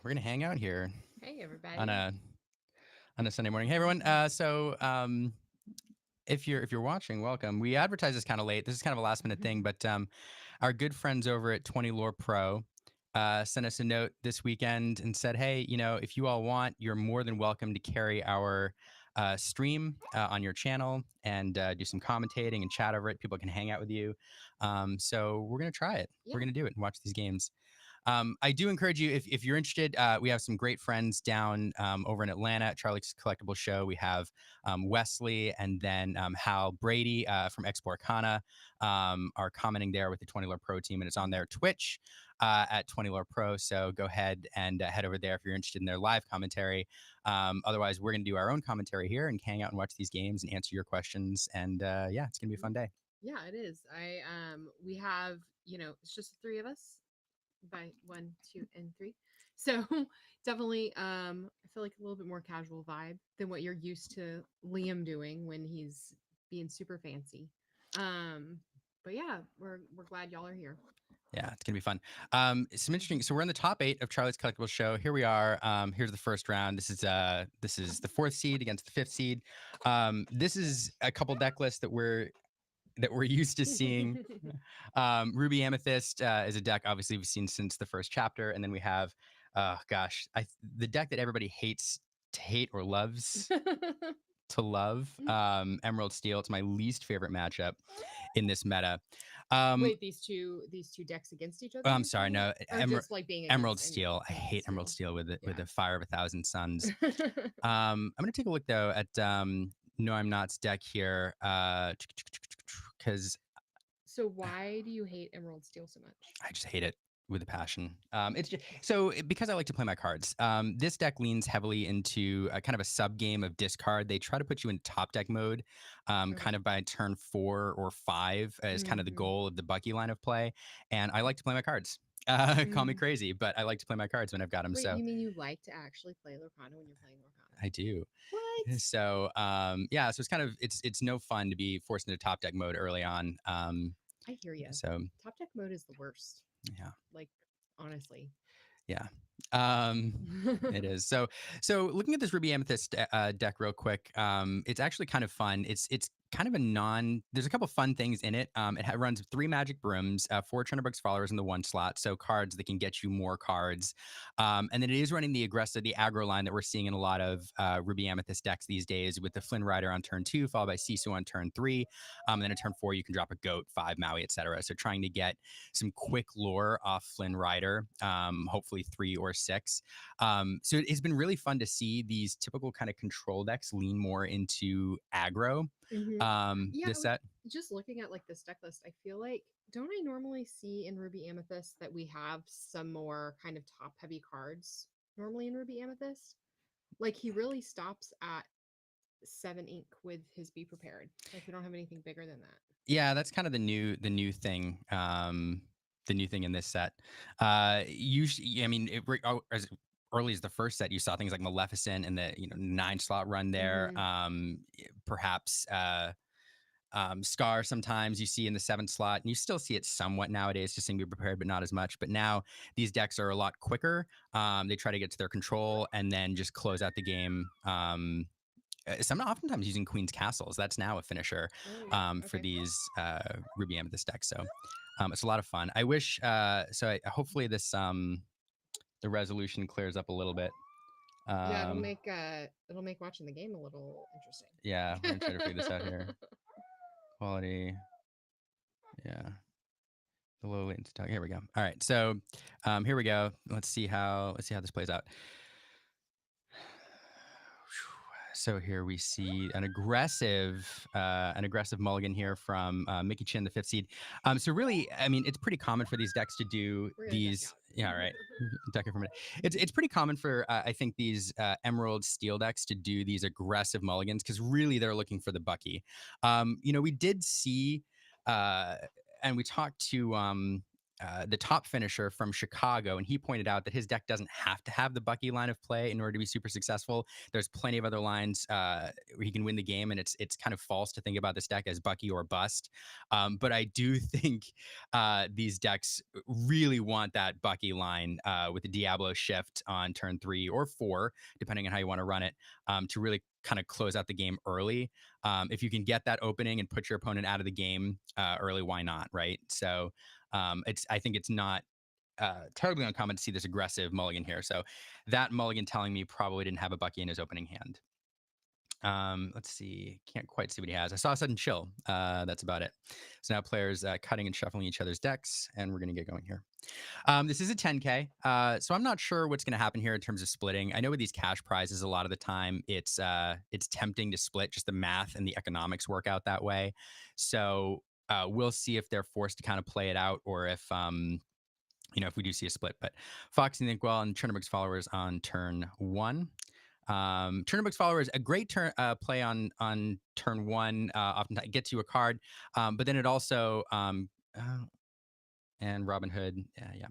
We're gonna hang out here Hey, on everybody. a Sunday morning. Hey everyone. If you're watching, welcome. We advertised this kind of late. This is kind of a last minute thing, but our good friends over at 20 Lore Pro sent us a note this weekend and said, hey, if you all want, you're more than welcome to carry our stream on your channel and do some commentating and chat over it. People can hang out with you. So we're gonna try it. We're Yeah. gonna do it and watch these games. I do encourage you, if you're interested, we have some great friends down over in Atlanta at Charlie's Collectible Show. We have Wesley and then Hal Brady from Lorcana are commenting there with the 20 Lore Pro team, and it's on their Twitch at 20 Lore Pro. So go ahead and head over there if you're interested in their live commentary. Otherwise, we're going to do our own commentary here and hang out and watch these games and answer your questions. And yeah, it's going to be a fun day. Yeah, it is. We have, it's just the three of us by one, two, and three. So definitely, I feel like a little bit more casual vibe than what you're used to Liam doing when he's being super fancy. But yeah, we're glad y'all are here. Yeah, it's gonna be fun. Some interesting. So we're in the top 8 of Charlie's Collectible Show. Here we are. Here's the first round. This is the 4th seed against the 5th seed. This is a couple deck lists that we're used to seeing. Ruby Amethyst is a deck obviously we've seen since the first chapter, and then we have, the deck that everybody hates to hate or loves to love, Emerald Steel. It's my least favorite matchup in this meta. Um, Wait, these two decks against each other, Oh, I'm you're sorry. saying? No, Or just like being Emerald against Steel. I Emerald hate Emerald Steel? Steel with Yeah. the fire of 1,000 suns. I'm gonna take a look though at No, I'm Not's deck here, because So why do you hate Emerald Steel so much? I just hate it with a passion. It's just because I like to play my cards. This deck leans heavily into a kind of a sub game of discard. They try to put you in top deck mode, Okay. kind of by turn 4 or 5 as kind of the Mm-hmm. goal of the Bucky line of play. And I like to play my cards. Call me crazy, but I like to play my cards when I've got them. Wait, So you mean you like to actually play Lorcana when you're playing Lorcana? I do. What? So yeah, so it's kind of it's no fun to be forced into top deck mode early on. I hear you. So Top deck mode is the worst. yeah. Like, honestly. Yeah. Um, it is. So looking at this Ruby Amethyst deck real quick, it's actually kind of fun. It's kind of a non. There's a couple fun things in it. It runs 3 Magic Brooms, 4 Chunderbugs followers in the 1 slot, so cards that can get you more cards. And then it is running the aggro line that we're seeing in a lot of Ruby Amethyst decks these days, with the Flynn Rider on turn 2, followed by Sisu on turn 3. And then at turn 4, you can drop a Goat, 5 Maui, etc. So trying to get some quick lore off Flynn Rider, hopefully 3 or 6. So it's been really fun to see these typical kind of control decks lean more into aggro Hmm. Yeah, this set. just looking at like this deck list, I feel like don't I normally see in Ruby Amethyst that we have some more kind of top heavy cards normally in Ruby Amethyst? Like he really stops at 7 ink with his Be Prepared. Like we don't have anything bigger than that. Yeah, that's kind of the new thing. The new thing in this set. Usually, I mean, as early as the first set, you saw things like Maleficent and the 9 slot run there. Hmm. Perhaps Scar sometimes you see in the 7th slot, and you still see it somewhat nowadays, just saying be prepared, but not as much. But now these decks are a lot quicker. They try to get to their control and then just close out the game. Some oftentimes using Queen's Castles. That's now a finisher Oh yeah. for Okay. these Ruby Amethyst decks. So it's a lot of fun. I wish. Hopefully this the resolution clears up a little bit. Yeah, Um, it'll make watching the game a little yeah, we're gonna try to figure this out interesting. here. Quality. Yeah. The low latency talk. Here we go. All right. So here we go. Let's see how this plays out. So here we see an aggressive mulligan here from Mickey Chin, the 5th seed. So really, I mean, it's pretty common for these decks to do We're gonna deck these. out. Yeah, right. Deck it for a minute. It's pretty common for I think these Emerald Steel decks to do these aggressive mulligans because really they're looking for the Bucky. We did see, and we talked to the top finisher from Chicago, and he pointed out that his deck doesn't have to have the Bucky line of play in order to be super successful. There's plenty of other lines where he can win the game, and it's kind of false to think about this deck as Bucky or bust. But I do think these decks really want that Bucky line with the Diablo shift on turn 3 or 4, depending on how you want to run it, to really kind of close out the game early. If you can get that opening and put your opponent out of the game early, why not, right? So I think it's not terribly uncommon to see this aggressive mulligan here. So that mulligan telling me probably didn't have a Bucky in his opening hand. Let's see. Can't quite see what he has. I saw a sudden chill. That's about it. So now players cutting and shuffling each other's decks, and we're going to get going here. This is a 10K, so I'm not sure what's going to happen here in terms of splitting. I know with these cash prizes, a lot of the time it's tempting to split. Just the math and the economics work out that way. So we'll see if they're forced to kind of play it out, or if if we do see a split. But Fox and Inkwell and Chernobog's followers on turn 1. Chernobog's followers, a great turn play on turn 1. Oftentimes gets you a card, but then it also and Robin Hood, yeah.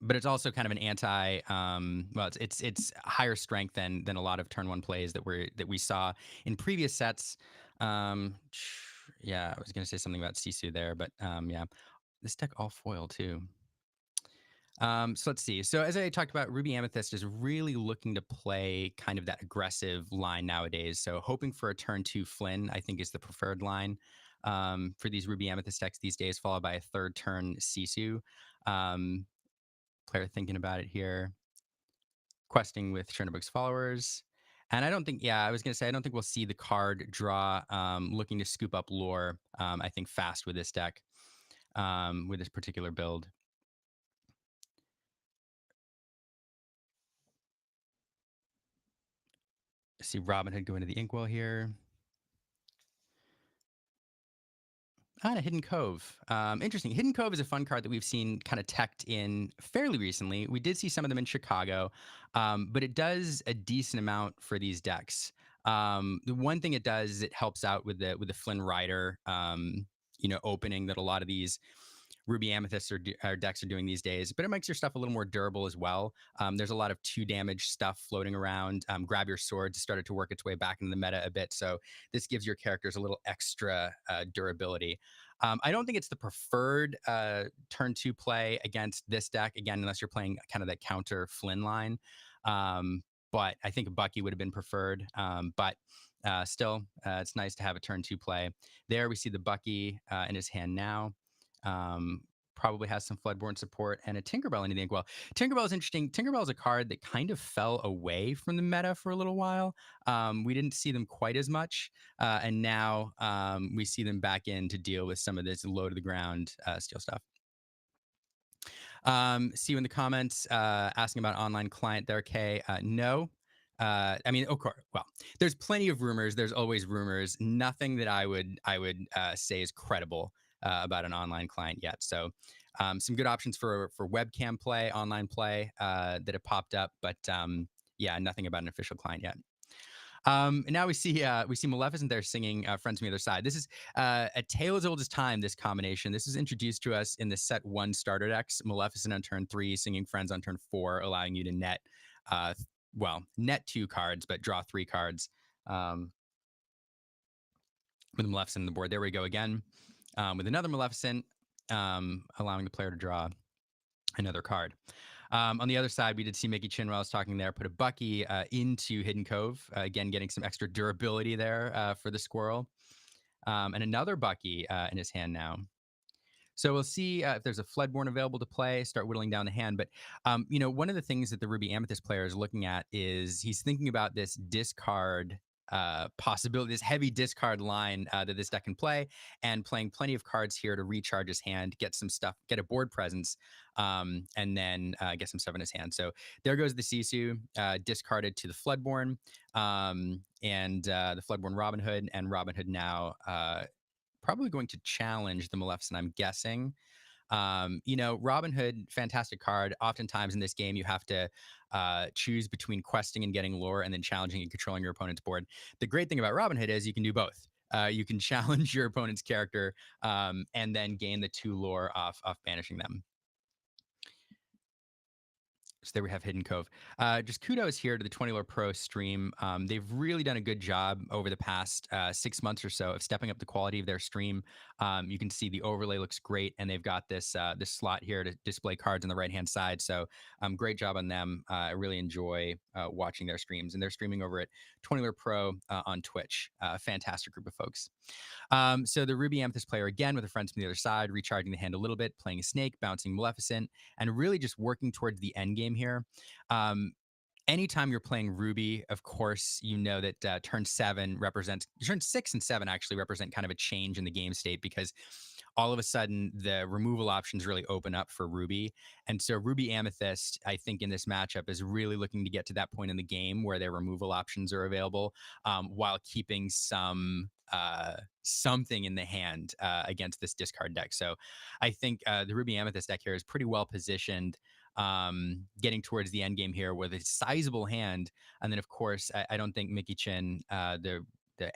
But it's also kind of an anti. Well, it's higher strength than a lot of turn 1 plays that we saw in previous sets. Yeah, I was going to say something about Sisu there, but yeah, this deck all foil too. So let's see. So as I talked about, Ruby Amethyst is really looking to play kind of that aggressive line nowadays. So hoping for a turn 2 Flynn, I think, is the preferred line for these Ruby Amethyst decks these days, followed by a third turn Sisu. Player thinking about it here, questing with Chernobog's followers. And I don't think, yeah, I was going to say, I don't think we'll see the card draw looking to scoop up lore, I think, fast with this deck, with this particular build. See Robin Hood go into the Inkwell here. And a Hidden Cove. Interesting. Hidden Cove is a fun card that we've seen kind of teched in fairly recently. We did see some of them in Chicago, but it does a decent amount for these decks. The one thing it does is it helps out with the Flynn Rider, opening that a lot of these Ruby Amethyst or decks are doing these days, but it makes your stuff a little more durable as well. There's a lot of 2 damage stuff floating around. Grab Your Sword started to work its way back into the meta a bit, so this gives your characters a little extra durability. I don't think it's the preferred turn 2 play against this deck, again, unless you're playing kind of that counter Flynn line. But I think Bucky would have been preferred. But still, it's nice to have a turn 2 play. There we see the Bucky in his hand now. Probably has some Floodborn support and a Tinkerbell into the Inkwell. Tinkerbell is interesting. Tinkerbell is a card that kind of fell away from the meta for a little while. We didn't see them quite as much, and now we see them back in to deal with some of this low to the ground steel stuff. See you in the comments asking about online client there, Kay. No. I mean, of course. Well, there's plenty of rumors. There's always rumors. Nothing that I would say is credible about an online client yet. So, some good options for webcam play, online play that have popped up, but yeah, nothing about an official client yet. And now we see Maleficent there singing "Friends from the Other Side." This is a tale as old as time. This combination. This is introduced to us in the set 1 starter decks. Maleficent on turn 3, singing "Friends" on turn 4, allowing you to net, net 2 cards, but draw 3 cards. With Maleficent on the board. There we go again. With another Maleficent, allowing the player to draw another card. On the other side, we did see Mickey Chin while I was talking there, put a Bucky into Hidden Cove, again, getting some extra durability there for the squirrel. And another Bucky in his hand now. So we'll see if there's a Floodborn available to play, start whittling down the hand. But, one of the things that the Ruby Amethyst player is looking at is he's thinking about this discard possibility, this heavy discard line that this deck can play, and playing plenty of cards here to recharge his hand, get some stuff, get a board presence, and then get some stuff in his hand. So there goes the Sisu, discarded to the Floodborn, and the Floodborn Robin Hood, and Robin Hood now probably going to challenge the Maleficent, I'm guessing. Robin Hood, fantastic card. Oftentimes in this game, you have to choose between questing and getting lore and then challenging and controlling your opponent's board. The great thing about Robin Hood is you can do both. you can challenge your opponent's character and then gain the 2 lore off banishing them. So there we have Hidden Cove. Just kudos here to the 20 Lore Pro stream. They've really done a good job over the past 6 months or so of stepping up the quality of their stream. You can see the overlay looks great, and they've got this slot here to display cards on the right hand side. So great job on them. I really enjoy watching their streams, and they're streaming over at 20 Lore Pro on Twitch. Fantastic group of folks. So the Ruby Amethyst player again with her friends from the other side, recharging the hand a little bit, playing a snake, bouncing Maleficent, and really just working towards the end game here. Anytime you're playing Ruby, of course, you know that turn 7 represents, turn 6 and 7 actually represent kind of a change in the game state because all of a sudden the removal options really open up for Ruby. And so Ruby Amethyst, I think in this matchup is really looking to get to that point in the game where their removal options are available while keeping something in the hand against this discard deck. So I think the Ruby Amethyst deck here is pretty well positioned getting towards the end game here with a sizable hand. And then, of course, I don't think Mickey Chin, the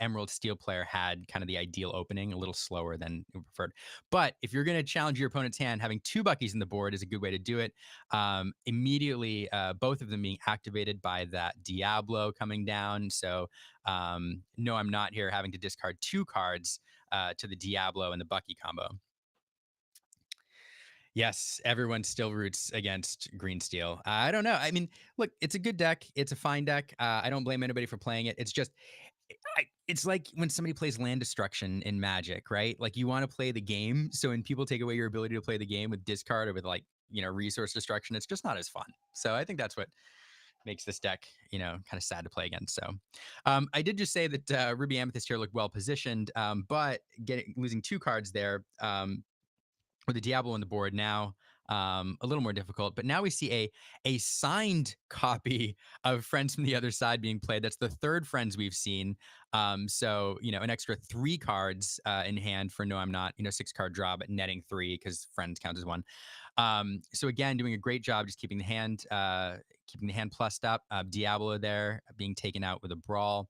Emerald Steel player, had kind of the ideal opening, a little slower than preferred. But if you're going to challenge your opponent's hand, having 2 Buckies in the board is a good way to do it. Immediately, both of them being activated by that Diablo coming down. So, no, I'm not here having to discard 2 cards to the Diablo and the Bucky combo. Yes, everyone still roots against Green Steel. I don't know. I mean, look, it's a good deck. It's a fine deck. I don't blame anybody for playing it. It's just, it's like when somebody plays land destruction in Magic, right? Like you want to play the game. So when people take away your ability to play the game with discard or with like, resource destruction, it's just not as fun. So I think that's what makes this deck, kind of sad to play against. So I did just say that Ruby Amethyst here looked well positioned, but losing 2 cards there. With the Diablo on the board now, a little more difficult. But now we see a signed copy of Friends from the Other Side being played. That's the 3rd Friends we've seen. So an extra 3 cards in hand for No I'm Not. 6-card draw, but netting 3 because Friends counts as 1. So again, doing a great job just keeping the hand plussed up. Diablo there being taken out with a brawl.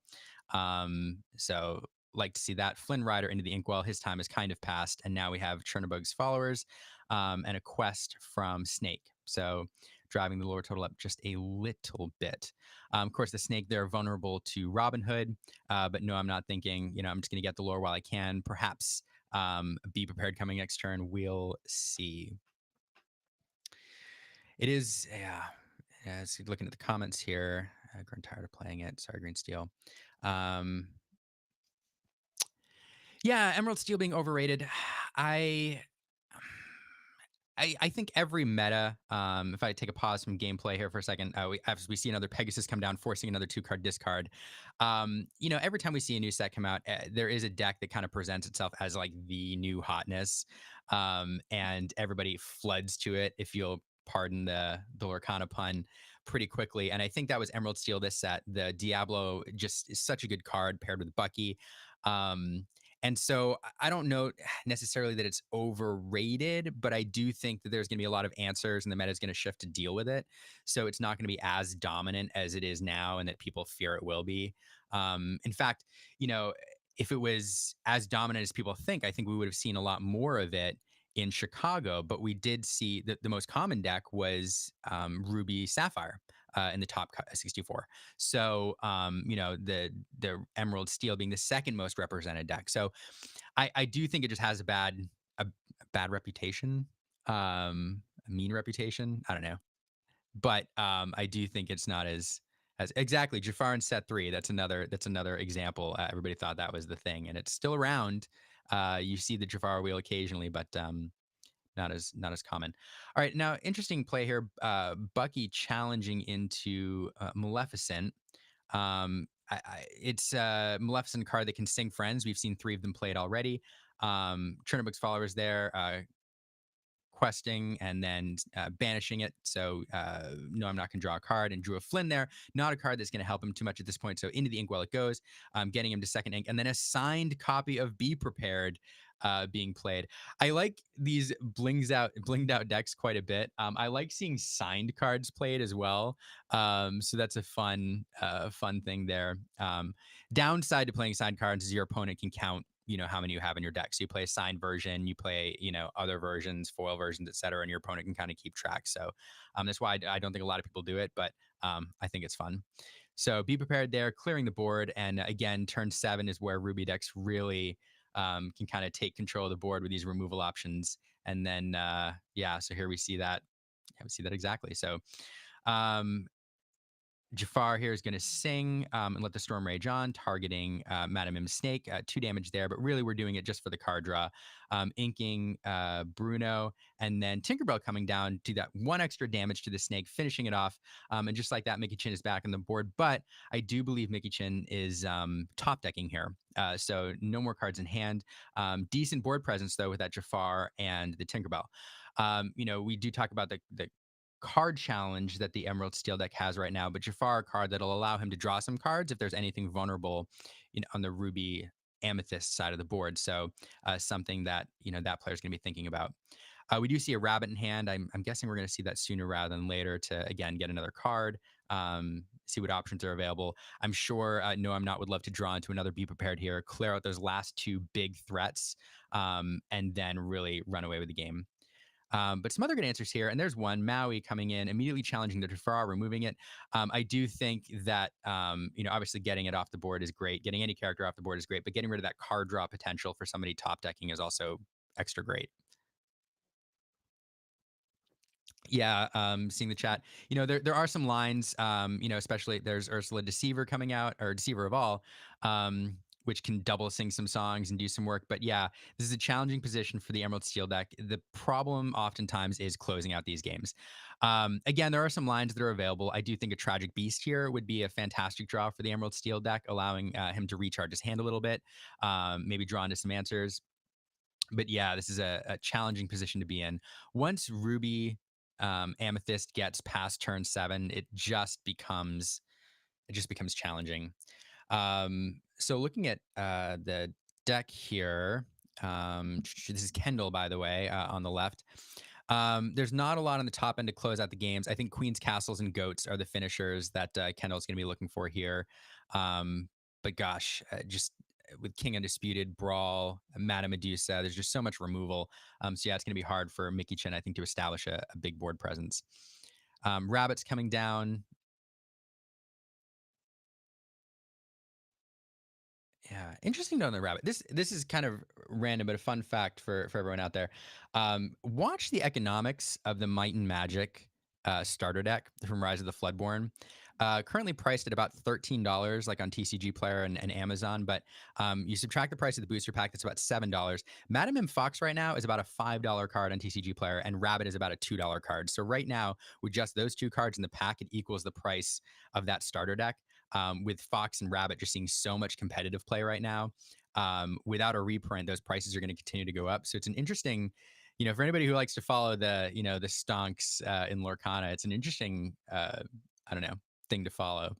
So like to see that. Flynn Rider into the Inkwell. His time has kind of passed, and now we have Chernobog's followers and a quest from Snake. So driving the lore total up just a little bit. Of course, the Snake, they're vulnerable to Robin Hood, but no, I'm not thinking, I'm just going to get the lore while I can. Perhaps be prepared coming next turn. We'll see. It is, yeah. Looking at the comments here. I'm growing tired of playing it. Sorry, Green Steel. Yeah, Emerald Steel being overrated. I think every meta, if I take a pause from gameplay here for a second, we see another Pegasus come down, forcing another 2-card discard. Every time we see a new set come out, there is a deck that kind of presents itself as like the new hotness, and everybody floods to it, if you'll pardon the Lorcana pun, pretty quickly. And I think that was Emerald Steel this set. The Diablo just is such a good card paired with Bucky. And so I don't know necessarily that it's overrated, but I do think that there's going to be a lot of answers and the meta is going to shift to deal with it. So it's not going to be as dominant as it is now and that people fear it will be. In fact, if it was as dominant as people think, I think we would have seen a lot more of it in Chicago. But we did see that the most common deck was Ruby Sapphire. In the top 64. So, the Emerald Steel being the 2nd most represented deck. So I do think it just has a bad reputation, a mean reputation. I don't know. But I do think it's not as exactly Jafar in set 3. That's another example. Everybody thought that was the thing, and it's still around. You see the Jafar wheel occasionally, but not as common. All right, now interesting play here. Bucky challenging into Maleficent. It's a Maleficent card that can sing friends. We've seen 3 of them played already. Chernobog's followers there, questing and then banishing it. So no, I'm not going to draw a card, and drew a Flynn there. Not a card that's going to help him too much at this point. So into the Inkwell it goes, getting him to 2nd ink, and then a signed copy of Be Prepared. being played. I like these blinged out decks quite a bit. I like seeing signed cards played as well. So that's a fun thing there. Downside to playing signed cards is your opponent can count, how many you have in your deck. So you play a signed version, you play, other versions, foil versions, etc., and your opponent can kind of keep track. So that's why I don't think a lot of people do it, but I think it's fun. So be prepared there, clearing the board. And again, turn 7 is where Ruby decks really can kind of take control of the board with these removal options. And then, yeah, so here we see that. Yeah, we see that exactly. So um, Jafar here is going to sing and let the storm rage on, targeting Madam M Snake. 2 damage there, but really we're doing it just for the card draw. Inking Bruno, and then Tinkerbell coming down to that 1 extra damage to the snake, finishing it off. And just like that, Mickey Chin is back on the board. But I do believe Mickey Chin is top decking here. So no more cards in hand. Decent board presence, though, with that Jafar and the Tinkerbell. We do talk about the card challenge that the Emerald Steel deck has right now, but Jafar a card that'll allow him to draw some cards if there's anything vulnerable, on the Ruby Amethyst side of the board. So something that that player's going to be thinking about. We do see a rabbit in hand. I'm guessing we're going to see that sooner rather than later to again get another card. See what options are available. I'm sure No, I'm Not would love to draw into another Be Prepared here, clear out those last 2 big threats, and then really run away with the game. But some other good answers here. And there's one, Maui coming in, immediately challenging the Jafar, removing it. I do think that, obviously getting it off the board is great. Getting any character off the board is great, but getting rid of that card draw potential for somebody top decking is also extra great. Yeah, seeing the chat. There are some lines, especially there's Ursula Deceiver coming out, or Deceiver of All, which can double sing some songs and do some work. But yeah, this is a challenging position for the Emerald Steel deck. The problem oftentimes is closing out these games. Again, there are some lines that are available. I do think a Tragic Beast here would be a fantastic draw for the Emerald Steel deck, allowing him to recharge his hand a little bit, maybe draw into some answers. But yeah, this is a challenging position to be in. Once Ruby Amethyst gets past turn 7, it just becomes challenging. So looking at the deck here, this is Kendall, by the way, on the left. There's not a lot on the top end to close out the games. I think Queen's Castles and Goats are the finishers that Kendall's going to be looking for here. But gosh, just with King Undisputed, Brawl, Madame Medusa, there's just so much removal. So yeah, it's going to be hard for Mickey Chin, I think, to establish a big board presence. Rabbits coming down. Yeah, interesting note on the rabbit. This is kind of random, but a fun fact for everyone out there. Watch the economics of the Might and Magic starter deck from Rise of the Floodborn. Currently priced at about $13, like on TCG Player and Amazon. But you subtract the price of the booster pack, that's about $7. Madam M Fox right now is about a $5 card on TCG Player, and Rabbit is about a $2 card. So right now, with just those 2 cards in the pack, it equals the price of that starter deck. With Fox and Rabbit just seeing so much competitive play right now. Without a reprint, those prices are going to continue to go up. So it's an interesting, for anybody who likes to follow the stonks in Lorcana, it's an interesting, I don't know, thing to follow.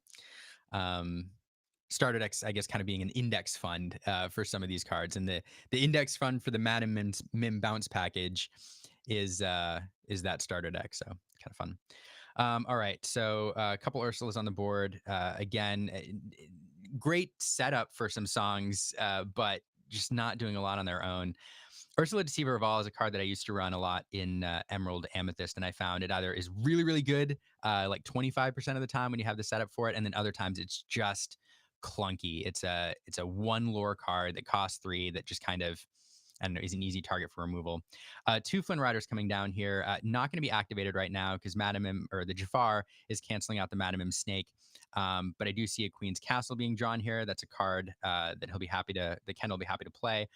Starter decks, I guess, kind of being an index fund for some of these cards, and the index fund for the Madam Mim bounce package is that starter deck. So kind of fun. All right, so a couple Ursulas on the board. Again, great setup for some songs, but just not doing a lot on their own. Ursula Deceiver of All is a card that I used to run a lot in Emerald Amethyst, and I found it either is really, really good, like 25% of the time when you have the setup for it, and then other times it's just clunky. It's a 1 lore card that costs 3 that just kind of, I don't know, is an easy target for removal. 2 Flynn Riders coming down here, not going to be activated right now because Madam M, or the Jafar, is canceling out the Madam M Snake. But I do see a Queen's Castle being drawn here. That's a card that Ken will be happy to play.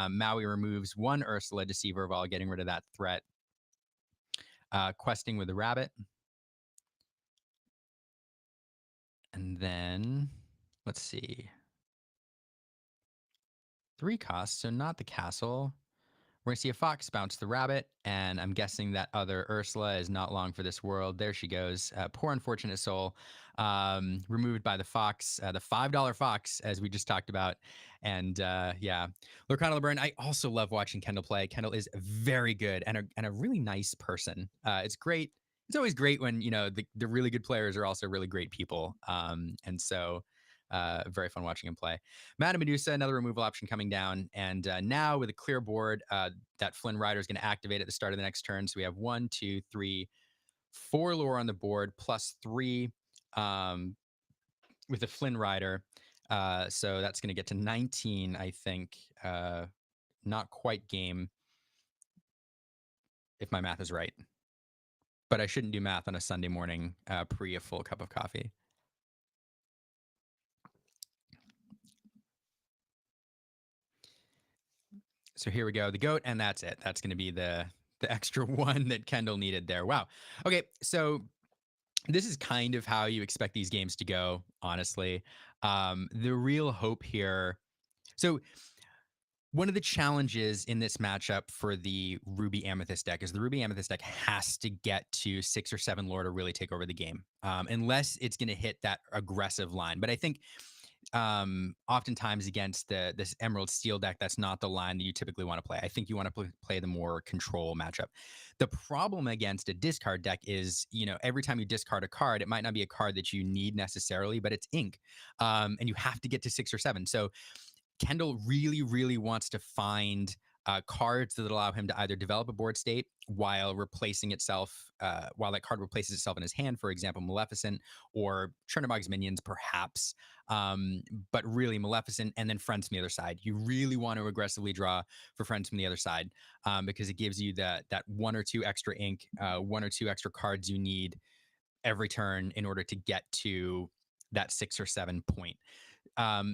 Maui removes 1 Ursula Deceiver of All, getting rid of that threat. Questing with the Rabbit. And then, let's see. 3 costs, so not the castle. We're going to see a fox bounce the rabbit, and I'm guessing that other Ursula is not long for this world. There she goes. Poor unfortunate soul. Removed by the fox, the $5 fox, as we just talked about. And yeah, Lorcana LeBurn, I also love watching Kendall play. Kendall is very good and a really nice person. It's great. It's always great when, you know, the really good players are also really great people. And so very fun watching him play. Madame Medusa, another removal option coming down. And now with a clear board, that Flynn Rider is going to activate at the start of the next turn. So we have 1, 2, 3, 4 lore on the board, plus 3 with the Flynn Rider. So that's going to get to 19, I think. Not quite game, if my math is right. But I shouldn't do math on a Sunday morning pre a full cup of coffee. So here we go, the goat, and that's it. That's going to be the extra one that Kendall needed there. Wow. Okay, so this is kind of how you expect these games to go, honestly. The real hope here. So one of the challenges in this matchup for the Ruby Amethyst deck is the Ruby Amethyst deck has to get to 6 or 7 lore to really take over the game, unless it's going to hit that aggressive line. But I think oftentimes against this Emerald Steel deck, that's not the line that you typically want to play. I think you want to play the more control matchup. The problem against a discard deck is, you know, every time you discard a card, it might not be a card that you need necessarily, but it's ink, and you have to get to 6 or 7. So Kendall really, really wants to find cards that allow him to either develop a board state while replacing itself, while that card replaces itself in his hand, for example, Maleficent or Chernobog's minions, perhaps. But really, Maleficent and then friends from the other side. You really want to aggressively draw for friends from the other side, because it gives you that 1 or 2 extra ink, 1 or 2 extra cards you need every turn in order to get to that 6 or 7 point.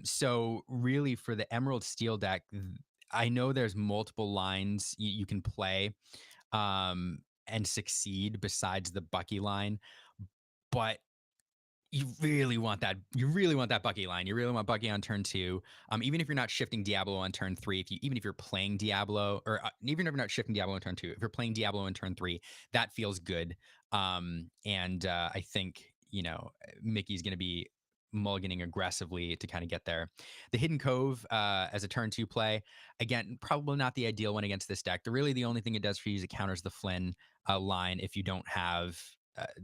So really for the Emerald Steel deck, I know there's multiple lines you can play and succeed besides the Bucky line, but you really want that. You really want that Bucky line. You really want Bucky on turn 2. Even if you're not shifting Diablo on turn 3, even if you're playing Diablo, or even if you're not shifting Diablo on turn 2, if you're playing Diablo on turn 3, that feels good. And I think, you know, Mickey's going to be mulliganing aggressively to kind of get there. The Hidden Cove as a turn 2 play, again, probably not the ideal one against this deck. The only thing it does for you is it counters the Flynn line if you don't have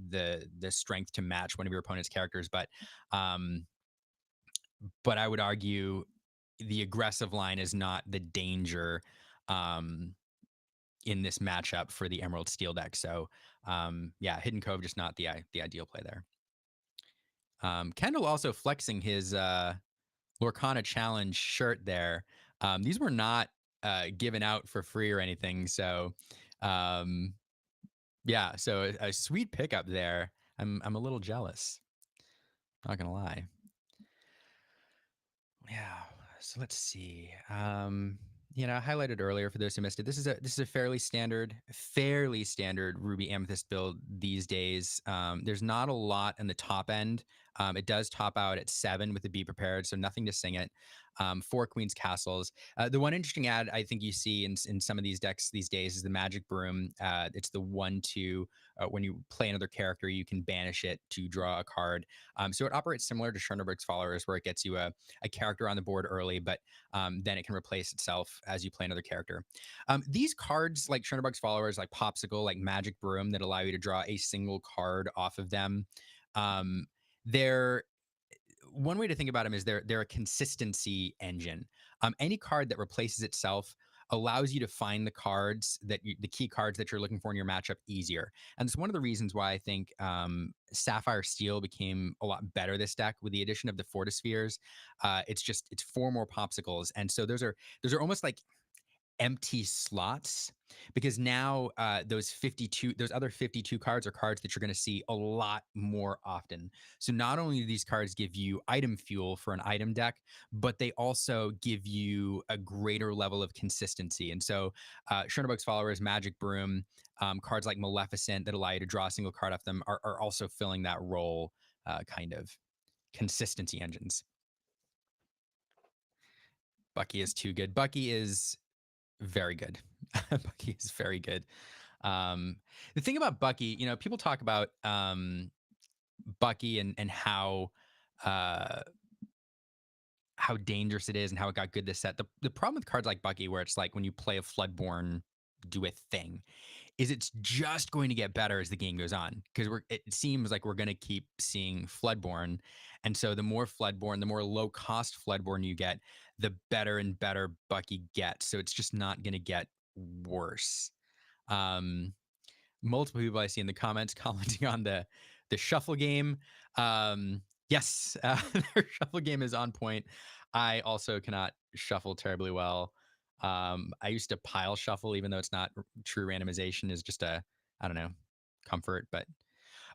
the strength to match one of your opponent's characters. But I would argue the aggressive line is not the danger in this matchup for the Emerald Steel deck. So yeah, Hidden Cove just not the ideal play there. Kendall also flexing his Lorcana Challenge shirt there. These were not given out for free or anything. So yeah, so a sweet pickup there. I'm a little jealous. Not gonna lie. Yeah. So let's see. You know, I highlighted earlier for those who missed it. This is a fairly standard Ruby Amethyst build these days. There's not a lot in the top end. It does top out at 7 with the Be Prepared, so nothing to sing it. 4 Queen's Castles. The one interesting ad I think you see in some of these decks these days is the Magic Broom. It's the 1/2. When you play another character, you can banish it to draw a card. So it operates similar to Chernobrig's Followers, where it gets you a character on the board early, but then it can replace itself as you play another character. These cards, like Chernobrig's Followers, like Popsicle, like Magic Broom, that allow you to draw a single card off of them, they're one way to think about them is they're a consistency engine. Any card that replaces itself allows you to find the key cards that you're looking for in your matchup easier. And it's one of the reasons why I think Sapphire Steel became a lot better this deck with the addition of the Fortispheres. It's 4 more popsicles, and so those are almost like empty slots, because now those other 52 cards are cards that you're going to see a lot more often. So not only do these cards give you item fuel for an item deck, but they also give you a greater level of consistency. And so Chernobrig's Followers, Magic Broom, cards like Maleficent that allow you to draw a single card off them are also filling that role, kind of consistency engines. Bucky is too good. Bucky is very good. Bucky is very good. Um, the thing about Bucky, you know, people talk about Bucky and uh, how dangerous it is and how it got good this set. The problem with cards like Bucky, where it's like when you play a Floodborn, do a thing, is it's just going to get better as the game goes on because it seems like we're going to keep seeing Floodborn, and so the more Floodborn, the more low cost Floodborn you get, the better and better Bucky gets. So it's just not going to get worse. Um, Multiple people I see in the comments commenting on the shuffle game. Yes, their shuffle game is on point. I also cannot shuffle terribly well. I used to pile shuffle, even though it's not true randomization, is just a, I don't know, comfort. But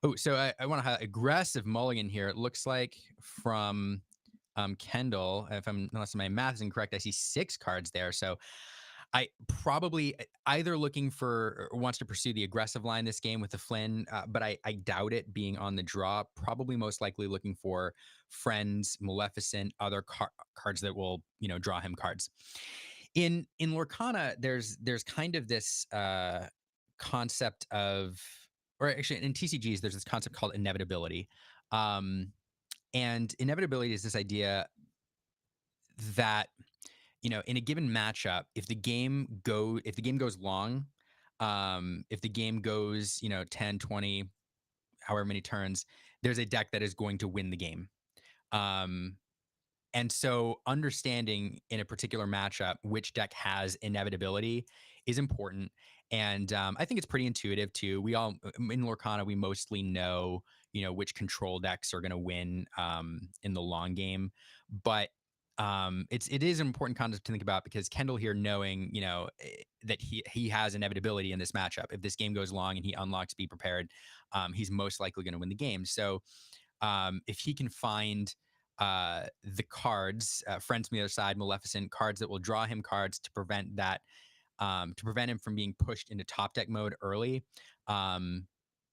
oh, so I want to have aggressive mulligan here. It looks like from Kendall, if I'm unless my math is incorrect, I see 6 cards there. So I probably either looking for or wants to pursue the aggressive line this game with the Flynn, but I doubt it being on the draw. Probably most likely looking for Friends, Maleficent, other cards that will draw him cards. In Lorcana, there's kind of this concept of, or actually in TCGs, there's this concept called inevitability, and inevitability is this idea that in a given matchup, if the game goes long, if the game goes 10, 20, however many turns, there's a deck that is going to win the game. um and so understanding in a particular matchup which deck has inevitability is important. And I think it's pretty intuitive too. We all in Lorcana, we mostly know which control decks are going to win in the long game. But it is an important concept to think about, because Kendall here, knowing that he has inevitability in this matchup. If this game goes long and he unlocks Be Prepared, he's most likely going to win the game. So if he can find the cards, Friends from the Other Side, Maleficent, cards that will draw him cards to prevent that, to prevent him from being pushed into top deck mode early, um,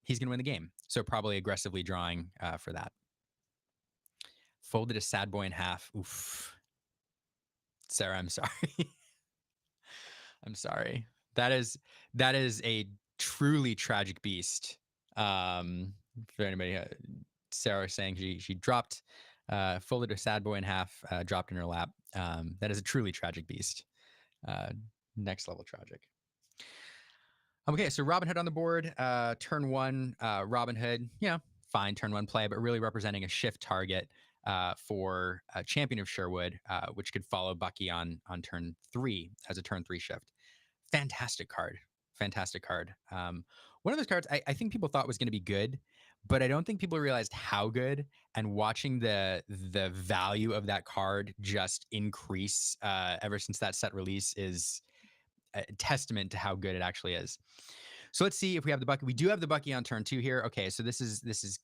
he's going to win the game. So probably aggressively drawing for that. Folded a Sad Boy in half. Oof. Sarah, I'm sorry. I'm sorry. That is a truly tragic beast. For anybody, Sarah saying she dropped, folded a Sad Boy in half, dropped in her lap. That is a truly tragic beast. Next level tragic. Okay, so Robin Hood on the board. Turn 1, Robin Hood. Fine turn 1 play, but really representing a shift target for Champion of Sherwood, which could follow Bucky on turn 3 as a turn 3 shift. Fantastic card. Fantastic card. One of those cards I think people thought was going to be good, but I don't think people realized how good. And watching the value of that card just increase ever since that set release is a testament to how good it actually is. So let's see if we have the Bucky. We do have the Bucky on turn 2 here. Okay, so this is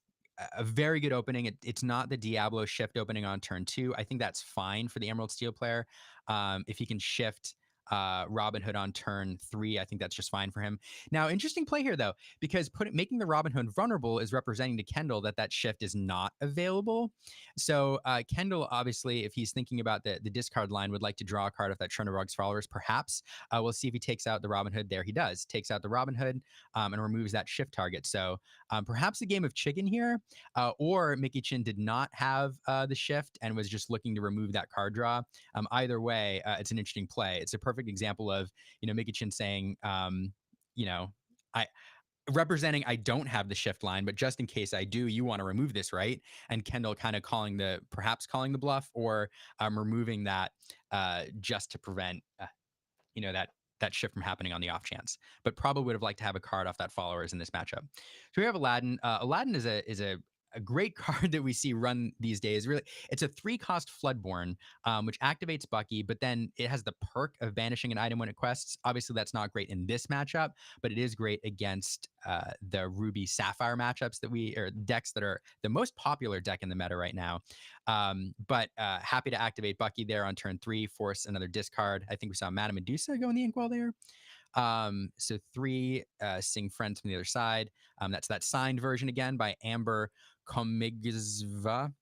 a very good opening. It's not the Diablo shift opening on turn 2. I think that's fine for the Emerald Steel player. If he can shift Robin Hood on turn 3, I think that's just fine for him. Now, interesting play here though, because making the Robin Hood vulnerable is representing to Kendall that shift is not available. So Kendall, obviously, if he's thinking about the discard line, would like to draw a card off that Chernobog's followers. Perhaps we'll see if he takes out the Robin Hood. There he does. Takes out the Robin Hood and removes that shift target. So perhaps a game of chicken here, or Mickey Chin did not have the shift and was just looking to remove that card draw. Either way, it's an interesting play. It's a perfect example of Mickey Chin saying, I representing I don't have the shift line, but just in case I do, you want to remove this, right? And Kendall kind of perhaps calling the bluff, or removing that just to prevent that shift from happening on the off chance. But probably would have liked to have a card off that followers in this matchup. So we have Aladdin. Aladdin is a great card that we see run these days. Really, it's a 3-cost Floodborn, which activates Bucky, but then it has the perk of banishing an item when it quests. Obviously, that's not great in this matchup, but it is great against the Ruby Sapphire matchups or decks that are the most popular deck in the meta right now. But happy to activate Bucky there on turn 3, force another discard. I think we saw Madame Medusa go in the inkwell there. So 3, Sing Friends from the Other Side. That's that signed version again by Amber Komigzva.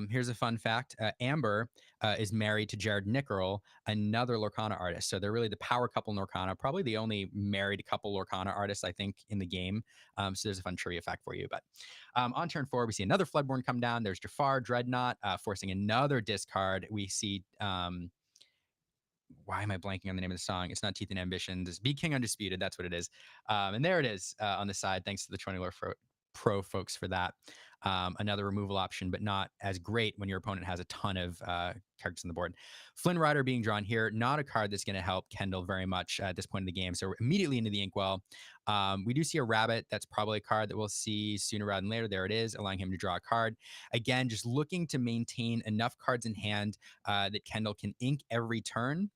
Here's a fun fact: Amber is married to Jared Nickerl, another Lorcana artist. So they're really the power couple in Lorcana, probably the only married couple Lorcana artists I think in the game. So there's a fun trivia fact for you. But on turn 4, we see another Floodborn come down. There's Jafar Dreadnought forcing another discard. We see why am I blanking on the name of the song? It's not Teeth and Ambitions. It's Be King Undisputed. That's what it is. And there it is on the side. Thanks to the 20 Lore Pro folks for that. Another removal option, but not as great when your opponent has a ton of characters on the board. Flynn Rider being drawn here, not a card that's going to help Kendall very much at this point in the game. So we're immediately into the Inkwell. We do see a Rabbit. That's probably a card that we'll see sooner rather than later. There it is, allowing him to draw a card. Again, just looking to maintain enough cards in hand that Kendall can ink every turn.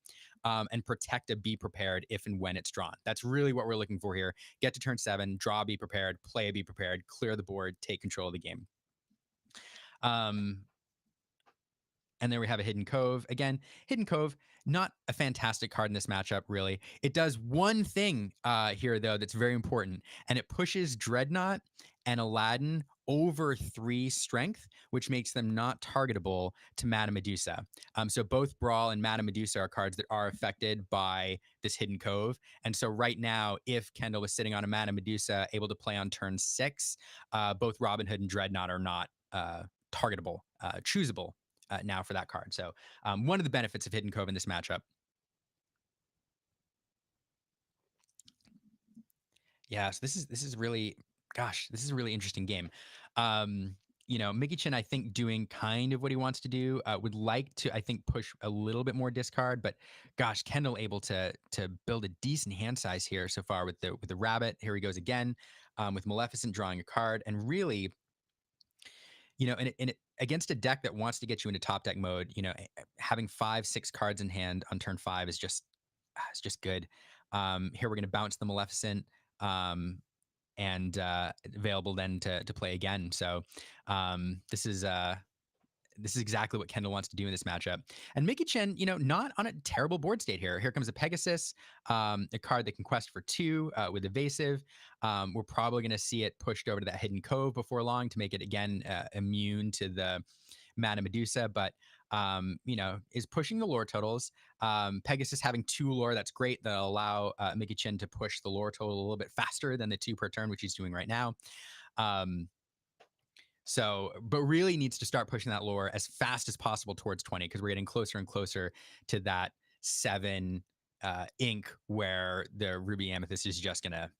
And protect a Be Prepared if and when it's drawn. That's really what we're looking for here. Get to turn 7, draw a Be Prepared, play a Be Prepared, clear the board, take control of the game. And there we have a Hidden Cove. Again, Hidden Cove, not a fantastic card in this matchup, really. It does one thing here, though, that's very important, and it pushes Dreadnought and Aladdin over 3 strength, which makes them not targetable to Madame Medusa. So both Brawl and Madame Medusa are cards that are affected by this Hidden Cove. And so right now, if Kendall was sitting on a Madame Medusa able to play on turn 6, both Robin Hood and Dreadnought are not targetable, choosable now for that card. So one of the benefits of Hidden Cove in this matchup. Yeah, so this is really, gosh, this is a really interesting game. Mickey Chin, I think, doing kind of what he wants to do. Would like to, I think, push a little bit more discard, but gosh, Kendall able to build a decent hand size here so far with the Rabbit. Here he goes again with Maleficent drawing a card, and really, against a deck that wants to get you into top deck mode, having 5-6 cards in hand on turn 5 is just good. Here we're going to bounce the Maleficent and available then to play again. So this is exactly what Kendall wants to do in this matchup. And Mickey Chen, not on a terrible board state here. Here comes a Pegasus, a card that can quest for 2 with evasive. We're probably going to see it pushed over to that Hidden Cove before long to make it, again, immune to the Madame Medusa, but is pushing the lore totals. Pegasus having 2 lore, that's great. That'll allow Mickey Chin to push the lore total a little bit faster than the 2 per turn, which he's doing right now. But really needs to start pushing that lore as fast as possible towards 20, because we're getting closer and closer to that 7 ink where the Ruby Amethyst is just gonna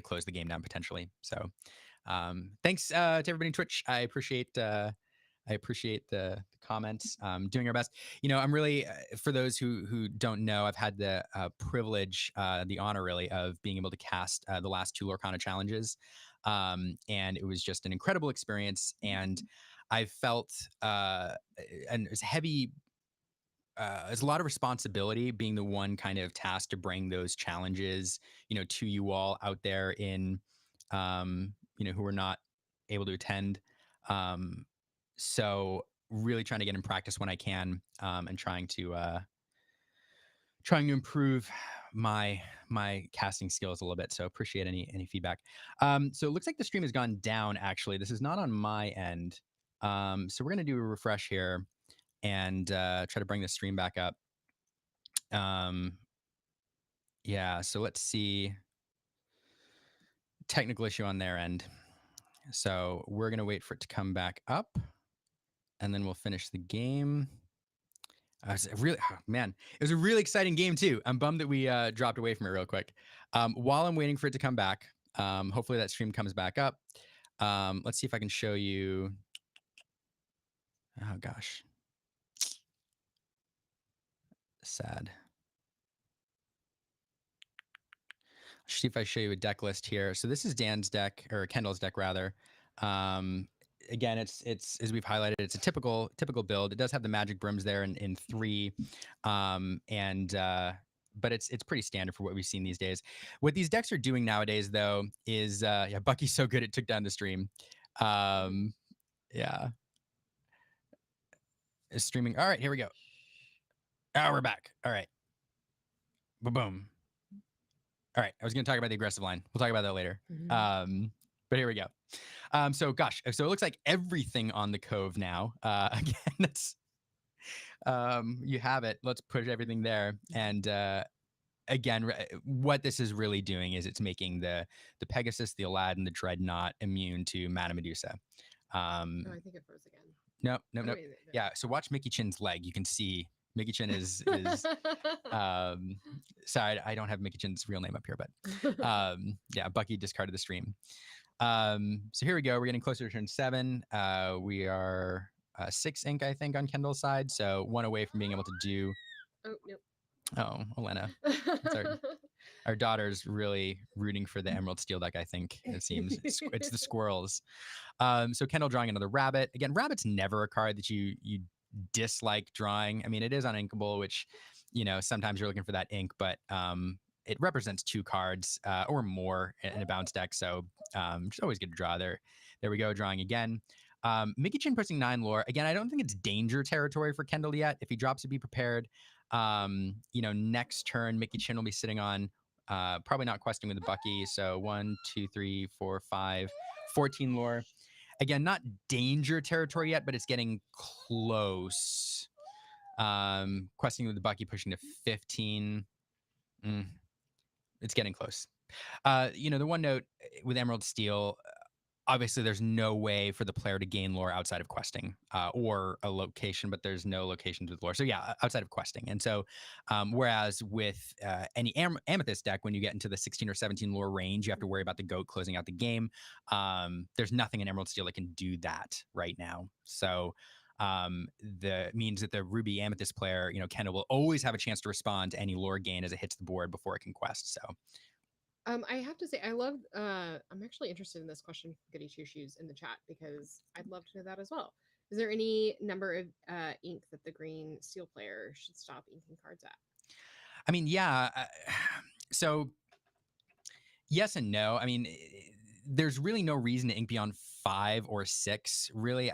close the game down potentially. So thanks to everybody in Twitch. I appreciate the comments. Doing our best. I'm really, for those who don't know, I've had the privilege, the honor really, of being able to cast the last 2 Lorcana challenges. And it was just an incredible experience. And I felt, and it's heavy, there's a lot of responsibility being the one kind of tasked to bring those challenges, to you all out there in, who are not able to attend. So really trying to get in practice when I can, and trying to improve my casting skills a little bit. So appreciate any feedback. So it looks like the stream has gone down. Actually, this is not on my end. So we're gonna do a refresh here and try to bring the stream back up. Yeah. So let's see. Technical issue on their end. So we're gonna wait for it to come back up, and then we'll finish the game. It was it was a really exciting game too. I'm bummed that we dropped away from it real quick. While I'm waiting for it to come back, hopefully that stream comes back up. Let's see if I can show you. Oh gosh, sad. See if I show you a deck list here. So this is Dan's deck, or Kendall's deck rather. Again, it's as we've highlighted, it's a typical build. It does have the magic brooms there in 3, but it's pretty standard for what we've seen these days. What these decks are doing nowadays, though, is Bucky's so good it took down the stream. Yeah, is streaming. All right, here we go. Oh, we're back. All right, boom. All right, I was going to talk about the aggressive line. We'll talk about that later. But here we go. So gosh, so it looks like everything on the cove now. Again, that's you have it. Let's put everything there. And again, what this is really doing is it's making the Pegasus, the Aladdin, the Dreadnought immune to Madame Medusa. Oh, I think it froze again. No, no, Oh no. wait, Yeah. So watch Mickey Chin's leg. You can see Mickey Chin is um sorry, I don't have Mickey Chin's real name up here, but yeah, Bucky discarded the stream. So here we go. We're getting closer to turn 7. We are 6 ink, I think, on Kendall's side. So 1 away from being able to do. Oh nope. Oh, Elena. It's our daughter's really rooting for the Emerald Steel deck, I think. It seems. It's the squirrels. So Kendall drawing another rabbit. Again, rabbit's never a card that you dislike drawing. I mean, it is uninkable, which, sometimes you're looking for that ink, but it represents 2 cards or more in a bounce deck. So it's always good to draw there. There we go, drawing again. Mickey Chin pushing 9 lore. Again, I don't think it's danger territory for Kendall yet. If he drops it, be prepared. Next turn, Mickey Chin will be sitting on probably not questing with the Bucky. So 1, 2, 3, 4, 5, 14 lore. Again, not danger territory yet, but it's getting close. Questing with the Bucky pushing to 15. It's getting close. The one note with Emerald Steel, obviously there's no way for the player to gain lore outside of questing or a location, but there's no locations with lore. So yeah, outside of questing. And so whereas with any Amethyst deck, when you get into the 16 or 17 lore range, you have to worry about the goat closing out the game. There's nothing in Emerald Steel that can do that right now. So the means that the Ruby Amethyst player, Kendall, will always have a chance to respond to any lore gain as it hits the board before it can quest. So I have to say, I love. I'm actually interested in this question from Goody Two Shoes in the chat because I'd love to know that as well. Is there any number of ink that the green steel player should stop inking cards at? I mean, yeah. So yes and no. I mean, there's really no reason to ink beyond 5 or 6. Really,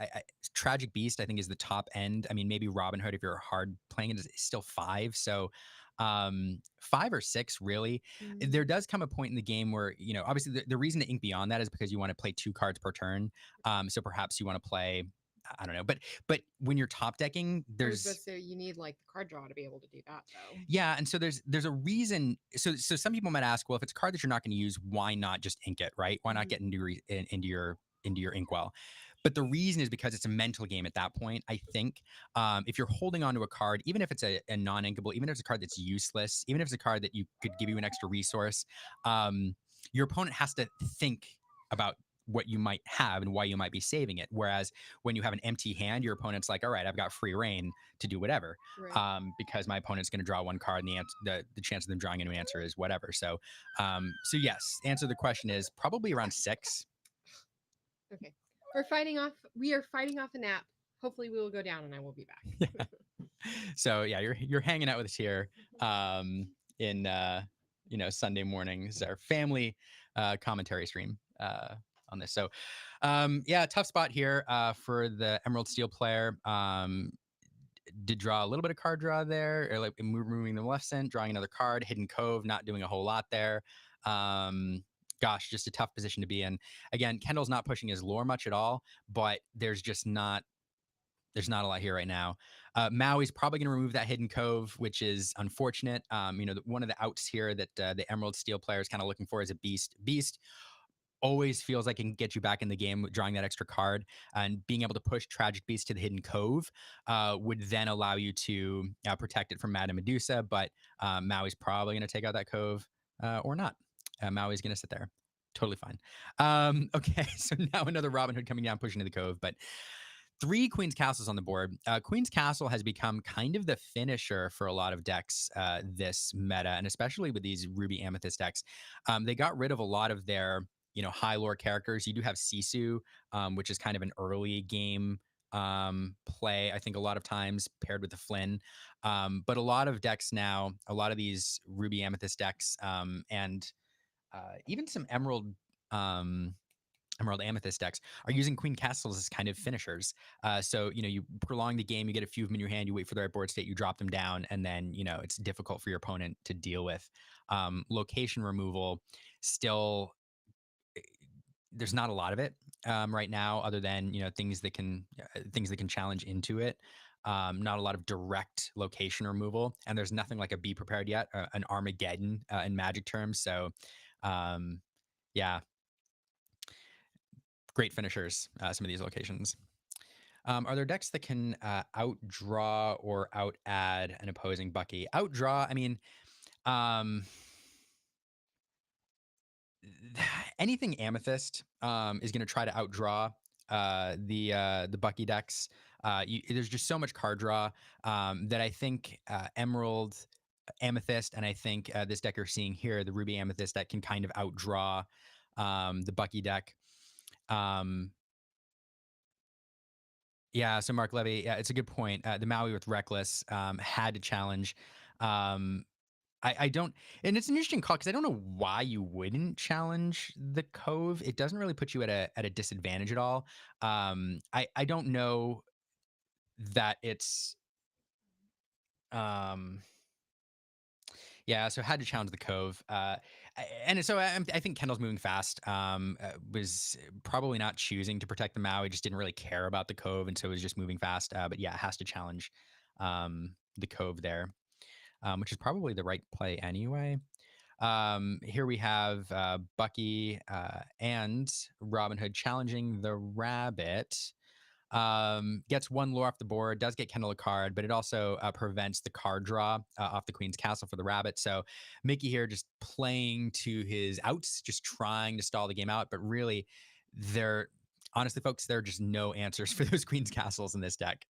Tragic Beast, I think, is the top end. I mean, maybe Robin Hood, if you're hard playing it, is still 5. So 5 or 6, really. There does come a point in the game where, obviously the reason to ink beyond that is because you want to play 2 cards per turn. So perhaps you want to play, I don't know, but when you're top decking, there's so you need like the card draw to be able to do that, though. yeah, and so there's a reason. So some people might ask, well, if it's a card that you're not going to use, why not just ink it, right? Why not get into your inkwell? But the reason is because it's a mental game at that point. I think if you're holding on to a card, even if it's a non-inkable, even if it's a card that's useless, even if it's a card that you could give you an extra resource, your opponent has to think about what you might have and why you might be saving it. Whereas when you have an empty hand, your opponent's like, all right, I've got free reign to do whatever, Right. because my opponent's going to draw 1 card, and the chance of them drawing a new answer is whatever. So yes, answer to the question is probably around 6. Okay. We are fighting off a nap. Hopefully we will go down and I will be back. Yeah. So yeah, you're hanging out with us here in Sunday mornings, our family commentary stream on this. So yeah, tough spot here for the Emerald Steel player. Did draw a little bit of card draw there, or like moving the left cent, drawing another card, Hidden Cove, not doing a whole lot there. Gosh, just a tough position to be in. Again, Kendall's not pushing his lore much at all, but there's not a lot here right now. Maui's probably going to remove that Hidden Cove, which is unfortunate. One of the outs here that the Emerald Steel player is kind of looking for is a Beast. Beast always feels like it can get you back in the game with drawing that extra card, and being able to push Tragic Beast to the Hidden Cove would then allow you to protect it from Madame Medusa. But Maui's probably going to take out that Cove or not. Maui's going to sit there. Totally fine. Okay, so now another Robin Hood coming down, pushing to the Cove, but 3 Queen's Castles on the board. Queen's Castle has become kind of the finisher for a lot of decks this meta, and especially with these Ruby Amethyst decks. They got rid of a lot of their high lore characters. You do have Sisu, which is kind of an early game play, I think, a lot of times paired with the Flynn. But a lot of decks now, a lot of these Ruby Amethyst decks, and even some Emerald Amethyst decks are using Queen Castles as kind of finishers. So, you prolong the game, you get a few of them in your hand, you wait for the right board state, you drop them down, and then, it's difficult for your opponent to deal with. Location removal still there's not a lot of it right now, other than things that can challenge into it. Not a lot of direct location removal, and there's nothing like a be prepared yet, an Armageddon in Magic terms. So, um, yeah, great finishers. Some of these locations. Are there decks that can outdraw or out add an opposing Bucky? Outdraw, I mean, um, anything Amethyst is going to try to outdraw the Bucky decks. There's just so much card draw that I think Emerald, Amethyst, and I think this deck you're seeing here, the Ruby Amethyst, that can kind of outdraw the Bucky deck. Um, yeah, so Mark Levy, yeah, it's a good point. The Maui with Reckless had to challenge. Um, I don't, and it's an interesting call because I don't know why you wouldn't challenge the Cove. It doesn't really put you at a disadvantage at all. I don't know that it's um yeah, so had to challenge the Cove. And so I think Kendall's moving fast. Was probably not choosing to protect the Maui, just didn't really care about the Cove, and so was just moving fast. But yeah, has to challenge the Cove there, which is probably the right play anyway. Here we have Bucky and Robin Hood challenging the Rabbit. Gets one lore off the board, does get Kendall a card, but it also prevents the card draw off the Queen's Castle for the Rabbit. So Mickey here just playing to his outs, just trying to stall the game out. But really, there, honestly, folks, there are just no answers for those Queen's Castles in this deck.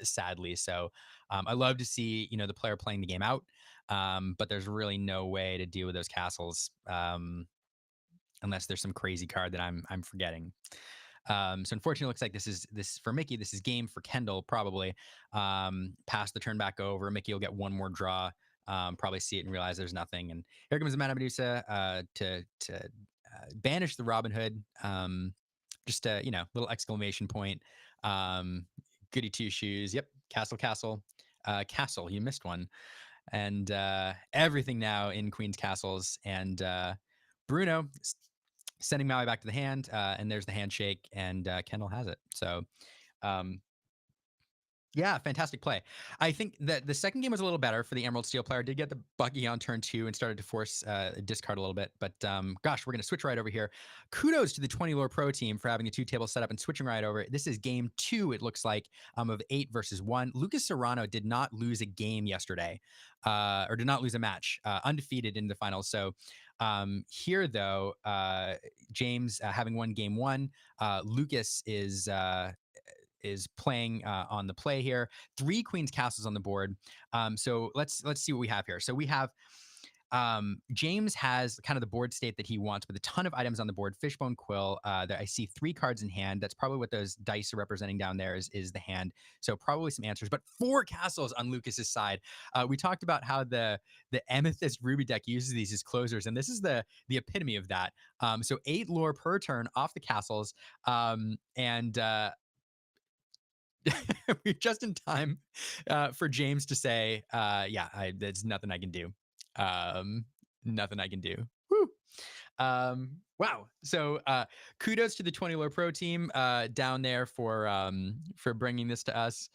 Sadly, so I love to see the player playing the game out, but there's really no way to deal with those castles unless there's some crazy card that I'm forgetting. So unfortunately, it looks like this for Mickey. This is game for Kendall probably. Pass the turn back over. Mickey will get one more draw. Probably see it and realize there's nothing. And here comes the Mana Medusa to banish the Robin Hood. Just a little exclamation point. Goody two shoes. Yep, castle, castle, castle. You missed one. And everything now in Queen's Castles. And Bruno sending Maui back to the hand, and there's the handshake, and Kendall has it. So, um, yeah, fantastic play. I think that the second game was a little better for the Emerald Steel player. Did get the Bucky on turn 2 and started to force a discard a little bit. But gosh, we're going to switch right over here. Kudos to the 20 Lore Pro team for having a 2-table setup and switching right over. This is game 2, it looks like, of 8 versus 1. Lucas Serrano did not lose a game yesterday, or did not lose a match, undefeated in the finals. So here, though, James having won game 1, Lucas is playing on the play here. 3 Queen's Castles on the board. So let's see what we have here. So we have James has kind of the board state that he wants with a ton of items on the board. Fishbone Quill. There I see 3 cards in hand. That's probably what those dice are representing down there is the hand. So probably some answers, but 4 castles on Lucas's side. We talked about how the Amethyst Ruby deck uses these as closers, and this is the epitome of that. So 8 lore per turn off the castles, and we're just in time for James to say, "Yeah, there's nothing I can do. Um, nothing I can do." Woo. Wow. So kudos to the 20 Lore Pro team down there for bringing this to us.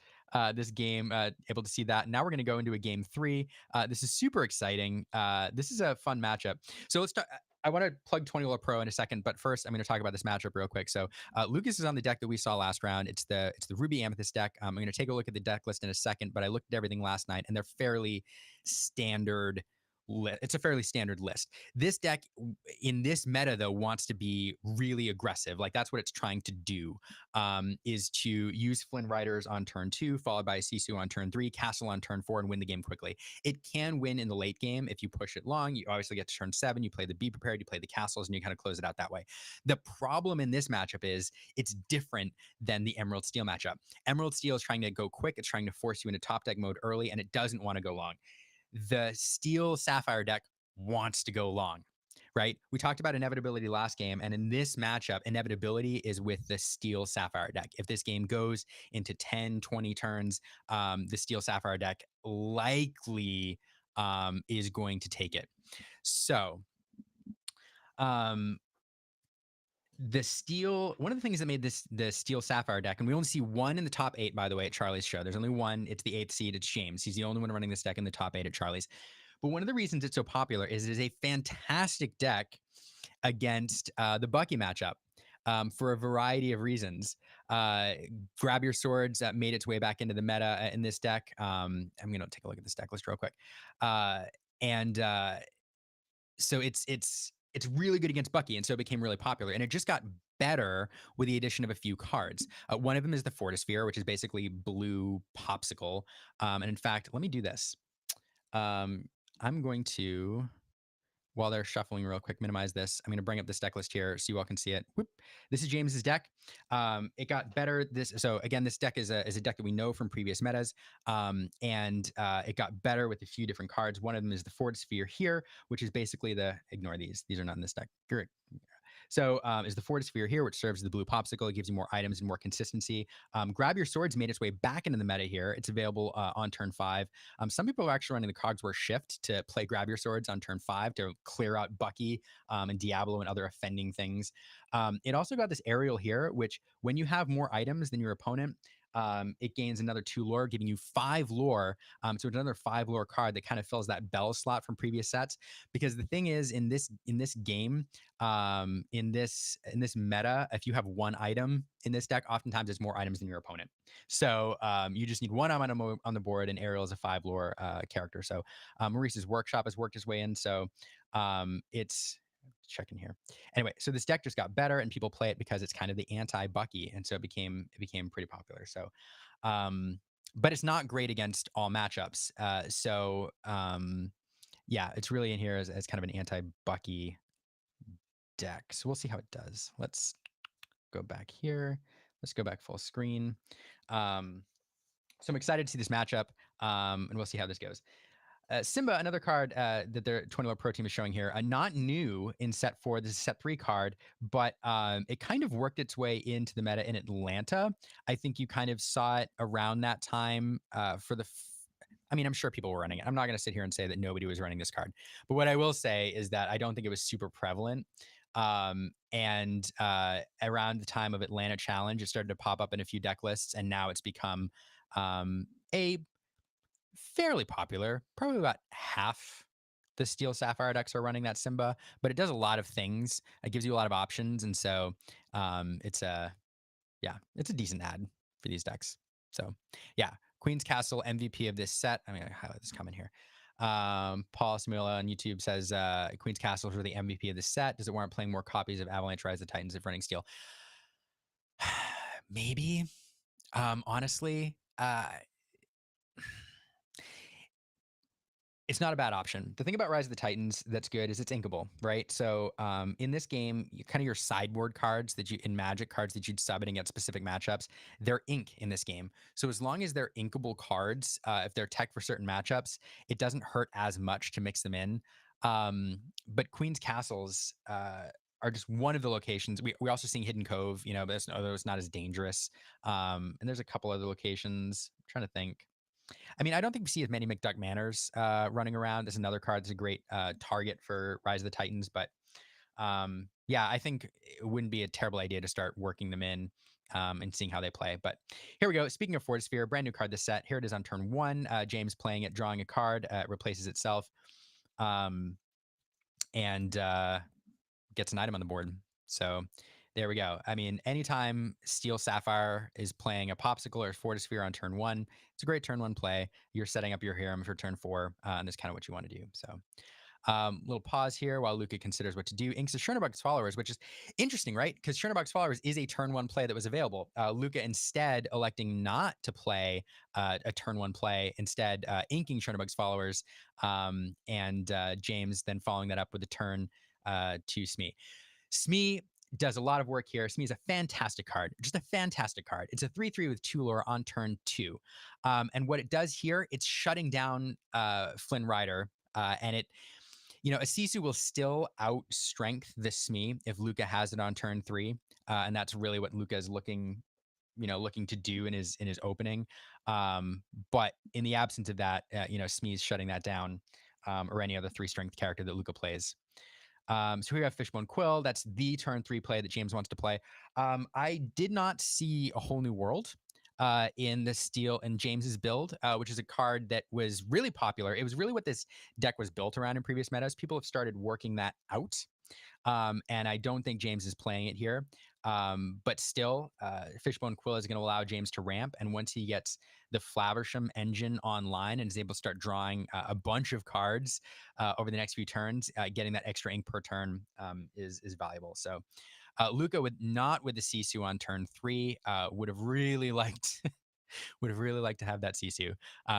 This game, able to see that. Now we're going to go into a game 3. This is super exciting. This is a fun matchup. So let's start. I want to plug 20 Lore Pro in a second, but first I'm going to talk about this matchup real quick. So Lucas is on the deck that we saw last round. It's the Ruby Amethyst deck. I'm going to take a look at the deck list in a second, but I looked at everything last night, and they're fairly standard. It's a fairly standard list. This deck in this meta though wants to be really aggressive. Like that's what it's trying to do. Is to use Flynn Riders on turn 2, followed by Sisu on turn 3, Castle on turn 4, and win the game quickly. It can win in the late game if you push it long. You obviously get to turn 7, you play the Be Prepared, you play the castles, and you kind of close it out that way. The problem in this matchup is it's different than the Emerald Steel matchup. Emerald Steel is trying to go quick. It's trying to force you into top deck mode early, and it doesn't want to go long. The Steel Sapphire deck wants to go long, right? We talked about inevitability last game, and in this matchup, inevitability is with the Steel Sapphire deck. If this game goes into 10, 20 turns, the Steel Sapphire deck likely is going to take it. So, um, the steel, one of the things that made this the steel sapphire deck, and we only see one in the top 8, by the way, at Charlie's show. There's only one. It's the 8th seed. It's James. He's the only one running this deck in the top 8 at Charlie's. But one of the reasons it's so popular is it is a fantastic deck against the Bucky matchup, for a variety of reasons. Uh, Grab Your Swords made its way back into the meta in this deck. I'm going to take a look at this deck list real quick. And so it's really good against Bucky, and so it became really popular. And it just got better with the addition of a few cards. One of them is the Fortisphere, which is basically blue popsicle. And in fact, let me do this. I'm going to, while they're shuffling real quick, minimize this. I'm going to bring up this deck list here so you all can see it. Whoop. This is James's deck. It got better. So again, this deck is a deck that we know from previous metas, and it got better with a few different cards. One of them is the Ford Sphere here, which is basically ignore these. These are not in this deck. So is the Fortisphere here, which serves as the blue popsicle. It gives you more items and more consistency. Grab Your Swords made its way back into the meta here. It's available on turn 5. Some people are actually running the Cogsworth Shift to play Grab Your Swords on turn 5 to clear out Bucky and Diablo and other offending things. It also got this Aerial here, which when you have more items than your opponent, it gains another 2 lore, giving you 5 lore. So it's another 5 lore card that kind of fills that bell slot from previous sets. Because the thing is, in this game, in this meta, if you have one item in this deck, oftentimes it's more items than your opponent. So you just need one item on the board, and Ariel is a 5 lore character. So Maurice's Workshop has worked his way in. So it's checking here. Anyway, so this deck just got better, and people play it because it's kind of the anti-Bucky, and so it became pretty popular. So, but it's not great against all matchups. Yeah, it's really in here as kind of an anti-Bucky deck. So we'll see how it does. Let's go back here. Let's go back full screen. So I'm excited to see this matchup, and we'll see how this goes. Simba, another card that their 20 Pro team is showing here, not new in set 4. This is set 3 card, but it kind of worked its way into the meta in Atlanta. I think you kind of saw it around that time I mean, I'm sure people were running it. I'm not going to sit here and say that nobody was running this card. But what I will say is that I don't think it was super prevalent. And around the time of Atlanta Challenge, it started to pop up in a few deck lists, and now it's become a fairly popular. Probably about half the Steel Sapphire decks are running that Simba, but it does a lot of things. It gives you a lot of options, and so it's a decent ad for these decks. So yeah, Queen's Castle MVP of this set. I'm gonna highlight this comment here. Paul Samula on YouTube says Queen's Castle is the MVP of this set. Does it warrant playing more copies of Avalanche Rise of the Titans if running Steel? Maybe. Honestly, it's not a bad option. The thing about Rise of the Titans that's good is it's inkable, right? So in this game, kind of your sideboard cards that you in Magic cards that you'd sub it against specific matchups, they're ink in this game. So as long as they're inkable cards, if they're tech for certain matchups, it doesn't hurt as much to mix them in. But Queen's Castles are just one of the locations. We're also seeing Hidden Cove, but although it's not as dangerous. And there's a couple other locations. I'm trying to think. I mean, I don't think we see as many McDuck Manors running around. There's another card that's a great target for Rise of the Titans, but yeah, I think it wouldn't be a terrible idea to start working them in and seeing how they play. But here we go. Speaking of Fortisphere, brand new card this set. Here it is on turn 1. James playing it, drawing a card, replaces itself, and gets an item on the board. So there we go. I mean, anytime Steel Sapphire is playing a Popsicle or Fortisphere on turn 1, it's a great turn 1 play. You're setting up your harem for turn 4, and that's kind of what you want to do. So little pause here while Luca considers what to do. Inks of Chernobog's Followers, which is interesting, right? Because Chernobog's Followers is a turn 1 play that was available. Luca instead electing not to play a turn 1 play, instead inking Chernobog's Followers, and James then following that up with a turn to Smee. Smee does a lot of work here. Smee is a fantastic card, just a fantastic card. It's a 3/3 with 2 lore on turn 2. And what it does here, it's shutting down Flynn Rider, and it, Asisu will still outstrength the Smee if Luca has it on turn 3. And that's really what Luca is looking to do in his opening. But in the absence of that, Smee is shutting that down, or any other 3 strength character that Luca plays. So here we have Fishbone Quill. That's the turn 3 play that James wants to play. I did not see a whole new world in the Steel and James's build, which is a card that was really popular. It was really what this deck was built around in previous metas. People have started working that out. And I don't think James is playing it here. But still, Fishbone Quill is going to allow James to ramp. And once he gets the Flaversham engine online and is able to start drawing a bunch of cards over the next few turns, getting that extra ink per turn is valuable. So Luca not with the Sisu on turn 3 would have really liked to have that Sisu.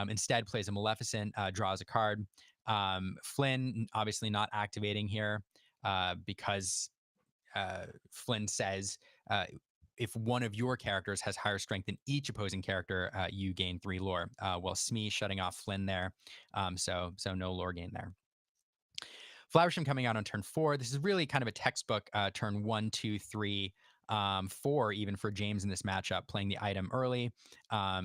Instead, plays a Maleficent, draws a card. Flynn obviously not activating here because Flynn says if one of your characters has higher strength than each opposing character, you gain 3 lore. While Smee shutting off Flynn there, so no lore gain there. Flowersham coming out on turn 4. This is really kind of a textbook turn 1, 2, 3, 4 even for James in this matchup, playing the item early.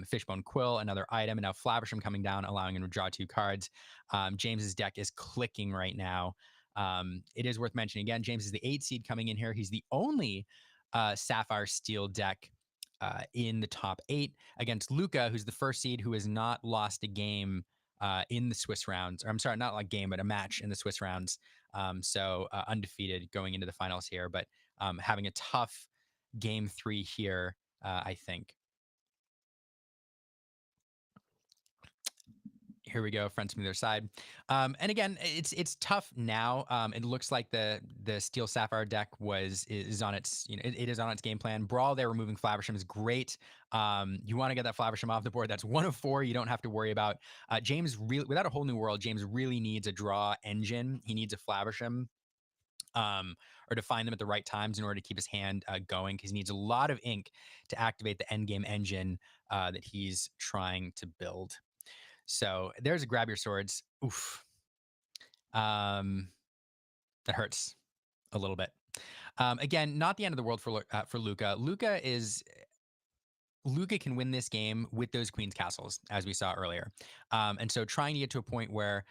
Fishbone Quill, another item, and now Flaversham coming down, allowing him to draw 2 cards. James's deck is clicking right now. It is worth mentioning again, James is the 8 seed coming in here. He's the only Sapphire Steel deck in the top 8 against Luca, who's the 1st seed who has not lost a game in the Swiss rounds. Or I'm sorry, not like game, but a match in the Swiss rounds. So undefeated going into the finals here, but having a tough game 3 here, I think. Here we go, friends from the other side. And again, it's tough now. It looks like the Steel Sapphire deck is on its it is on its game plan. Brawl there, removing Flaversham is great. You want to get that Flaversham off the board. That's 1 of 4. You don't have to worry about. James really, without a whole new world, James really needs a draw engine. He needs a Flaversham. Or to find them at the right times in order to keep his hand going, because he needs a lot of ink to activate the end game engine that he's trying to build. So there's a grab your swords. Oof. That hurts a little bit. Again, not the end of the world for Luca. Luca can win this game with those Queen's Castles, as we saw earlier. And so trying to get to a point where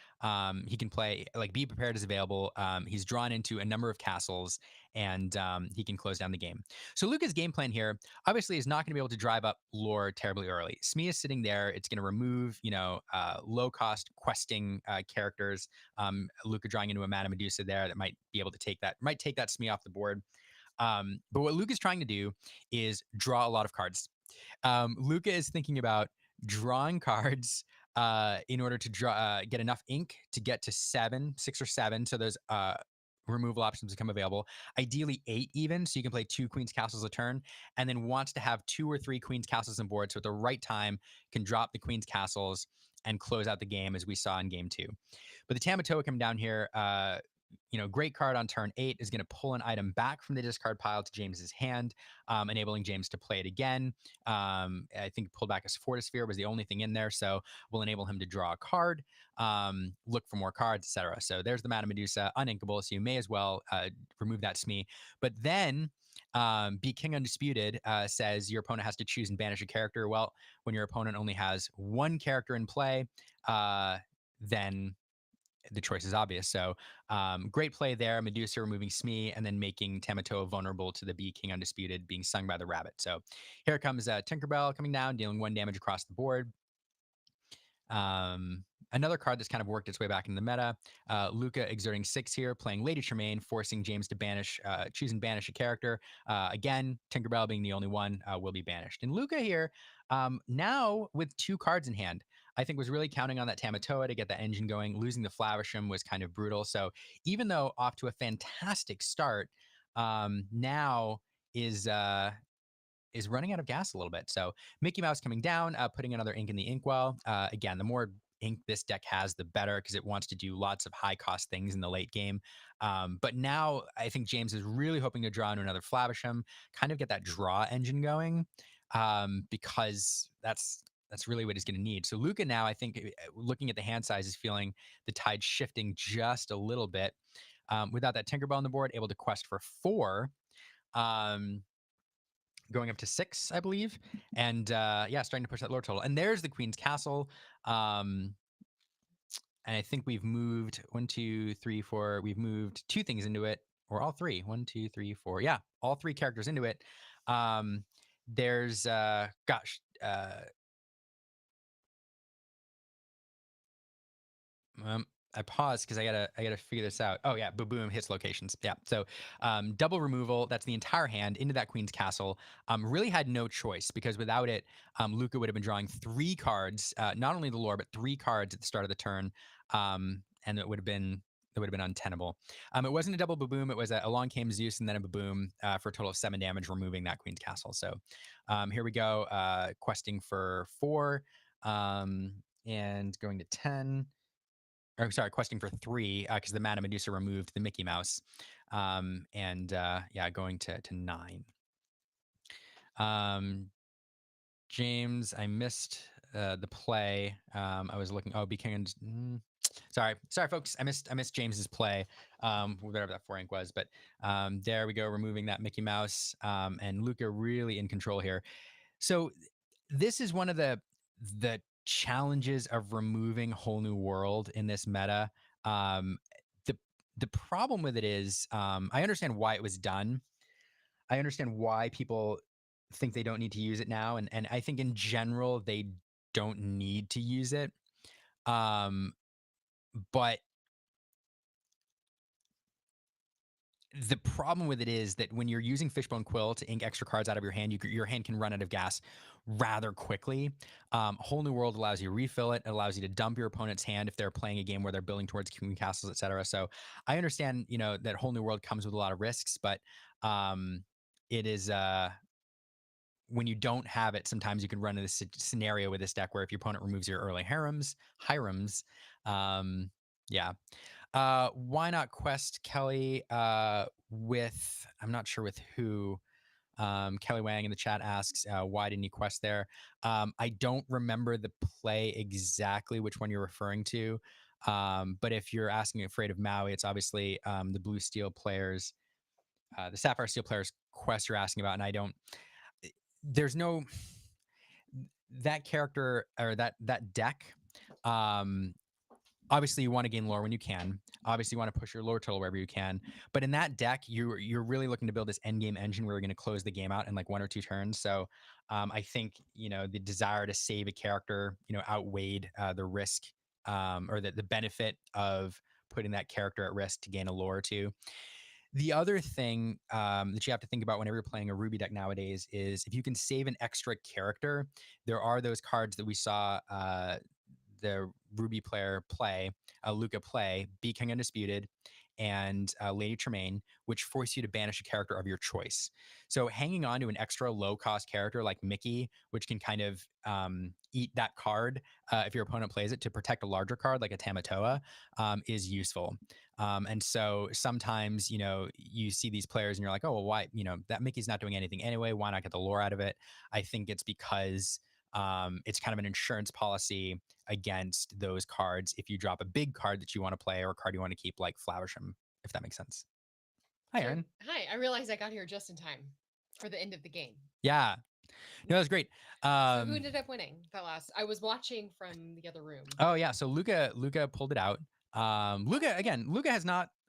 he can play, like Be Prepared is available. He's drawn into a number of castles and he can close down the game. So Luca's game plan here, obviously, is not going to be able to drive up lore terribly early. Smee is sitting there. It's going to remove, low-cost questing characters. Luca drawing into a Madame Medusa there that might be able to take that Smee off the board. But what Luca's trying to do is draw a lot of cards. Luca is thinking about drawing cards in order to get enough ink to get to 6 or 7. So those removal options become available. Ideally 8 even, so you can play 2 Queen's Castles a turn, and then wants to have 2 or 3 Queen's Castles on board. So at the right time, can drop the Queen's Castles and close out the game, as we saw in game 2. But the Tamatoa come down here. Great card on turn 8 is going to pull an item back from the discard pile to James's hand, enabling James to play it again. I think pulled back a Fortisphere was the only thing in there, so will enable him to draw a card, look for more cards, etc. So there's the Madame Medusa, uninkable, so you may as well remove that Smee. But then Be King Undisputed says your opponent has to choose and banish a character. Well, when your opponent only has 1 character in play, then the choice is obvious. So great play there. Medusa removing Smee and then making Tamatoa vulnerable to the Be King Undisputed being sung by the rabbit. So here comes Tinkerbell coming down, dealing 1 damage across the board. Another card that's kind of worked its way back in the meta. Luca exerting 6 here, playing Lady Tremaine, forcing James to choose and banish a character. Again, Tinkerbell being the only one will be banished. And Luca here, now with 2 cards in hand, I think was really counting on that Tamatoa to get the engine going. Losing the Flaversham was kind of brutal. So even though off to a fantastic start, now is running out of gas a little bit. So Mickey Mouse coming down, putting another ink in the inkwell. Again, the more ink this deck has, the better, because it wants to do lots of high cost things in the late game. But now I think James is really hoping to draw into another Flaversham, kind of get that draw engine going, because that's really what he's going to need. So Luca now, I think, looking at the hand size, is feeling the tide shifting just a little bit. Without that Tinkerbell on the board, able to quest for 4. Going up to 6, I believe. And starting to push that lore total. And there's the Queen's Castle. and I think we've moved 1, 2, 3, 4. We've moved 2 things into it, or all 3. 1, 2, 3, 4. Yeah, all 3 characters into it. There's gosh, I paused because I gotta figure this out. Oh yeah, boom hits locations. Yeah, so double removal. That's the entire hand into that queen's castle. Really had no choice because without it, Luca would have been drawing 3 cards, not only the lore but 3 cards at the start of the turn, and it would have been untenable. It wasn't a double boom. It was along came Zeus and then a boom for a total of 7 damage, removing that queen's castle. So here we go, questing for 4 and going to 10. Or sorry, questing for 3 because the Mana Medusa removed the Mickey Mouse, and yeah, going to 9. James, I missed the play. I was looking. Oh, sorry, folks. I missed James's play. Whatever that 4 ink was, but there we go, removing that Mickey Mouse, and Luca really in control here. So this is one of the challenges of removing Whole New World in this meta. Um, the the problem with it is, I understand why it was done. I understand why people think they don't need to use it now, and I think in general they don't need to use it. But the problem with it is that when you're using Fishbone Quill to ink extra cards out of your hand, your hand can run out of gas rather quickly. Whole New World allows you to refill it. It allows you to dump your opponent's hand if they're playing a game where they're building towards King Castles, etc. So I understand, that Whole New World comes with a lot of risks, but it is when you don't have it, sometimes you can run into this scenario with this deck where if your opponent removes your early Hiram's, yeah. Why not quest Kelly with, I'm not sure with who. Kelly Wang in the chat asks, why didn't you quest there? I don't remember the play exactly which one you're referring to. But if you're asking Afraid of Maui, it's obviously the Blue Steel players, the Sapphire Steel players quest you're asking about. And I don't, there's no, that character or that deck, obviously you want to gain lore when you can. Obviously you want to push your lore total wherever you can. But in that deck, you're really looking to build this end game engine where you're going to close the game out in like 1 or 2 turns. So I think the desire to save a character outweighed the risk, or the benefit of putting that character at risk to gain a lore or 2. The other thing that you have to think about whenever you're playing a Ruby deck nowadays is if you can save an extra character. There are those cards that we saw the Ruby player play, Luca play, Be King Undisputed, and Lady Tremaine, which force you to banish a character of your choice. So hanging on to an extra low-cost character like Mickey, which can kind of eat that card if your opponent plays it to protect a larger card like a Tamatoa, is useful. And so sometimes, you see these players and you're like, oh, well, why, that Mickey's not doing anything anyway. Why not get the lore out of it? I think it's because it's kind of an insurance policy against those cards if you drop a big card that you want to play or a card you want to keep, like Flowersham, if that makes sense. Hi, Aaron. Hi, I realized I got here just in time for the end of the game. Yeah. No, that was great. So who ended up winning that last? I was watching from the other room. Oh yeah, so Luca pulled it out. Luca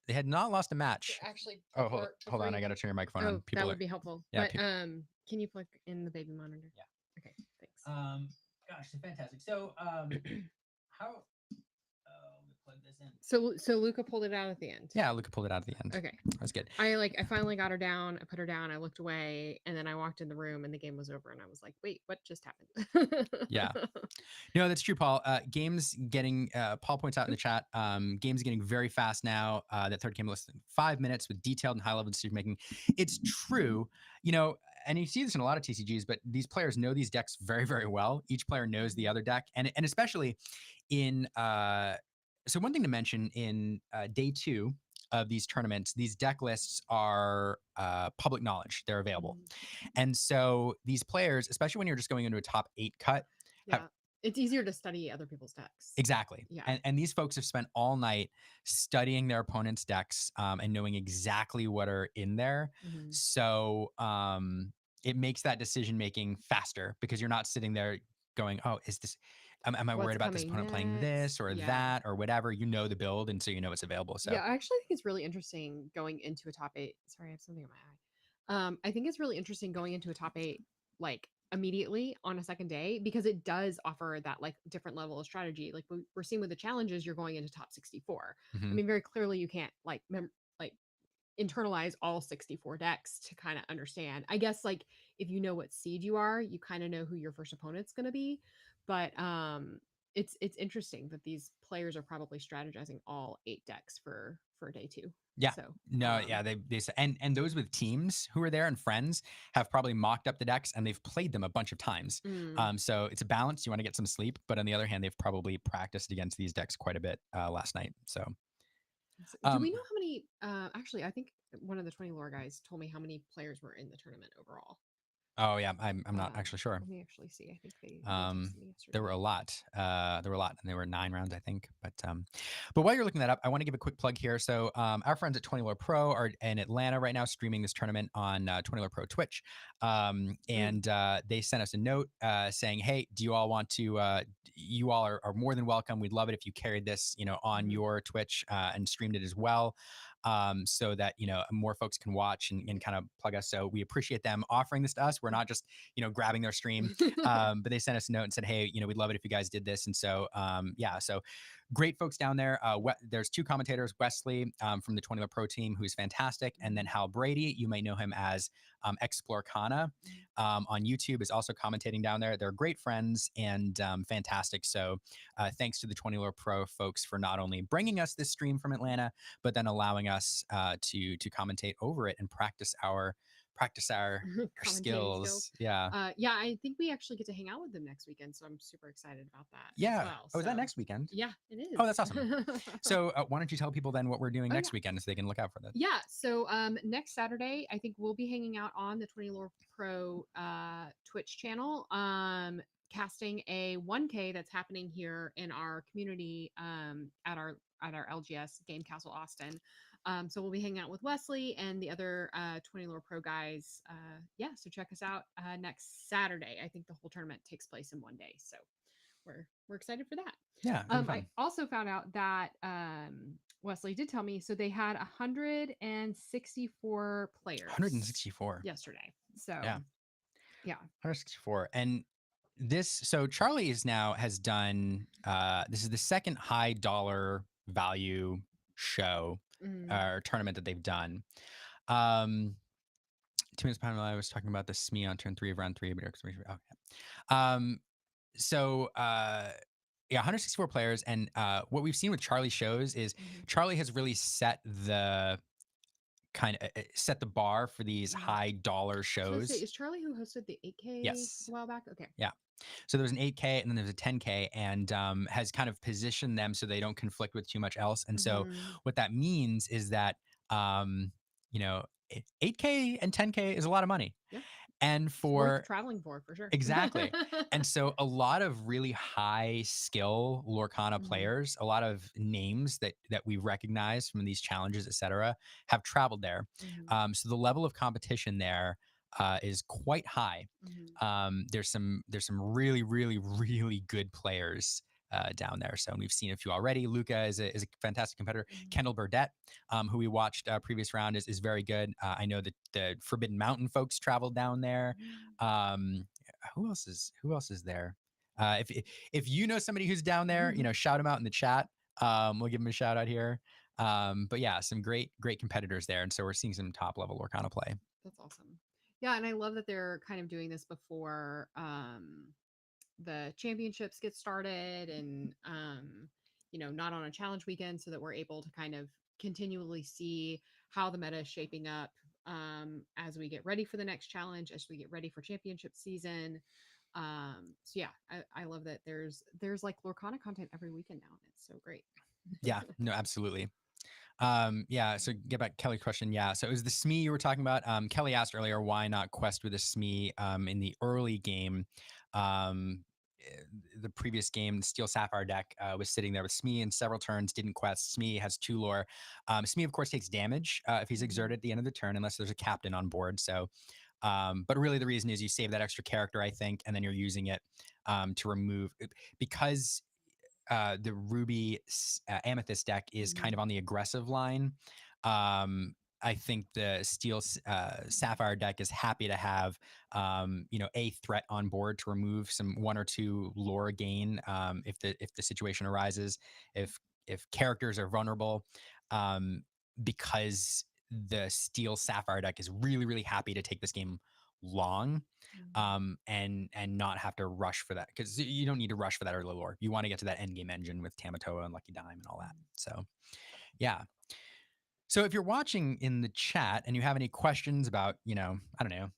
had not lost a match. So actually, hold on, I gotta turn your microphone on. That would be helpful. Yeah, but can you plug in the baby monitor? Yeah. Okay, thanks. Gosh, fantastic. So how? Let me plug this in. So Luca pulled it out at the end. Yeah, Luca pulled it out at the end. Okay, that was good. I finally got her down. I put her down. I looked away, and then I walked in the room, and the game was over. And I was like, "Wait, what just happened?" Yeah, no, that's true, Paul. Games getting Paul points out in the chat. Games getting very fast now. That third game less than 5 minutes with detailed and high level decision making. It's true, and you see this in a lot of TCGs. But these players know these decks very, very well. Each player knows the other deck, and especially in. So one thing to mention in day 2 of these tournaments, these deck lists are public knowledge. They're available. And so these players, especially when you're just going into a top 8 cut. Yeah. It's easier to study other people's decks. Exactly. Yeah. And these folks have spent all night studying their opponent's decks and knowing exactly what are in there. Mm-hmm. So it makes that decision making faster because you're not sitting there going, oh, is this, am I worried What's about this coming opponent playing next? this or Yeah. that or whatever? You know the build, and so you know it's available. So Yeah, I actually think it's really interesting going into a top 8. Sorry, I have something in my eye. I think it's really interesting going into a top 8 like immediately on a second day because it does offer that like different level of strategy. Like we're seeing with the challenges, you're going into top 64. I mhm. mean, very clearly you can't like like internalize all 64 decks to kind of understand. I guess like if you know what seed you are, you kind of know who your first opponent's going to be. But it's interesting that these players are probably strategizing all 8 decks for day 2. Yeah. So, No, yeah, they and those with teams who are there and friends have probably mocked up the decks and they've played them a bunch of times. mm, So it's a balance. You want to get some sleep, but on the other hand, they've probably practiced against these decks quite a bit last night. So do we um, know how many actually I think one of the 20 lore guys told me how many players were in the tournament overall. oh yeah, I'm not Um, actually sure. let me actually see. I think they Um, texted me there were yesterday. a lot. There were a lot, and there were 9 rounds, I think. But while you're looking that up, I want to give a quick plug here. So, our friends at 20 Lore Pro are in Atlanta right now, streaming this tournament on 20 Lore Pro Twitch. Mm, And they sent us a note saying, "Hey, do you all want to? You all are more than welcome. We'd love it if you carried this, on mhm. your Twitch and streamed it as well." So that more folks can watch and kind of plug us. So we appreciate them offering this to us. We're not just grabbing their stream, but they sent us a note and said, "Hey, we'd love it if you guys did this." And so, yeah, so great folks down there. There's 2 commentators, Wesley from the 20 Pro team, who's fantastic, and then Mhm. Hal Brady. You may know him as Lorcana on YouTube, is also commentating down there. They're great friends and fantastic. So, thanks to the 20 Pro folks for not only bringing us this stream from Atlanta, but then allowing us to commentate over it and practice our Commentating skills. skills. Yeah. Yeah, I think we actually get to hang out with them next weekend, so I'm super excited about that as Yeah. well. Oh, is that So, next weekend? yeah, it Oh, is. that's awesome. So, why don't you tell people then what we're doing Oh yeah. next weekend so they can look out for that? Yeah, so next Saturday, I think we'll be hanging out on the 20 Lore Pro Twitch channel, casting a 1K that's happening here in our community at our LGS Game Castle Austin. So we'll be hanging out with Wesley and the other 20 Lore Pro guys. Yeah, so check us out next Saturday. I think the whole tournament takes place in one day, so we're excited for that. Yeah, it'll be I fun. also found out that Wesley did tell me so they had 164 players 164. yesterday. So Yeah, yeah. 164. And so Charlie is now has done this is the second high dollar value show Mm, or tournament that they've done. Um 2 minutes behind I was talking about the SME on turn 3 of round 3, but okay. Um so yeah, 164 players, and what we've seen with Charlie shows is mhm, Charlie has really set the bar for these mhm. high dollar I was gonna say, shows. is Charlie who hosted the 8K a Yes. while back? Okay. Yeah. So there was an 8K and then there's a 10K, and has kind of positioned them so they don't conflict with too much else. And so Hmm. what that means is that um, you know 8K and 10K is a lot of money, Yeah, and it's worth for traveling for sure. exactly. And so a lot of really high skill Lorcana Hmm. players, a lot of names that we recognize from these challenges, et cetera, have traveled there. Hmm. So the level of competition there is quite high. Hmm. There's some really really really good players down there. So and we've seen a few already. Luca is a fantastic competitor. Hmm. Kendall Burdett, who we watched previous round, is very good. I know that the Forbidden Mountain folks traveled down there. um who else is there? If you know somebody who's down there, shout them out in the chat. We'll give them a shout out here. But yeah, some great competitors there, and so we're seeing some top level Lorcana play. That's awesome. Yeah, and I love that they're kind of doing this before the championships get started and not on a challenge weekend so that we're able to kind of continually see how the meta is shaping up as we get ready for the next challenge, as we get ready for championship season. So yeah, I love that there's like Lorcana content every weekend now, and it's so great. Yeah, no, absolutely. Yeah, so get back to Kelly's question. Yeah, so it was the SME you were talking about. Kelly asked earlier, why not quest with a SME in the early game? Um, the previous game, the Steel Sapphire deck was sitting there with SME in several turns, didn't quest. SME has 2 lore. SME, of course, takes damage if he's Mhm. exerted at the end of the turn, unless there's a captain on board. So But really, the reason is you save that extra character, I think, and then you're using it to remove because the ruby amethyst deck is Mhm. kind of on the aggressive line. I think the steel sapphire deck is happy to have a threat on board to remove some one or two lore gain if the situation arises, if characters are vulnerable, um, because the steel sapphire deck is really really happy to take this game long Mhm. and not have to rush for that because you don't need to rush for that early lore. You want to get to that end game engine with Tamatoa and Lucky Dime and all that. Mhm. So yeah. So if you're watching in the chat and you have any questions about, I don't know,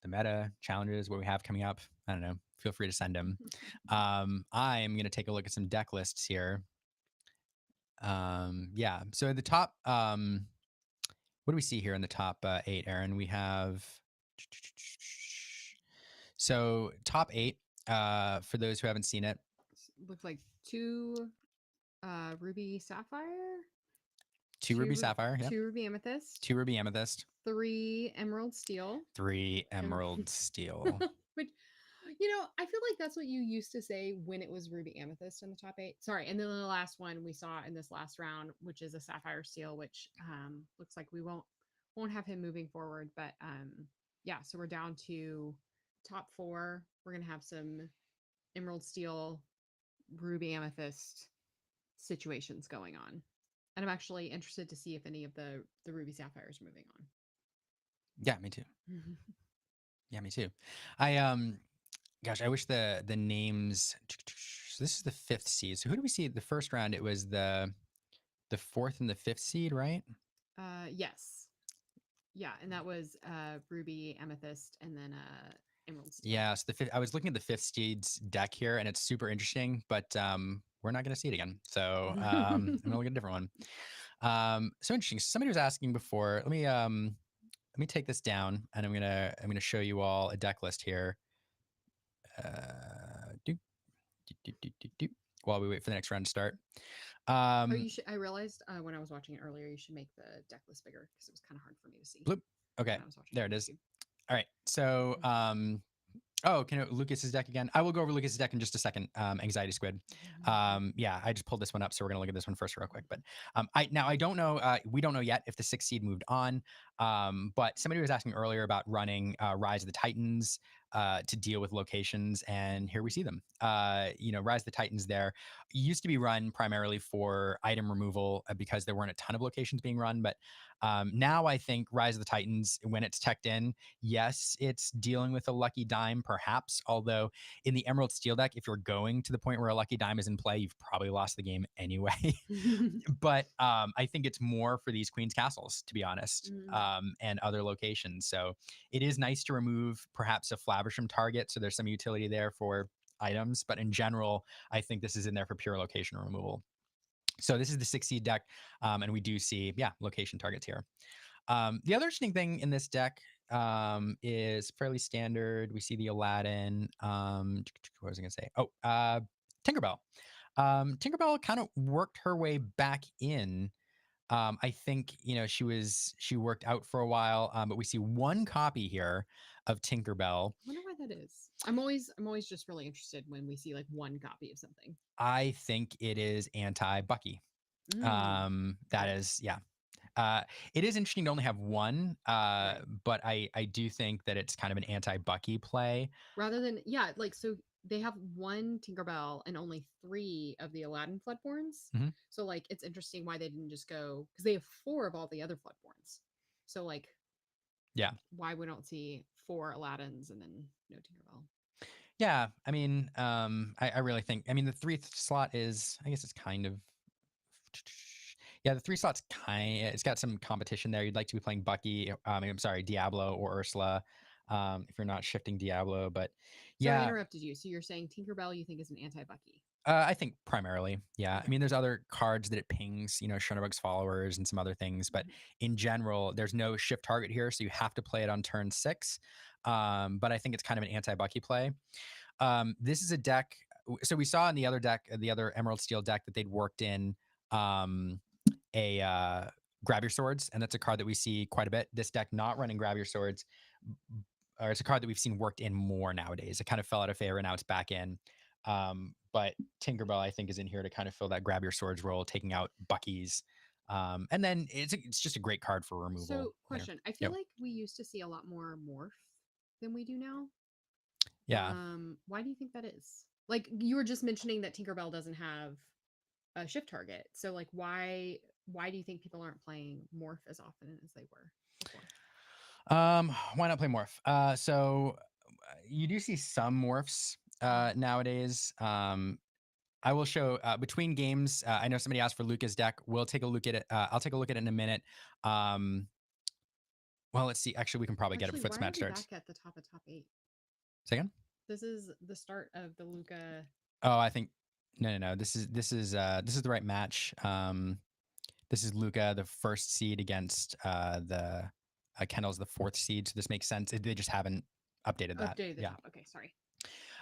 the meta challenges, what we have coming up, I don't know, feel free to send them. I'm going to take a look at some deck lists here. Yeah. So the top, what do we see here in the top 8, Aaron? We have, so top 8, for those who haven't seen it, Looks like two ruby sapphire, 2 ruby sapphire, yep, two ruby amethyst, 2 ruby amethyst, three emerald steel, 3 emerald, emerald steel. which I feel like that's what you used to say when it was ruby amethyst in the top 8. Sorry, and then the last one we saw in this last round, which is a sapphire steel, which looks like we won't have him moving forward, but yeah, so we're down to top 4. We're gonna have some emerald steel, ruby amethyst situations going on. And I'm actually interested to see if any of the ruby sapphires moving Yeah, me too. on. Yeah, me too. I gosh, I wish the names. So this is the 5th seed. So who do we see the first round? It was the 4th and the 5th seed, right? Yes. Yeah, and that was ruby amethyst and then emerald steel. Yeah, so the 5th, I was looking at the 5th seed's deck here, and it's super interesting, but we're not going to see it again. So I'm going to look at a different one. So interesting. Somebody was asking before. Let me take this down, and I'm gonna show you all a deck list here. Do, do, while we wait for the next round to start. Oh, Um, you should. I realized when I was watching it earlier, you should make the deck list bigger because it was kind of hard for me to see bloop. Okay, when I was watching it there on it is. YouTube. All right. So oh, can Lucas's deck again? I will go over Lucas's deck in just a second. Anxiety Squid. Yeah, I just pulled this one up, so we're gonna look at this one first real quick. But I don't know. We don't know yet if the 6th seed moved on. But somebody was asking earlier about running Rise of the Titans to deal with locations, and here we see them. Rise of the Titans there used to be run primarily for item removal because there weren't a ton of locations being run, but now I think Rise of the Titans, when it's teched in, yes, it's dealing with a lucky dime, perhaps. Although in the Emerald Steel deck, if you're going to the point where a lucky dime is in play, you've probably lost the game anyway. But I think it's more for these Queen's Castles, to be honest, and other locations. So it is nice to remove perhaps a Flaversham target. So there's some utility there for items. But in general, I think this is in there for pure location removal. So this is the 6 seed deck, and we do see, location targets here. The other interesting thing in this deck is fairly standard. We see the Aladdin. What was I going to say? Oh, Tinkerbell. Tinkerbell kind of worked her way back in. I think she worked out for a while, but we see one copy here of Tinkerbell. I wonder why that is. I'm always just really interested when we see like one copy of something. I think it is anti Bucky. That Okay. is, yeah. It is interesting to only have one, Right. but I do think that it's kind of an anti Bucky play. Rather than yeah, like so they have one Tinkerbell and only 3 of the Aladdin Floodborns. Mhm. So like it's interesting why they didn't just go because they have 4 of all the other Floodborns. So like Yeah, why we don't see 4 Aladdins and then no Tinkerbell. yeah. I mean, I really think. I mean, the 3rd slot is, I guess, it's kind of. Yeah, the 3 slots it's got some competition there. You'd like to be playing Bucky. I'm sorry, Diablo or Ursula. If you're not shifting Diablo, but So I yeah, interrupted you. So you're saying Tinkerbell you think is an anti-Bucky. I think primarily, yeah. I Okay. mean, there's other cards that it pings, Schoenberg's followers and some other things, but Mhm. in general, there's no shift target here, so you have to play it on turn 6. But I think it's kind of an anti-Bucky play. This is a deck. So we saw in the other deck, the other Emerald Steel deck, that they'd worked in a Grab Your Swords, and that's a card that we see quite a bit. This deck not running Grab Your Swords, or it's a card that we've seen worked in more nowadays. It kind of fell out of favor, now it's back in. But Tinkerbell, I think, is in here to kind of fill that grab your swords role, taking out Bucky's. And then it's just a great card for removal. So, question. I feel Yep. like we used to see a lot more morph than we do now. Yeah. Why do you think that is? Like you were just mentioning that Tinkerbell doesn't have a shift target. So like why do you think people aren't playing morph as often as they were before? Why not play morph? So you do see some morphs nowadays. I will show between games. I know somebody asked for Luca's deck. We'll take a look at it. I'll take a look at it in a minute. Well, let's see. Actually, we can probably get it Actually, before why this are match we starts. back at the top 8? Say again? This is the start of the Luca. Oh, I think no. This is the right match. This is Luca, the first seed against the Kendall's the fourth seed. So this makes sense. They just haven't updated that. Updated the Yeah. top. Okay, sorry.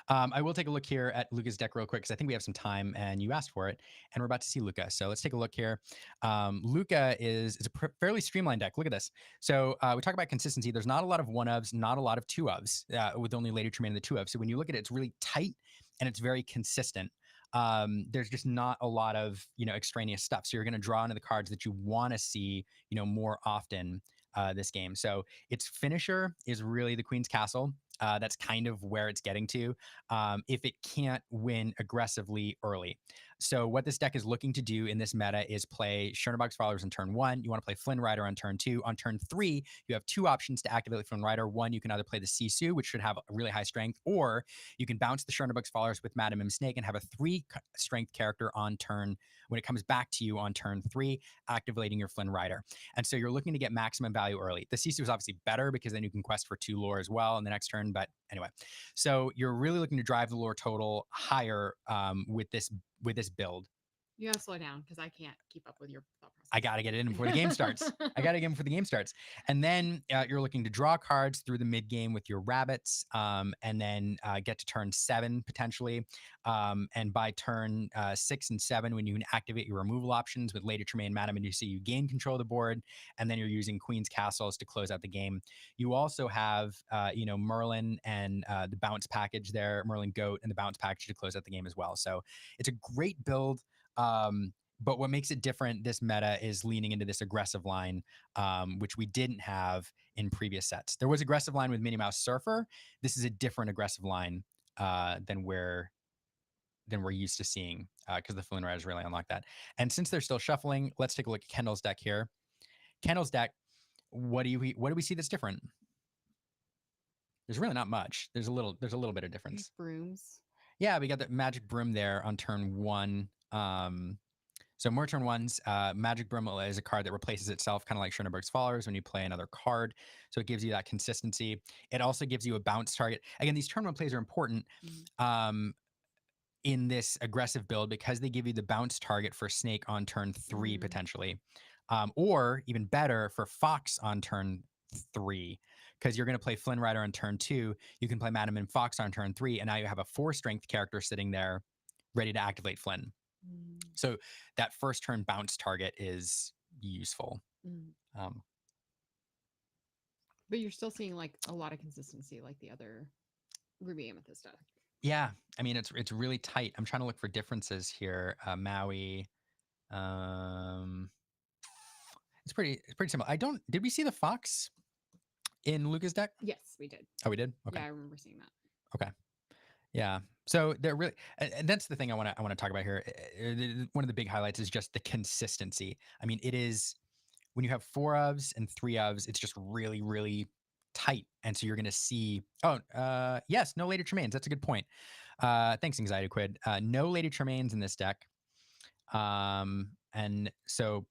I will take a look here at Luca's deck real quick because I think we have some time and you asked for it, and we're about to see Luca. So let's take a look here. Luca is a fairly streamlined deck. Look at this. So we talk about consistency. There's not a lot of one ofs, not a lot of two ofs, with only Lady Tremaine and the two ofs. So when you look at it, it's really tight and it's very consistent. There's just not a lot of extraneous stuff. So you're going to draw into the cards that you want to see more often this game. So its finisher is really the Queen's Castle. That's kind of where it's getting to if it can't win aggressively early. So what this deck is looking to do in this meta is play Chernobog's Followers on turn 1. You want to play Flynn Rider on turn 2. On turn 3, you have two options to activate Flynn Rider. One, you can either play the Sisu, which should have a really high strength, or you can bounce the Chernobog's Followers with Madam M Snake and have a 3 strength character on turn when it comes back to you on turn 3, activating your Flynn Rider. And so you're looking to get maximum value early. The Sisu is obviously better because then you can quest for 2 lore as well in the next turn. But anyway, so you're really looking to drive the lore total higher with this build. You gotta slow down because I can't keep up with your thought process. I got to get it in before the game starts. And then you're looking to draw cards through the mid game with your rabbits, and then get to turn 7 potentially. And by turn 6 and 7, when you can activate your removal options with Lady Tremaine, Madam Medusa, you gain control of the board, and then you're using Queen's Castles to close out the game. You also have, Merlin and the bounce package there, Merlin Goat and the bounce package to close out the game as well. So it's a great build. But what makes it different this meta is leaning into this aggressive line, which we didn't have in previous sets. There was aggressive line with Minnie Mouse Surfer. This is a different aggressive line than we're used to seeing because the Flynn Riders really unlock that. And since they're still shuffling, let's take a look at Kendall's deck here. Kendall's deck, what do we see that's different? There's really not much. There's a little bit of difference. Brooms. Yeah, we got the magic broom there on turn 1. So more turn 1s, Magic Broom is a card that replaces itself, kind of like Chernobog's Followers when you play another card. So it gives you that consistency. It also gives you a bounce target. Again, these turn 1 plays are important in this aggressive build because they give you the bounce target for Snake on turn 3 potentially, or even better for Fox on turn 3. Because you're going to play Flynn Rider on turn 2, you can play Madam and Fox on turn 3, and now you have a 4 strength character sitting there ready to activate Flynn. So that first turn bounce target is useful. But you're still seeing like a lot of consistency like the other Ruby Amethyst stuff. Yeah, I mean it's really tight. I'm trying to look for differences here. Maui, it's pretty simple. Did we see the Fox in Luca's deck? Yes, we did. Oh, we did. Okay. Yeah, I remember seeing that. Okay. Yeah. So they're really, and that's the thing I want to talk about here. One of the big highlights is just the consistency. I mean, it is when you have 4 ofs and 3 ofs, it's just really, really tight. And so you're going to see, yes, no Lady Tremaines. That's a good point. Thanks, Anxiety Quid. No Lady Tremaines in this deck. And so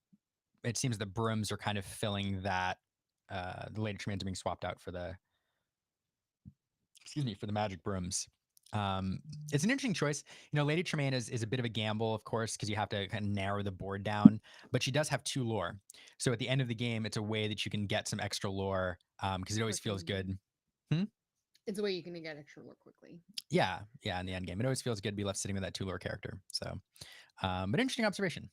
it seems the brooms are kind of filling that. The Lady Tremaines are being swapped out for the magic brooms. It's an interesting choice. Lady Tremaine is a bit of a gamble, of course, because you have to kind of narrow the board down, but she does have 2 lore. So at the end of the game, it's a way that you can get some extra lore because it always feels good. It's a way you can get extra lore quickly. Yeah, in the end game. It always feels good to be left sitting with that 2 lore character. So, but interesting observation.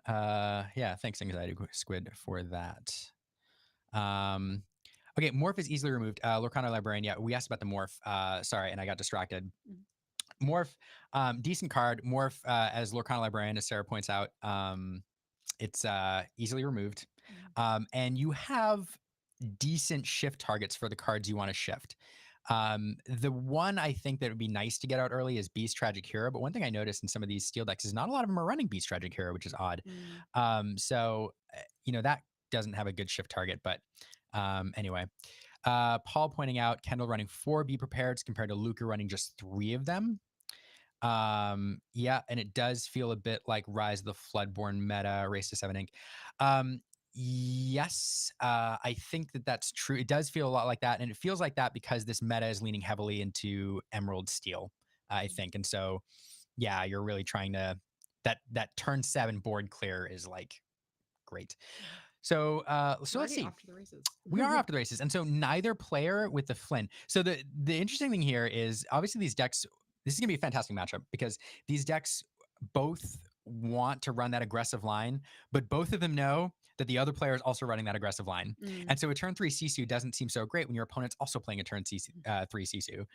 Yeah, thanks, Anxiety Squid, for that. Okay, morph is easily removed. Lorcana Librarian, yeah, we asked about the morph. Sorry, and I got distracted. Morph, decent card. Morph, as Lorcana Librarian, as Sarah points out, it's easily removed. And you have decent shift targets for the cards you want to shift. The one I think that would be nice to get out early is Beast Tragic Hero. But one thing I noticed in some of these steel decks is not a lot of them are running Beast Tragic Hero, which is odd. So, that doesn't have a good shift target. But anyway, Paul pointing out Kendall running 4 Be Prepareds compared to Luca running just 3 of them. Yeah, and it does feel a bit like Rise of the Floodborn meta, Race to 7 Ink. Yes, I think that that's true. It does feel a lot like that, and it feels like that because this meta is leaning heavily into Emerald Steel, I think. And so, yeah, you're really trying to that turn 7 board clear is like great. So, let's see. Off to the races. We are off to the races, and so neither player with the Flynn. So the interesting thing here is obviously these decks. This is gonna be a fantastic matchup because these decks both want to run that aggressive line, but both of them know that the other player is also running that aggressive line. And so a turn 3 Sisu doesn't seem so great when your opponent's also playing a turn 3 Sisu.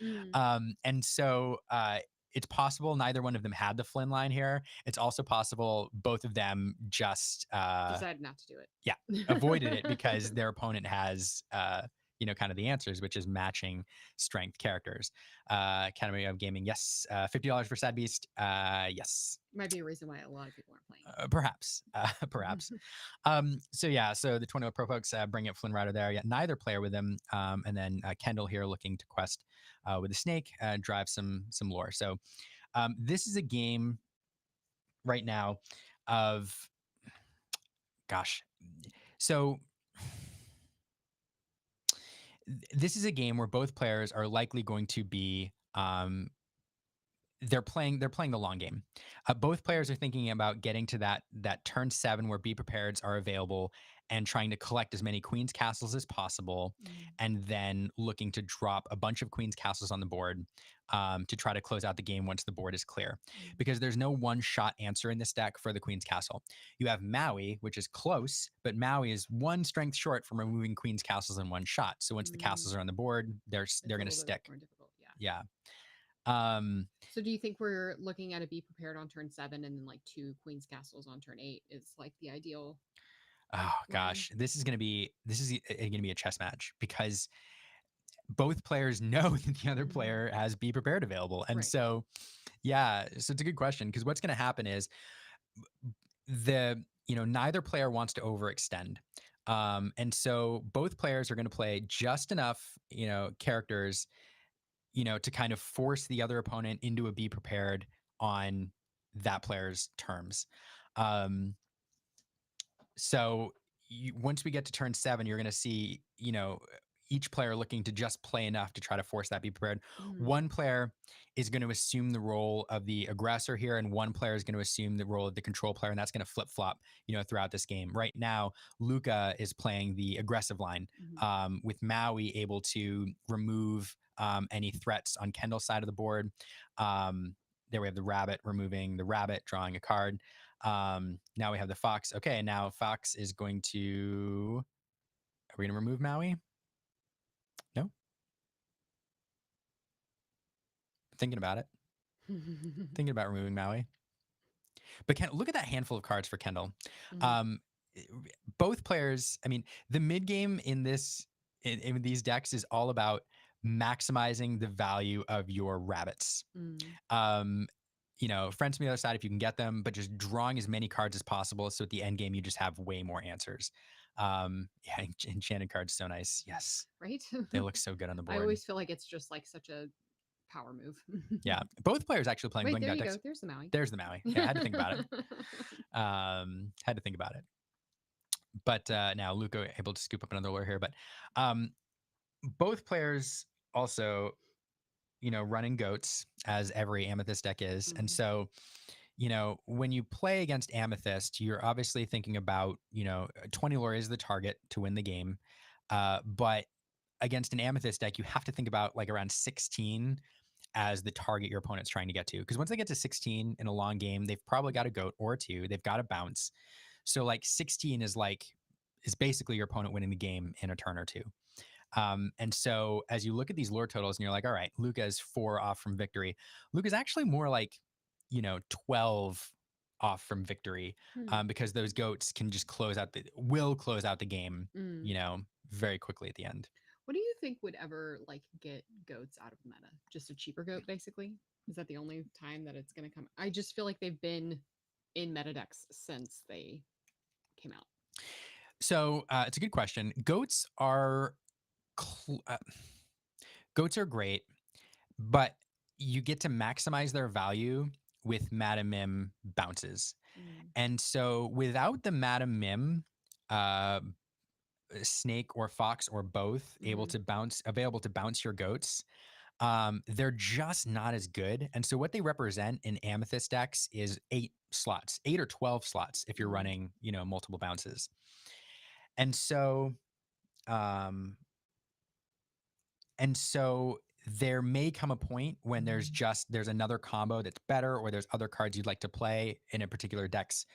And so it's possible neither one of them had the Flynn line here. It's also possible both of them just decided not to do it. Yeah, avoided it because their opponent has kind of the answers, which is matching strength characters. Academy of Gaming, yes. $50 for Sad Beast, yes. Might be a reason why a lot of people aren't playing. Perhaps. So the 20 Pro folks bring up Flynn Rider there. Yeah, neither player with him. And then Kendall here looking to quest with a snake, drive some lore. So this is a game right now of, gosh. So this is a game where both players are likely going to be they're playing the long game. Both players are thinking about getting to that turn 7 where Be Prepareds are available and trying to collect as many Queen's Castles as possible, and then looking to drop a bunch of Queen's Castles on the board to try to close out the game once the board is clear. Because there's no one-shot answer in this deck for the Queen's Castle. You have Maui, which is close, but Maui is 1 strength short from removing Queen's Castles in 1 shot. So once the castles are on the board, they're going to stick. More difficult, yeah. So do you think we're looking at a Be Prepared on turn 7 and then like 2 Queen's Castles on turn 8 is like the ideal? Oh gosh, this is gonna be a chess match because both players know that the other player has Be Prepared available, and so it's a good question because what's gonna happen is neither player wants to overextend. And so both players are going to play just enough, characters, to kind of force the other opponent into a Be Prepared on that player's terms. So once we get to turn 7, you're going to see, each player looking to just play enough to try to force that Be Prepared. One player is going to assume the role of the aggressor here, and one player is going to assume the role of the control player, and that's going to flip flop, throughout this game. Right now, Luca is playing the aggressive line, with Maui able to remove any threats on Kendall's side of the board. There we have the rabbit, removing the rabbit, drawing a card. Now we have the fox. Okay, now fox is going to. Are we going to remove Maui? No. Thinking about it. Thinking about removing Maui. But look at that handful of cards for Kendall. Both players. I mean, the mid game in in these decks is all about maximizing the value of your rabbits. Friends from the other side if you can get them, but just drawing as many cards as possible. So at the end game, you just have way more answers. Enchanted cards, so nice. Yes. Right? They look so good on the board. I always feel like it's just like such a power move. Yeah. Both players actually playing Wait, there you decks. go. There's the Maui. There's the Maui. Yeah, I had to think about it. Had to think about it. But now Luca able to scoop up another lure here. But both players also, running goats, as every Amethyst deck is. And so, when you play against Amethyst, you're obviously thinking about, 20 lure is the target to win the game. But against an Amethyst deck, you have to think about like around 16 as the target your opponent's trying to get to. Because once they get to 16 in a long game, they've probably got a goat or 2. They've got a bounce. So like 16 is basically your opponent winning the game in a turn or 2. And so as you look at these lore totals and you're like, all right, Luca is 4 off from victory. Luca's actually more like, 12 off from victory, Hmm. because those goats can just close out the game, Mm. very quickly at the end. What do you think would ever like get goats out of meta? Just a cheaper goat, basically? Is that the only time that it's going to come? I just feel like they've been in meta decks since they came out. So it's a good question. Cl- uh, Goats are great, but you get to maximize their value with Madam Mim bounces. Mm. And so without the Madam Mim, uh, snake or fox or both Hmm. available to bounce your goats, they're just not as good. And so what they represent in amethyst decks is 8 or 12 slots if you're Mm. running, multiple bounces. And so, um, and so there may come a point when there's another combo that's better, or there's other cards you'd like to play in a particular deck's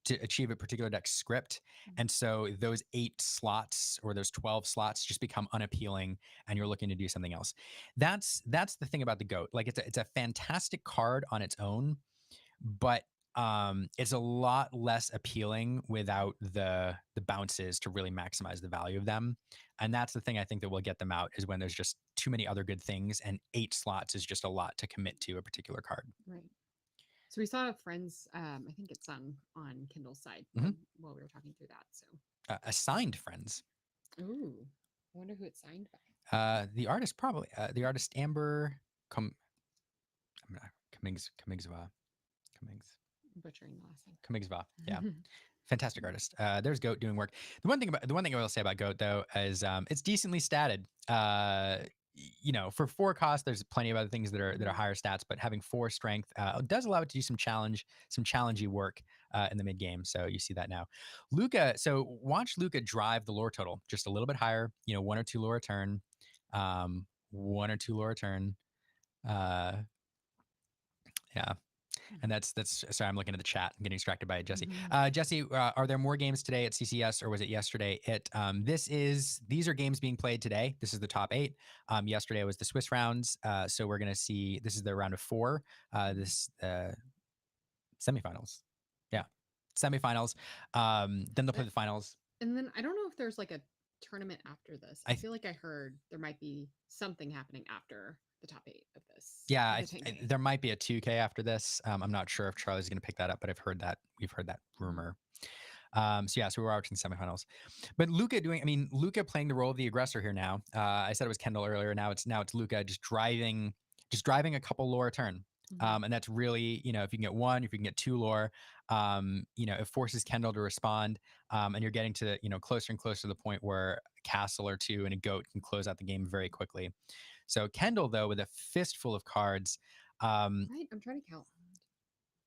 to achieve a particular deck script. And so those 8 slots or those 12 slots just become unappealing and you're looking to do something else. That's the thing about the goat. Like it's a fantastic card on its own, but it's a lot less appealing without the bounces to really maximize the value of them. And that's the thing I think that will get them out, is when there's just too many other good things, and 8 slots is just a lot to commit to a particular card. Right. So we saw friends. I think it's on Kindle's side Mhm. while we were talking through that. So, Assigned friends. ooh, I wonder who it's signed by. The artist probably the artist Amber Com I'm not Commingsva. Butchering the last Commingsva. Yeah. name. Fantastic artist. There's Goat doing work. The one thing I will say about Goat though is it's decently statted. For 4 cost, there's plenty of other things that are Mhm. higher stats, but having 4 strength does allow it to do some challengey work in the mid game. So you see that now. Luca. So watch Luca drive the lore total just a little bit higher. 1 or 2 lore a turn, 1 or 2 lore a turn. Uh, yeah. And that's sorry, I'm looking at the chat. I'm getting distracted by it, Jesse. Mhm. Jesse, are there more games today at CCS, or was it yesterday? These are games being played today. This is the top 8. Yesterday was the Swiss rounds. So we're gonna see, this is the round of 4. This Semifinals. Yeah, semifinals. Then they'll play the finals. And then I don't know if there's like a tournament after this. I I feel like I heard there might be something happening after the top 8 of this Yeah, of the 10K. there might be a 2K after this. I'm not sure if Charlie's going to pick that up, but we've heard that Mhm. rumor. So we're watching semifinals, but Luca playing the role of the aggressor here now. I said it was Kendall earlier. Now it's Luca just driving a couple lore a turn. Mhm. And that's really, if you can get 1, if you can get 2 lore, it forces Kendall to respond. And you're getting to, closer and closer to the point where a castle or 2 and a goat can close out the game very quickly. So Kendall, though, with a fistful of cards, Right, I'm trying to count.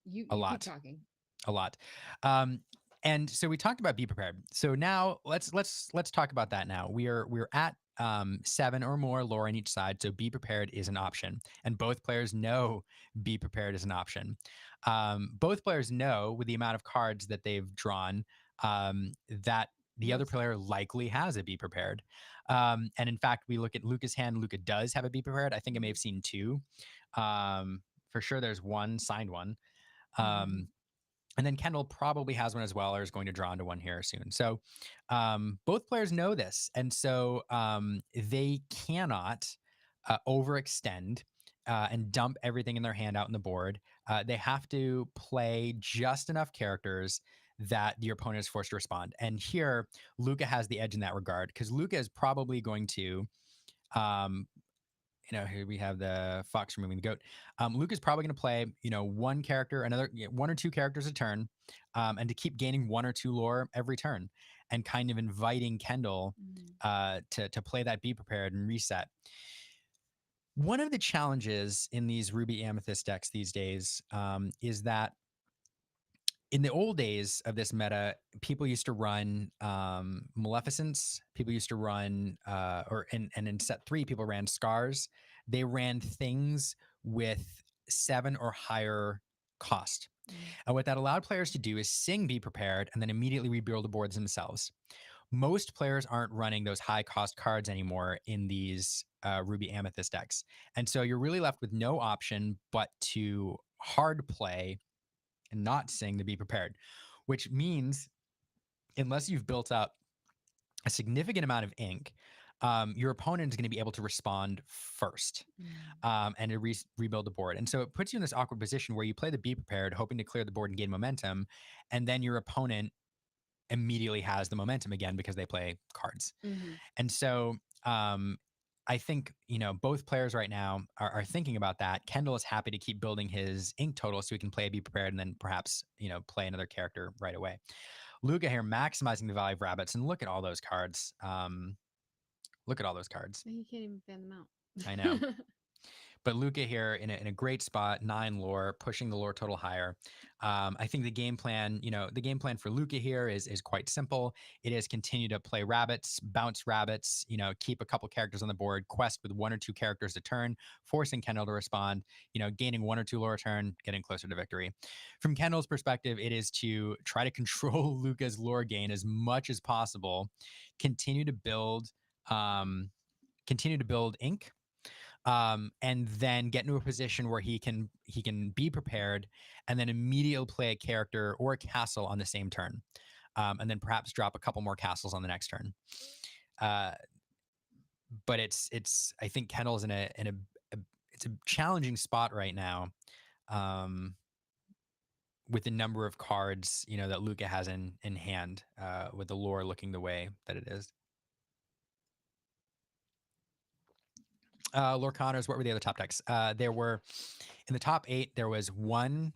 You a you keep lot, talking. a lot. Um, and so we talked about be prepared. So now let's talk about that. Now we're at 7 or more lore on each side. So be prepared is an option, and both players know be prepared is an option. Both players know, with the amount of cards that they've drawn, that the other Yes. player likely has a be prepared. And in fact, we look at Luca's hand. Luca does have a be prepared. I think I may Mhm. have seen 2. For sure, there's one signed one. Um, and then Kendall probably has one as well, or is going to draw into one here soon. So both players know this. And so they cannot overextend and dump everything in their hand out in the board. They have to play just enough characters that the opponent is forced to respond. And here, Luca has the edge in that regard, because Luca is probably going to um, here we have the fox removing the goat. Luke is probably going to play, 1 or 2 characters a turn, and to keep gaining 1 or 2 lore every turn, and kind of inviting Kendall Mhm. to play that be prepared and reset. One of the challenges in these Ruby Amethyst decks these days is that in the old days of this meta, people used to run Maleficents. People used to run, and in set 3, people ran Scars. They ran things with 7 or higher cost. Mhm. And what that allowed players to do is sing Be Prepared and then immediately rebuild the boards themselves. most players aren't running those high cost cards anymore in these Ruby Amethyst decks. And so you're really left with no option but to hard play and not sing to be prepared, which means unless you've built up a significant amount of ink, your opponent is going to be able to respond first and to rebuild the board. And so it puts you in this awkward position where you play the be prepared, hoping to clear the board and gain momentum. And then your opponent immediately has the momentum again because they play cards. Mm-hmm. And so I think, both players right now are thinking about that. Kendall is happy to keep building his ink total so he can play Be Prepared and then perhaps, play another character right away. Luca here maximizing the value of rabbits. And look at all those cards. Look at all those cards. You can't even fan them out. I know. But Luca here in a great spot, 9 lore, pushing the lore total higher. I think the game plan, for Luca here is quite simple. It is continue to play rabbits, bounce rabbits, keep a couple characters on the board, quest with 1 or 2 characters a turn, forcing Kendall to respond, gaining 1 or 2 lore a turn, getting closer to victory. From Kendall's perspective, it is to try to control Luca's lore gain as much as possible, continue to build ink, and then get into a position where he can be prepared and then immediately play a character or a castle on the same turn, and then perhaps drop a couple more castles on the next turn. But I think Kendall's in a it's a challenging spot right now, with the number of cards that Luca has in hand, with the lore looking the way that it is. Lorcanas, what were the other top decks? There were, in the top 8, there was 1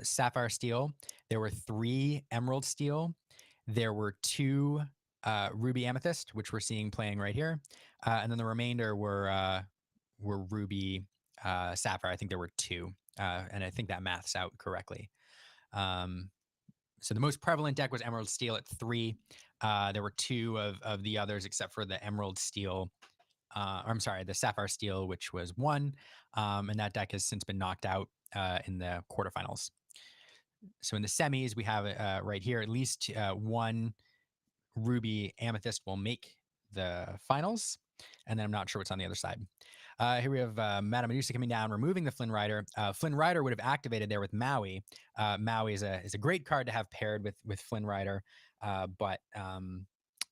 Sapphire Steel. There were 3 Emerald Steel. There were 2 Ruby Amethyst, which we're seeing playing right here. And then the remainder were Ruby Sapphire. I think there were 2. And I think that maths out correctly. So the most prevalent deck was Emerald Steel at 3. There were 2 of the others, except for the Emerald Steel. I'm sorry, the Sapphire Steel, which was 1, and that deck has since been knocked out in the quarterfinals. So in the semis, we have right here at least 1 Ruby Amethyst will make the finals, and then I'm not sure what's on the other side. Here we have Madame Medusa coming down, removing the Flynn Rider. Flynn Rider would have activated there with Maui. Maui is a great card to have paired with Flynn Rider, but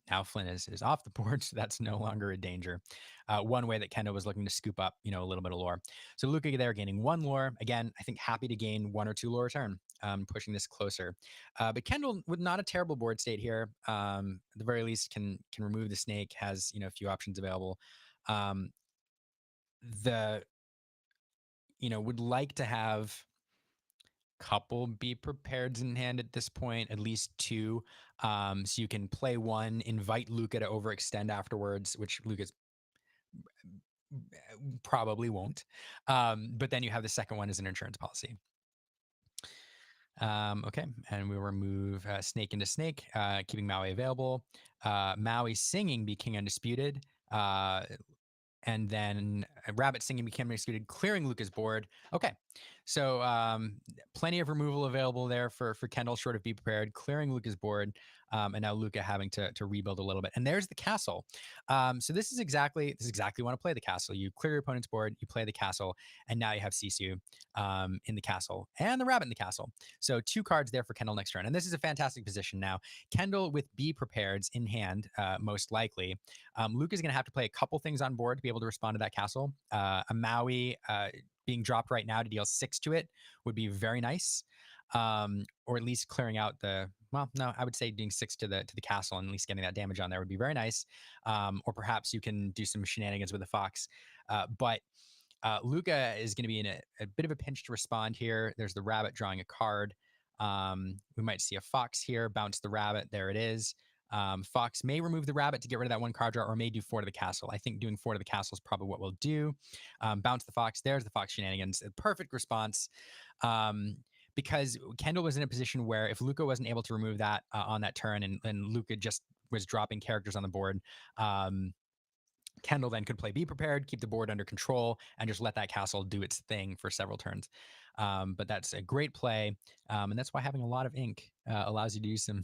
now Flynn is off the board, so that's no longer a danger. One way that Kendall was looking to scoop up, a little bit of lore. So Luca there gaining 1 lore. Again, I think happy to gain 1 or 2 lore a turn, pushing this closer. But Kendall with not a terrible board state here. At the very least, can remove the snake, has a few options available. Would like to have couple be prepareds in hand at this point, at least 2. So you can play 1, invite Luca to overextend afterwards, which Luca's probably won't. But then you have the second one as an insurance policy. Okay, and we'll remove Snake into Snake, keeping Maui available. Maui singing be King Undisputed. And then Rabbit singing became executed, clearing Luca's board. Okay, so plenty of removal available there for Kendall, short of Be Prepared, clearing Luca's board, and now Luca having to rebuild a little bit. And there's the castle. So this is exactly you want to play the castle. You clear your opponent's board, you play the castle, and now you have Sisu in the castle and the Rabbit in the castle. So 2 cards there for Kendall next turn, and this is a fantastic position now. Kendall with Be Prepareds in hand, most likely. Luca's going to have to play a couple things on board to be able to respond to that castle. A Maui being dropped right now to deal 6 to it would be very nice, or at least clearing out I would say doing 6 to the castle and at least getting that damage on there would be very nice. Or perhaps you can do some shenanigans with the fox. But Luca is going to be in a bit of a pinch to respond here. There's the Rabbit drawing a card. We might see a fox here, bounce the Rabbit. There it is. Fox may remove the Rabbit to get rid of that 1 card draw, or may do 4 to the castle. I think doing 4 to the castle is probably what we'll do. Bounce the fox. There's the fox shenanigans. A perfect response. Because Kendall was in a position where if Luca wasn't able to remove that on that turn, and Luca just was dropping characters on the board, Kendall then could play Be Prepared, keep the board under control, and just let that castle do its thing for several turns. But that's a great play, and that's why having a lot of ink allows you to do some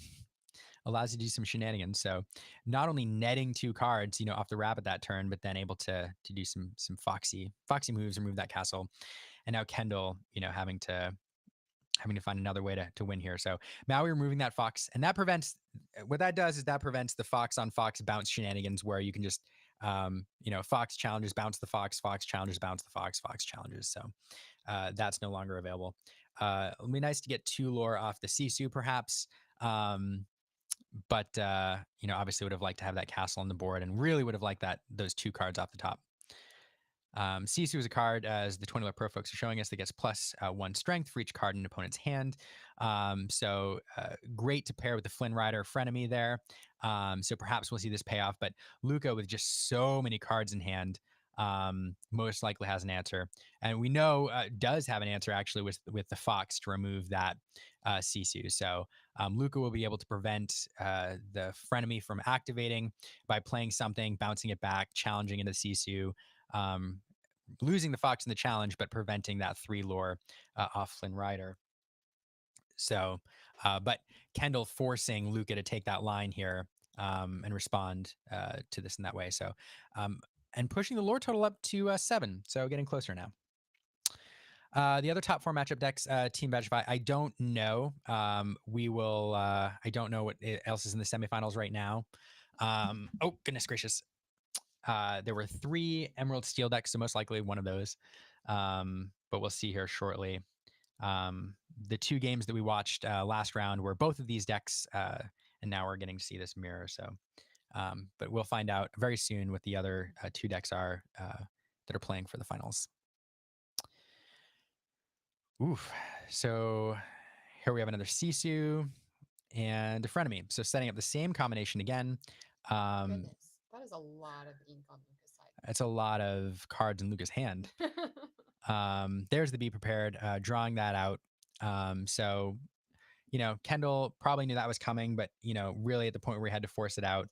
allows you to do some shenanigans. So not only netting 2 cards, off the rabbit that turn, but then able to do some foxy moves, remove that castle. And now Kendall, having to find another way to win here. So Maui removing that fox, and that prevents what that does is that prevents the fox on fox bounce shenanigans where you can just fox challenges, bounce the fox challenges, bounce the fox challenges. So that's no longer available. It'll be nice to get 2 lore off the Sisu perhaps. But obviously would have liked to have that castle on the board, and really would have liked those 2 cards off the top. Sisu is a card, as the 20 lore pro folks are showing us, that gets plus 1 strength for each card in an opponent's hand. So great to pair with the Flynn Rider frenemy there. So perhaps we'll see this pay off. But Luca, with just so many cards in hand, most likely has an answer, and we know does have an answer actually with the fox to remove that Sisu. So Luca will be able to prevent the frenemy from activating by playing something, bouncing it back, challenging into Sisu, losing the fox in the challenge, but preventing that 3 lore off Flynn Rider. So, but Kendall forcing Luca to take that line here and respond to this in that way. So, and pushing the lore total up to 7. So getting closer now. The other top 4 matchup decks, Team Vegify, I don't know. We will. I don't know what else is in the semifinals right now. Oh goodness gracious! There were 3 Emerald Steel decks, so most likely one of those. But we'll see here shortly. The 2 games that we watched last round were both of these decks, and now we're getting to see this mirror. So, but we'll find out very soon what the other 2 decks are that are playing for the finals. Oof. So here we have another Sisu and a frenemy. So setting up the same combination again. Goodness, that is a lot of ink on Lucas' side. It's a lot of cards in Luca's hand. There's the be prepared, drawing that out. So, Kendall probably knew that was coming, but, really at the point where we had to force it out.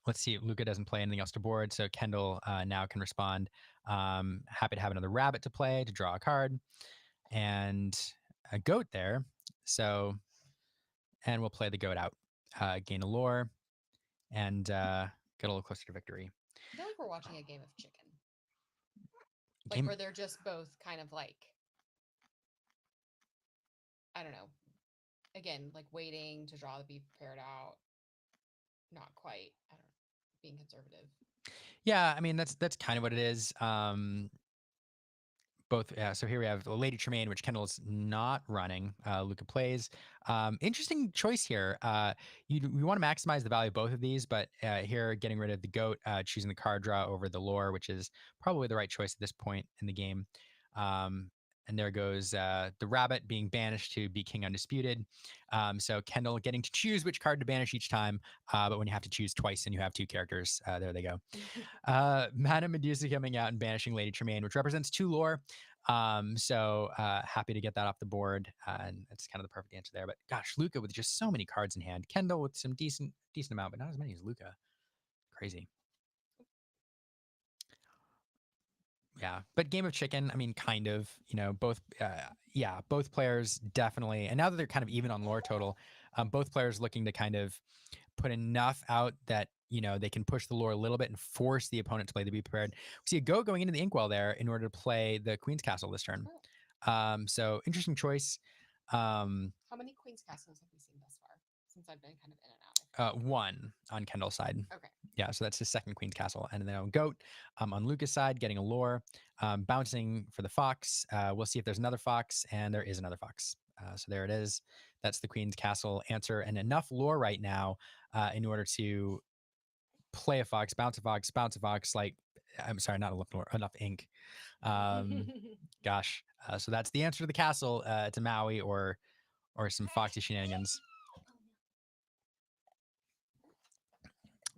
Let's see, Luca doesn't play anything else to board, so Kendall now can respond. Happy to have another rabbit to play to draw a card, and a goat there. So, and we'll play the goat out, gain a lore, and get a little closer to victory. I feel like we're watching a game of chicken. Like where they're just both kind of like, I don't know, again, like waiting to draw the be prepared out. Not quite, I don't know, being conservative. Yeah, I mean, that's kind of what it is. Both, so here we have Lady Tremaine, which Kendall's not running. Luca plays. Interesting choice here. We want to maximize the value of both of these, but here getting rid of the goat, choosing the card draw over the lore, which is probably the right choice at this point in the game. And there goes the rabbit being banished to be King Undisputed. So Kendall getting to choose which card to banish each time, but when you have to choose twice and you have 2 characters, there they go. Madame Medusa coming out and banishing Lady Tremaine, which represents 2 lore. So happy to get that off the board, and that's kind of the perfect answer there. But gosh, Luca with just so many cards in hand. Kendall with some decent amount, but not as many as Luca. Crazy. Yeah, but game of chicken, I mean, kind of, both, both players definitely, and now that they're kind of even on lore total, both players looking to kind of put enough out that, they can push the lore a little bit and force the opponent to play the be prepared. We see a goat going into the inkwell there in order to play the Queen's Castle this turn. So interesting choice. How many Queen's Castles have we seen thus far? Since I've been kind of in and out. 1 on Kendall's side. Okay. Yeah, so that's his second Queen's Castle. And then on Goat, on Luca's side, getting a lore, bouncing for the fox. We'll see if there's another fox, and there is another fox. So there it is. That's the Queen's Castle answer, and enough lore right now in order to play a fox, bounce a fox, bounce a fox. Like, I'm sorry, not enough lore, enough ink. Gosh. So that's the answer to the castle, to Maui or some foxy shenanigans.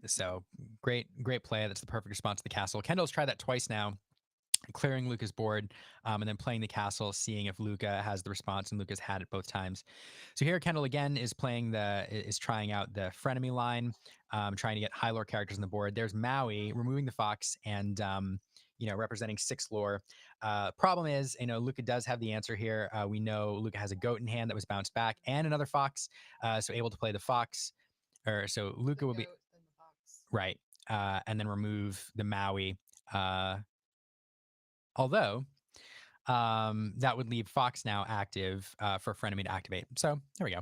So great play. That's the perfect response to the castle. Kendall's tried that twice now, clearing Luca's board, and then playing the castle, seeing if Luca has the response, and Luca's had it both times. So here Kendall again is trying out the frenemy line, trying to get high lore characters on the board. There's Maui removing the fox and representing 6 lore. Problem is, Luca does have the answer here. We know Luca has a goat in hand that was bounced back and another fox, so able to play the fox. Or so Luca will be right, and then remove the Maui. Although that would leave Fox now active for Frenemy to activate. So there we go.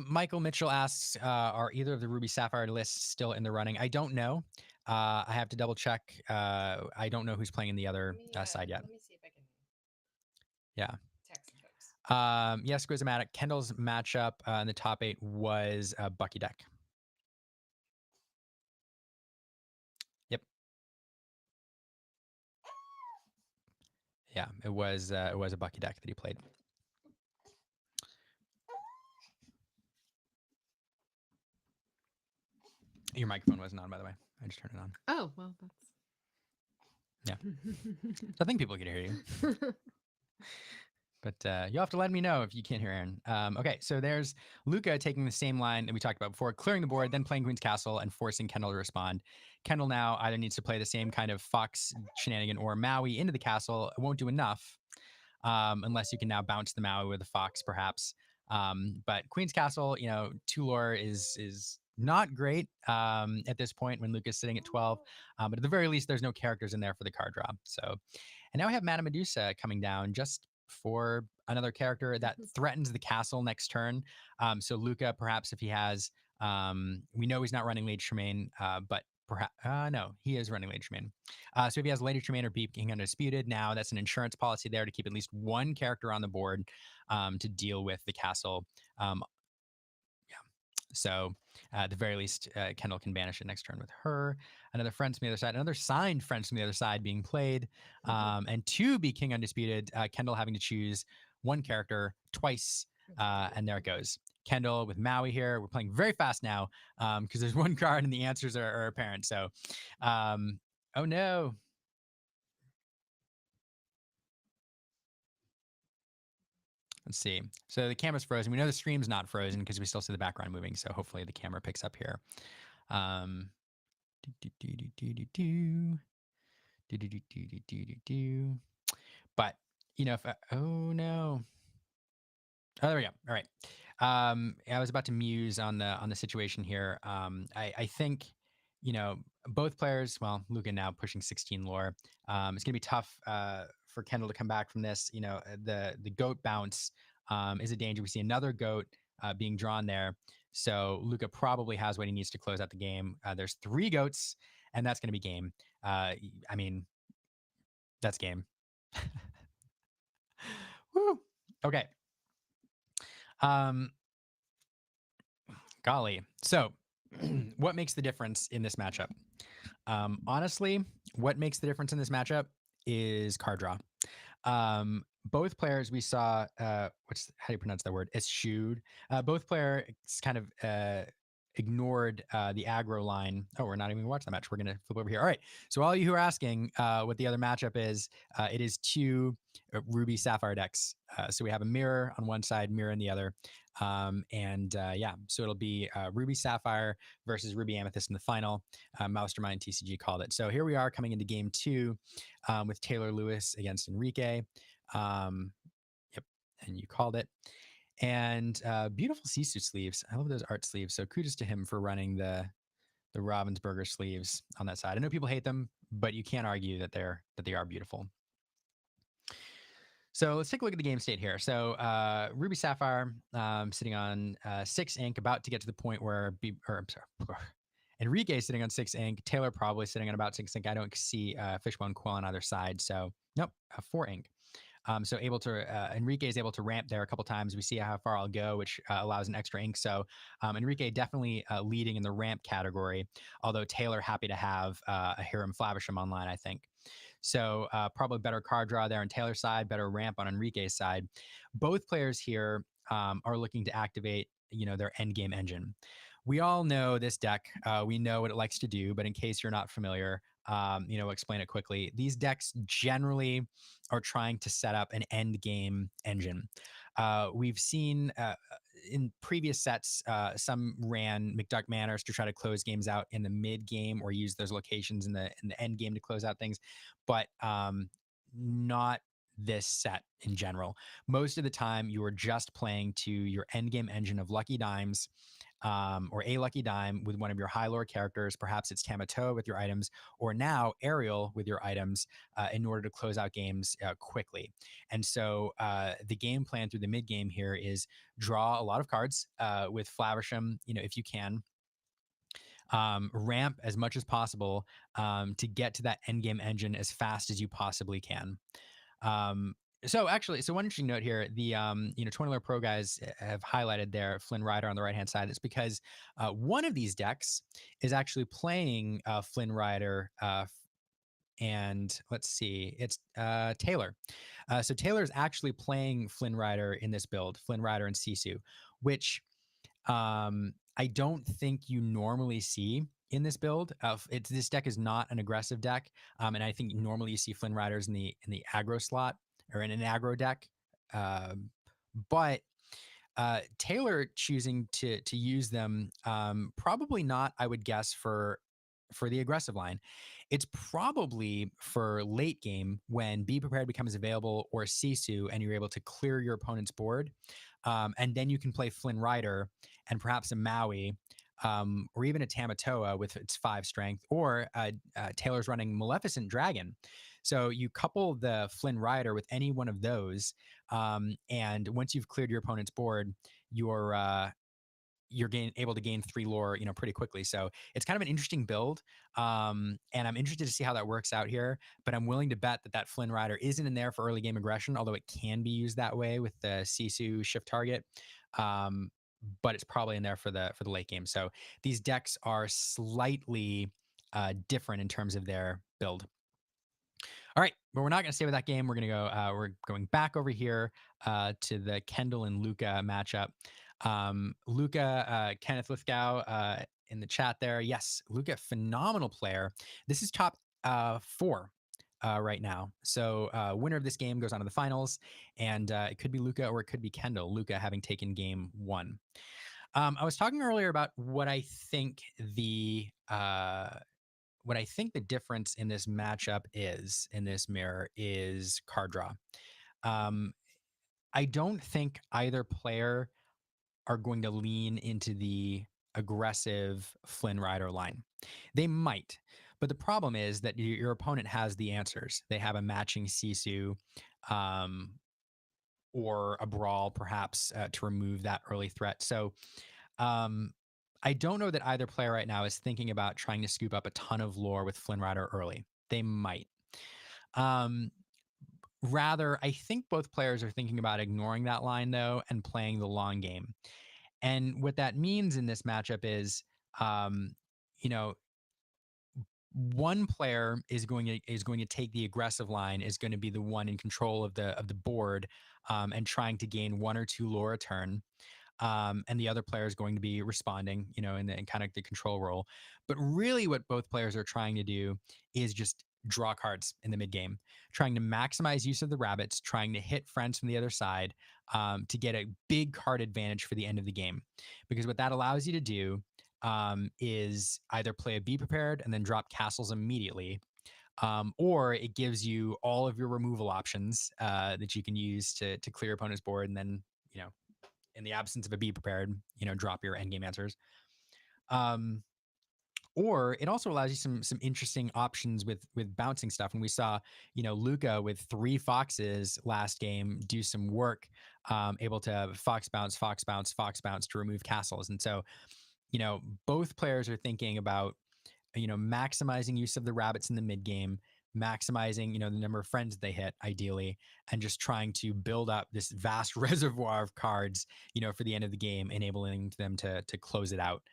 Michael Mitchell asks, are either of the Ruby Sapphire lists still in the running? I don't know. I have to double check. I don't know who's playing in the other side yet. Let me see if I can. Yeah. Text some folks. Yes, Quizmatic. Kendall's matchup in the top 8 was Bucky deck. Yep. Yeah, it was a Bucky deck that he played. Your microphone wasn't on, by the way. I just turned it on. Oh, well, that's... Yeah. I think people can hear you. But you'll have to let me know if you can't hear Aaron. Okay, so there's Luca taking the same line that we talked about before, clearing the board, then playing Queen's Castle and forcing Kendall to respond. Kendall now either needs to play the same kind of Fox shenanigan or Maui into the castle. It won't do enough unless you can now bounce the Maui with a Fox, perhaps. But Queen's Castle, 2 lore is not great at this point when Luca's sitting at 12. But at the very least, there's no characters in there for the card draw. So, and now we have Madame Medusa coming down just for another character that threatens the castle next turn. So Luca, perhaps if he has, we know he's not running Lady Tremaine, but perhaps, no, he is running Lady Tremaine. So if he has Lady Tremaine or Beep King Undisputed, now that's an insurance policy there to keep at least one character on the board to deal with the castle. So at the very least, Kendall can banish it next turn with her. Another friend from the other side, another signed friend from the other side being played. And to be King Undisputed, Kendall having to choose one character twice. And there it goes. Kendall with Maui here. We're playing very fast now because there's one card and the answers are apparent. So, oh no. Let's see. So the camera's frozen. We know the stream's not frozen because we still see the background moving. So hopefully the camera picks up here. But if oh no. Oh, there we go. All right. I was about to muse on the situation here. I think, both players, well, Luca now pushing 16 lore. It's gonna be tough for Kendall to come back from this. The goat bounce is a danger. We see another goat being drawn there. So Luca probably has what he needs to close out the game. There's 3 goats, and that's gonna be game. I mean, that's game. Woo. Okay. Golly. So, what makes the difference in this matchup? Honestly, what makes the difference in this matchup is card draw. Both players we saw, how do you pronounce that word? Eschewed. Both players kind of ignored the aggro line. Oh, we're not even watching the match. We're going to flip over here. All right. So all you who are asking what the other matchup is, it is 2 Ruby Sapphire decks. So we have a mirror on one side, mirror on the other. Yeah, so it'll be Ruby Sapphire versus Ruby Amethyst in the final. Mastermind TCG called it. So here we are coming into game 2 with Taylor Lewis against Enrique. Yep, and you called it. And beautiful Sisu sleeves. I love those art sleeves. So kudos to him for running the Ravensburger sleeves on that side. I know people hate them, but you can't argue that they are beautiful. So let's take a look at the game state here. So Ruby Sapphire sitting on 6 ink, about to get to the point where Enrique sitting on 6 ink. Taylor probably sitting on about 6 ink. I don't see Fishbone Quill on either side. So nope, 4 ink. So Enrique is able to ramp there a couple times. We see how far I'll go, which allows an extra ink. So Enrique definitely leading in the ramp category, although Taylor happy to have a Hiram Flavisham online, I think. So probably better card draw there on Taylor's side, better ramp on Enrique's side. Both players here are looking to activate, their end game engine. We all know this deck. We know what it likes to do, but in case you're not familiar, explain it quickly. These decks generally are trying to set up an end game engine. We've seen in previous sets, some ran McDuck Manors to try to close games out in the mid game or use those locations in the end game to close out things, but not this set in general. Most of the time, you are just playing to your end game engine of lucky dimes. Or a lucky dime with one of your high lore characters. Perhaps it's Tamatoa with your items, or now Ariel with your items in order to close out games quickly. And so the game plan through the mid game here is draw a lot of cards with Flaversham, if you can. Ramp as much as possible to get to that end game engine as fast as you possibly can. So one interesting note here, the 20 Lore Pro guys have highlighted their Flynn Rider on the right hand side. It's because one of these decks is actually playing Flynn Rider, and let's see, it's Taylor. So Taylor is actually playing Flynn Rider in this build, Flynn Rider and Sisu, which I don't think you normally see in this build. This deck is not an aggressive deck, and I think normally you see Flynn Riders in the aggro slot or in an aggro deck. But Taylor choosing to use them, probably not, I would guess, for the aggressive line. It's probably for late game when Be Prepared becomes available or Sisu and you're able to clear your opponent's board. And then you can play Flynn Rider and perhaps a Maui, or even a Tamatoa with its 5 strength, or Taylor's running Maleficent Dragon. So you couple the Flynn Rider with any one of those, and once you've cleared your opponent's board, you're able to gain 3 lore, pretty quickly. So it's kind of an interesting build, and I'm interested to see how that works out here. But I'm willing to bet that Flynn Rider isn't in there for early game aggression, although it can be used that way with the Sisu shift target. But it's probably in there for the late game. So these decks are slightly different in terms of their build. All right, but we're not going to stay with that game. We're going to go. We're going back over here to the Kendall and Luca matchup. Luca, Kenneth Lithgow in the chat there. Yes, Luca, phenomenal player. This is top 4 right now. So winner of this game goes on to the finals, and it could be Luca or it could be Kendall. Luca having taken game 1. I was talking earlier about what I think the difference in this matchup is, in this mirror, is card draw. I don't think either player are going to lean into the aggressive Flynn Rider line. They might, but the problem is that your opponent has the answers. They have a matching Sisu, or a Brawl, perhaps, to remove that early threat. So I don't know that either player right now is thinking about trying to scoop up a ton of lore with Flynn Rider early. They might. Rather, I think both players are thinking about ignoring that line, though, and playing the long game. And what that means in this matchup is, one player is going to take the aggressive line, is going to be the one in control of the board, and trying to gain 1 or 2 lore a turn. And the other player is going to be responding, in kind of the control role. But really what both players are trying to do is just draw cards in the mid game, trying to maximize use of the rabbits, trying to hit friends from the other side, to get a big card advantage for the end of the game. Because what that allows you to do is either play a Be Prepared and then drop castles immediately, or it gives you all of your removal options that you can use to clear your opponent's board, and then, in the absence of a Be Prepared, drop your endgame answers. Or it also allows you some interesting options with bouncing stuff. And we saw, Luca with 3 foxes last game do some work, able to fox bounce, fox bounce, fox bounce to remove castles. And so, both players are thinking about, maximizing use of the rabbits in the mid game, maximizing, the number of friends they hit ideally, and just trying to build up this vast reservoir of cards, for the end of the game, enabling them to close it out.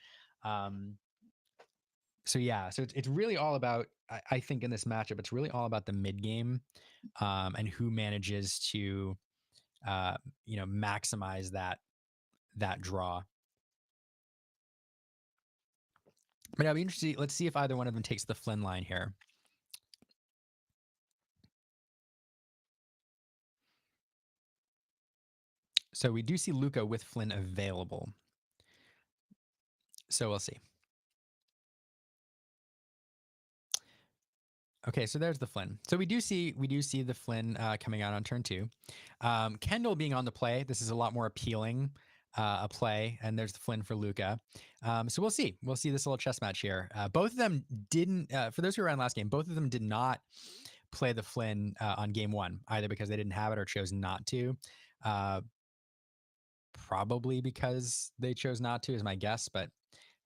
So it's really all about, I think in this matchup, it's really all about the mid game, and who manages to, maximize that draw. But I'll be interested. Let's see if either one of them takes the Flynn line here. So we do see Luca with Flynn available. So we'll see. Okay, so there's the Flynn. So we do see the Flynn coming out on turn 2. Kendall being on the play, this is a lot more appealing a play, and there's the Flynn for Luca. So we'll see. We'll see this little chess match here. Both of them didn't, for those who were around last game, both of them did not play the Flynn on game 1, either because they didn't have it or chose not to. Probably because they chose not to is my guess, but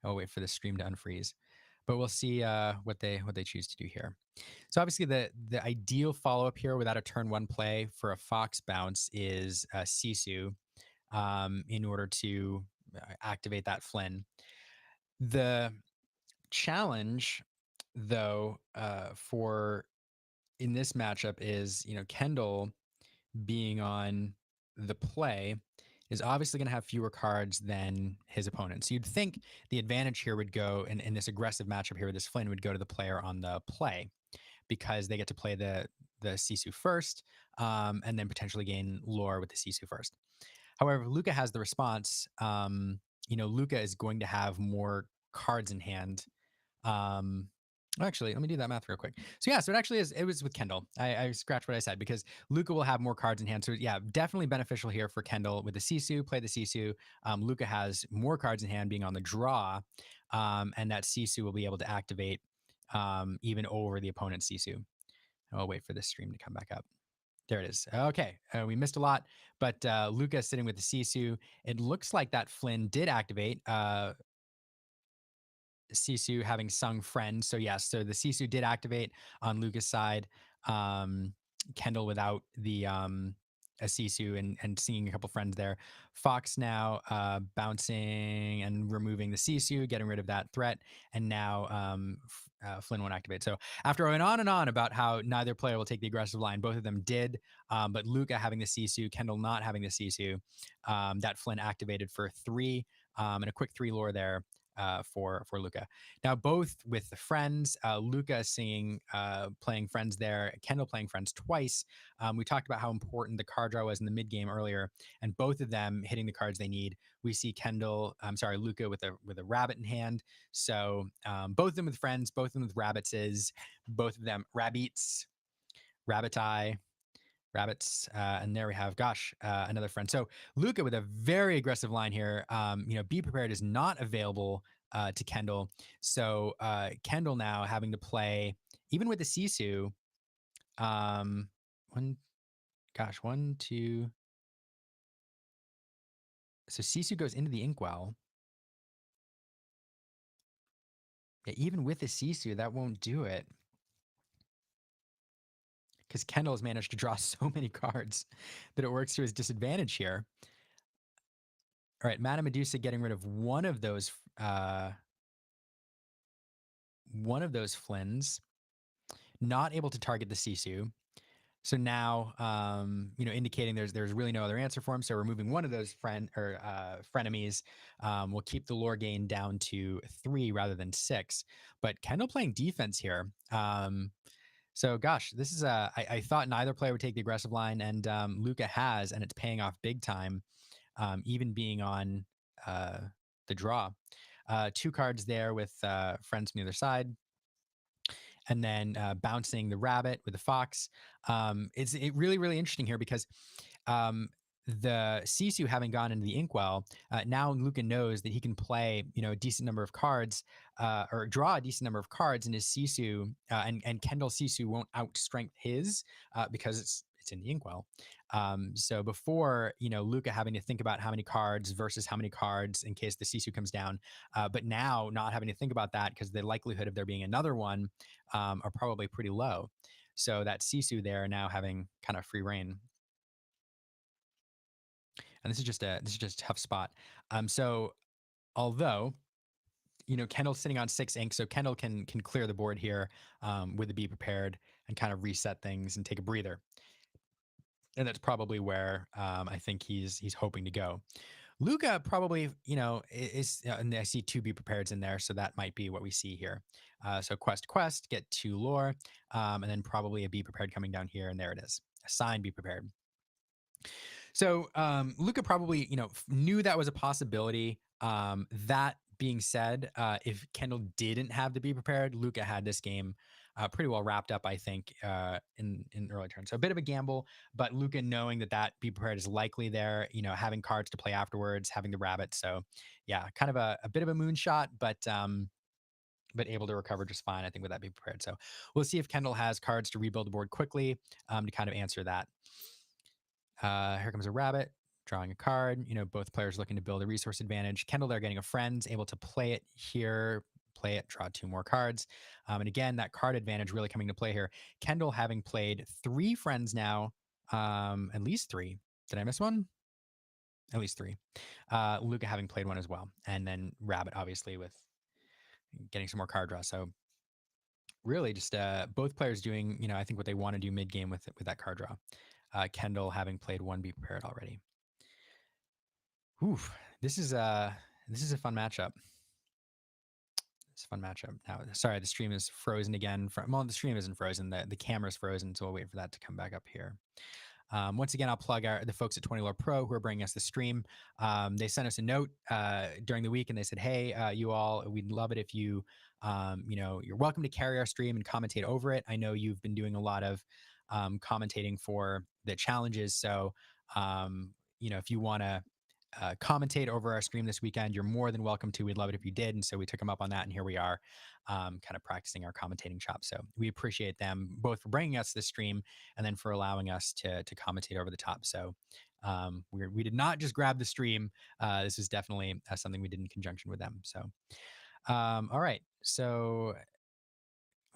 I'll wait for the stream to unfreeze. But we'll see what they choose to do here. So obviously the ideal follow-up here without a turn 1 play for a Fox bounce is Sisu in order to activate that Flynn. The challenge, though, for in this matchup is, Kendall being on the play is obviously going to have fewer cards than his opponent. So you'd think the advantage here would go in this aggressive matchup here with this Flynn would go to the player on the play, because they get to play the Sisu first, and then potentially gain lore with the Sisu first. However, Luca has the response. Luca is going to have more cards in hand. Actually, let me do that math real quick. So yeah, so it actually is. It was with Kendall. I scratched what I said because Luca will have more cards in hand. So yeah, definitely beneficial here for Kendall with the Sisu. Play the Sisu. Luca has more cards in hand, being on the draw, and that Sisu will be able to activate even over the opponent's Sisu. I'll wait for this stream to come back up. There it is. Okay, we missed a lot, but Luca is sitting with the Sisu. It looks like that Flynn did activate. Sisu having sung friend. So yes, so the Sisu did activate on Luca's side. Kendall without the a Sisu and singing a couple friends there. Fox now bouncing and removing the Sisu, getting rid of that threat, and now Flynn won't activate. So after going on and on about how neither player will take the aggressive line, both of them did. But Luca having the Sisu, Kendall not having the Sisu, that Flynn activated for 3 and a quick 3 lore there. For Luca. Now, both with the friends, Luca singing, playing friends there, Kendall playing friends twice. We talked about how important the card draw was in the mid game earlier, and both of them hitting the cards they need. We see Luca with a rabbit in hand. So both of them with friends, both of them with rabbitses, both of them rabbits, rabbit eye. Rabbits, and there we have, another friend. So Luca with a very aggressive line here. Be prepared is not available to Kendall. So Kendall now having to play, even with the Sisu, one, two. So Sisu goes into the Inkwell. Yeah, even with the Sisu, that won't do it. Because Kendall has managed to draw so many cards that it works to his disadvantage here. All right, Madame Medusa getting rid of one of those Flynns, not able to target the Sisu. So now, indicating there's really no other answer for him. So removing one of those frenemies will keep the lore gain down to 3 rather than 6. But Kendall playing defense here. So this is I thought neither player would take the aggressive line, and Luca has, and it's paying off big time, even being on the draw. 2 cards there with friends from the other side. And then bouncing the rabbit with the fox. It's really, really interesting here because the Sisu having gone into the Inkwell, now Luca knows that he can play, a decent number of cards or draw a decent number of cards in his Sisu, and Kendall's Sisu won't outstrength his because it's in the Inkwell. So before, Luca having to think about how many cards versus how many cards in case the Sisu comes down, but now not having to think about that because the likelihood of there being another one are probably pretty low. So that Sisu there now having kind of free reign. And this is just a tough spot. So although Kendall's sitting on 6 ink, so Kendall can clear the board here with the Be Prepared and kind of reset things and take a breather. And that's probably where I think he's hoping to go. Luca probably, and I see 2 Be Prepareds in there, so that might be what we see here. So quest, get 2 lore, and then probably a Be Prepared coming down here, and there it is. A sign Be Prepared. So Luca probably, knew that was a possibility. That being said, if Kendall didn't have to be prepared, Luca had this game pretty well wrapped up, I think, in early turn. So a bit of a gamble, but Luca knowing that be prepared is likely there. Having cards to play afterwards, having the rabbit. So yeah, kind of a bit of a moonshot, but able to recover just fine, I think, with that be prepared. So we'll see if Kendall has cards to rebuild the board quickly to kind of answer that. Here comes a rabbit, drawing a card. Both players looking to build a resource advantage. Kendall there getting a friend's able to play it here, play it, draw 2 more cards. And again, that card advantage really coming to play here. Kendall having played 3 friends now, at least 3. Did I miss one? At least 3. Luca having played one as well. And then Rabbit, obviously, with getting some more card draw. So really just both players doing, I think what they want to do mid game with that card draw. Kendall having played one be prepared already. Oof, this is a fun matchup. It's a fun matchup. Now, sorry, the stream is frozen again. Well, the stream isn't frozen. The camera's frozen, so we'll wait for that to come back up here. Once again, I'll plug the folks at 20 Lore Pro who are bringing us the stream. They sent us a note during the week and they said, hey, you all, we'd love it if you, you're welcome to carry our stream and commentate over it. I know you've been doing a lot of commentating for the challenges. So, if you want to commentate over our stream this weekend, you're more than welcome to. We'd love it if you did. And so we took them up on that. And here we are kind of practicing our commentating chops. So we appreciate them both for bringing us this stream and then for allowing us to commentate over the top. So we did not just grab the stream. This is definitely something we did in conjunction with them. So, all right. So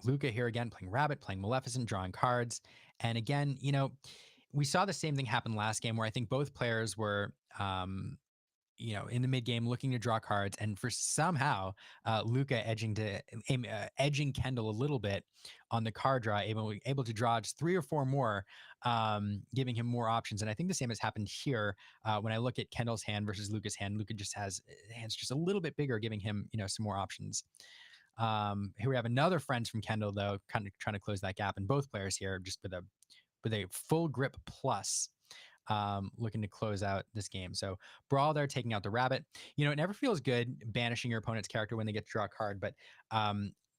Luca here again, playing Rabbit, playing Maleficent, drawing cards. And again, we saw the same thing happen last game where I think both players were, in the mid game looking to draw cards, and for somehow Luca edging Kendall a little bit on the card draw, able to draw just 3 or 4 more, giving him more options. And I think the same has happened here when I look at Kendall's hand versus Luca's hand. Luca just has hands just a little bit bigger, giving him some more options. Here we have another friends from Kendall though, kind of trying to close that gap, and both players here just with a full grip plus looking to close out this game. So Brawl there taking out the rabbit. It never feels good banishing your opponent's character when they get to draw a card, but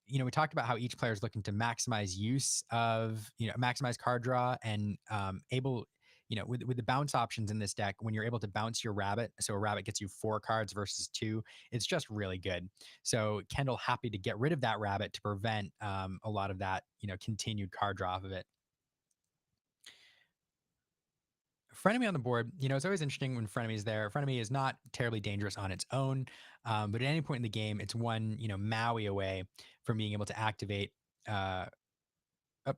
we talked about how each player is looking to maximize use of, maximize card draw and able, with the bounce options in this deck, when you're able to bounce your rabbit, so a rabbit gets you 4 cards versus 2, it's just really good. So Kendall happy to get rid of that rabbit to prevent a lot of that, continued card draw off of it. Frenemy on the board, it's always interesting when Frenemy is there. Frenemy is not terribly dangerous on its own, but at any point in the game, it's one, Maui away from being able to activate.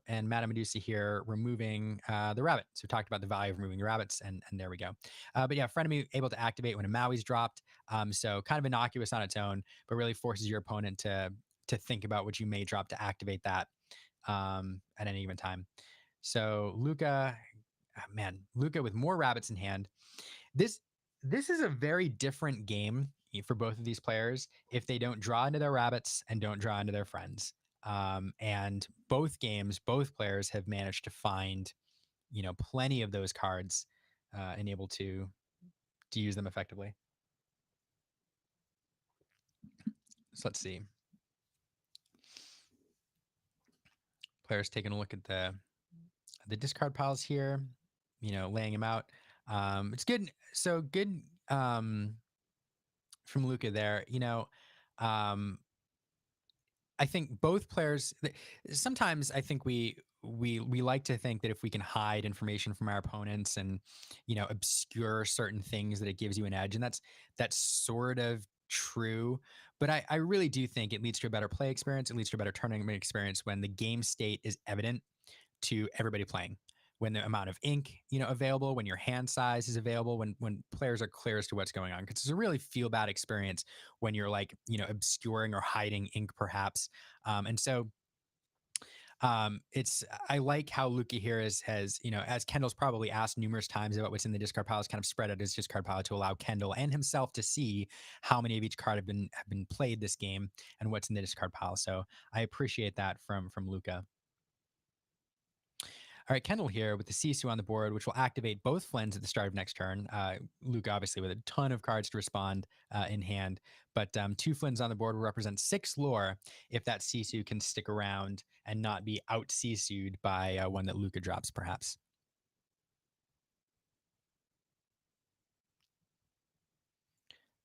And Madame Medusa here removing the rabbit. So we talked about the value of removing the rabbits, and there we go. But yeah, Frenemy able to activate when a Maui's dropped. So kind of innocuous on its own, but really forces your opponent to think about what you may drop to activate that at any given time. So Luca, Luca with more rabbits in hand. This is a very different game for both of these players if they don't draw into their rabbits and don't draw into their friends. And both games, both players have managed to find, plenty of those cards and able to use them effectively. So let's see. Players taking a look at the discard piles here, laying them out. It's good. So good from Luca there. I think both players. Sometimes I think we like to think that if we can hide information from our opponents and obscure certain things, that it gives you an edge, and that's sort of true. But I really do think it leads to a better play experience. It leads to a better tournament experience when the game state is evident to everybody playing, when the amount of ink available, when your hand size is available, when players are clear as to what's going on, because it's a really feel bad experience when you're like obscuring or hiding ink perhaps. And so it's I like how Luca here has as Kendall's probably asked numerous times about what's in the discard pile, is kind of spread out his discard pile to allow Kendall and himself to see how many of each card have been played this game and what's in the discard pile. So I appreciate that from Luca. All right, Kendall here with the Sisu on the board, which will activate both Flens at the start of next turn. Luke, obviously, with a ton of cards to respond in hand, but 2 Flens on the board will represent 6 lore if that Sisu can stick around and not be out Sisu'd by one that Luca drops, perhaps.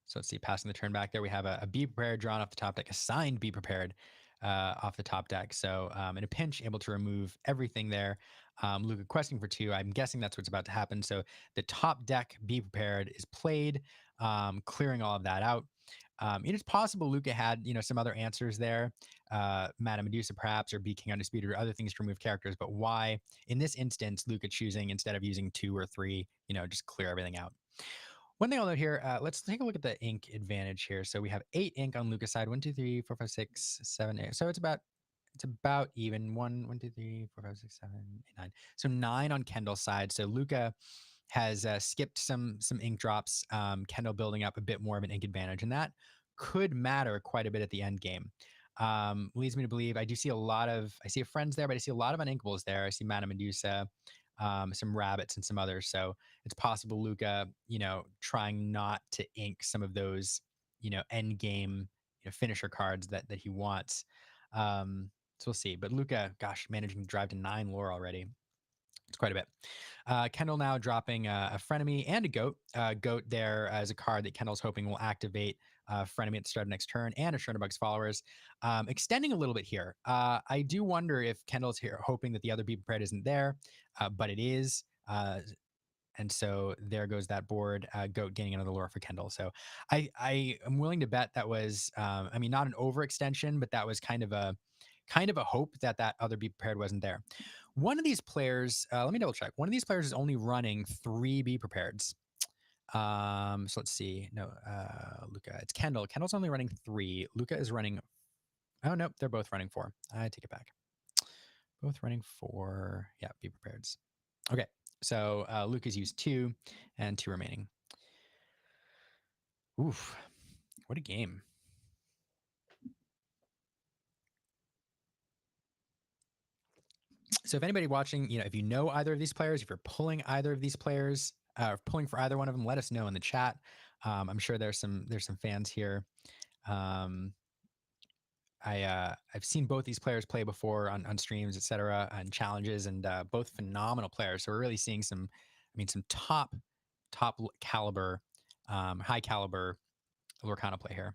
So let's see, passing the turn back there, we have a Be Prepared drawn off the top deck, a signed Be Prepared off the top deck. So in a pinch, able to remove everything there. Luca questing for 2. I'm guessing that's what's about to happen. So the top deck Be Prepared is played, clearing all of that out. It is possible Luca had, some other answers there, Madame Medusa perhaps, or Be King Undisputed, or other things to remove characters. But why, in this instance, Luca choosing, instead of using 2 or 3, just clear everything out? One thing I'll note here, let's take a look at the ink advantage here. So we have 8 ink on Luca's side, 1, 2, 3, 4, 5, 6, 7, 8. So it's about even. 1, 1, 2, 3, 4, 5, 6, 7, 8, 9. So 9 on Kendall's side. So Luca has skipped some ink drops. Kendall building up a bit more of an ink advantage, and that could matter quite a bit at the end game. Leads me to believe I see a friends there, but I see a lot of uninkables there. I see Madame Medusa, some rabbits, and some others. So it's possible Luca, trying not to ink some of those, end game, finisher cards that he wants. So we'll see. But Luca, gosh, managing to drive to 9 lore already. It's quite a bit. Kendall now dropping a Frenemy and a Goat. Goat there as a card that Kendall's hoping will activate Frenemy at the start of next turn, and a Chernobug's Followers. Extending a little bit here. I do wonder if Kendall's here hoping that the other Be Prepared isn't there, but it is. And so there goes that board. Goat gaining another lore for Kendall. So I am willing to bet that was, not an overextension, but that was kind of a hope that other Be Prepared wasn't there. One of these players, let me double check. One of these players is only running 3 Be Prepareds. So let's see. No, Luca. It's Kendall. Kendall's only running 3. Luca is running. Oh no, they're both running 4. I take it back. Both running 4. Yeah, Be Prepareds. Okay, so Luca's used 2, and 2 remaining. Oof, what a game. So if anybody watching, if you know either of these players, if you're pulling either of these players, pulling for either one of them, let us know in the chat. I'm sure there's some fans here. I've seen both these players play before on streams, etc., and challenges, and both phenomenal players. So we're really seeing some top caliber, high caliber Lorcana play here.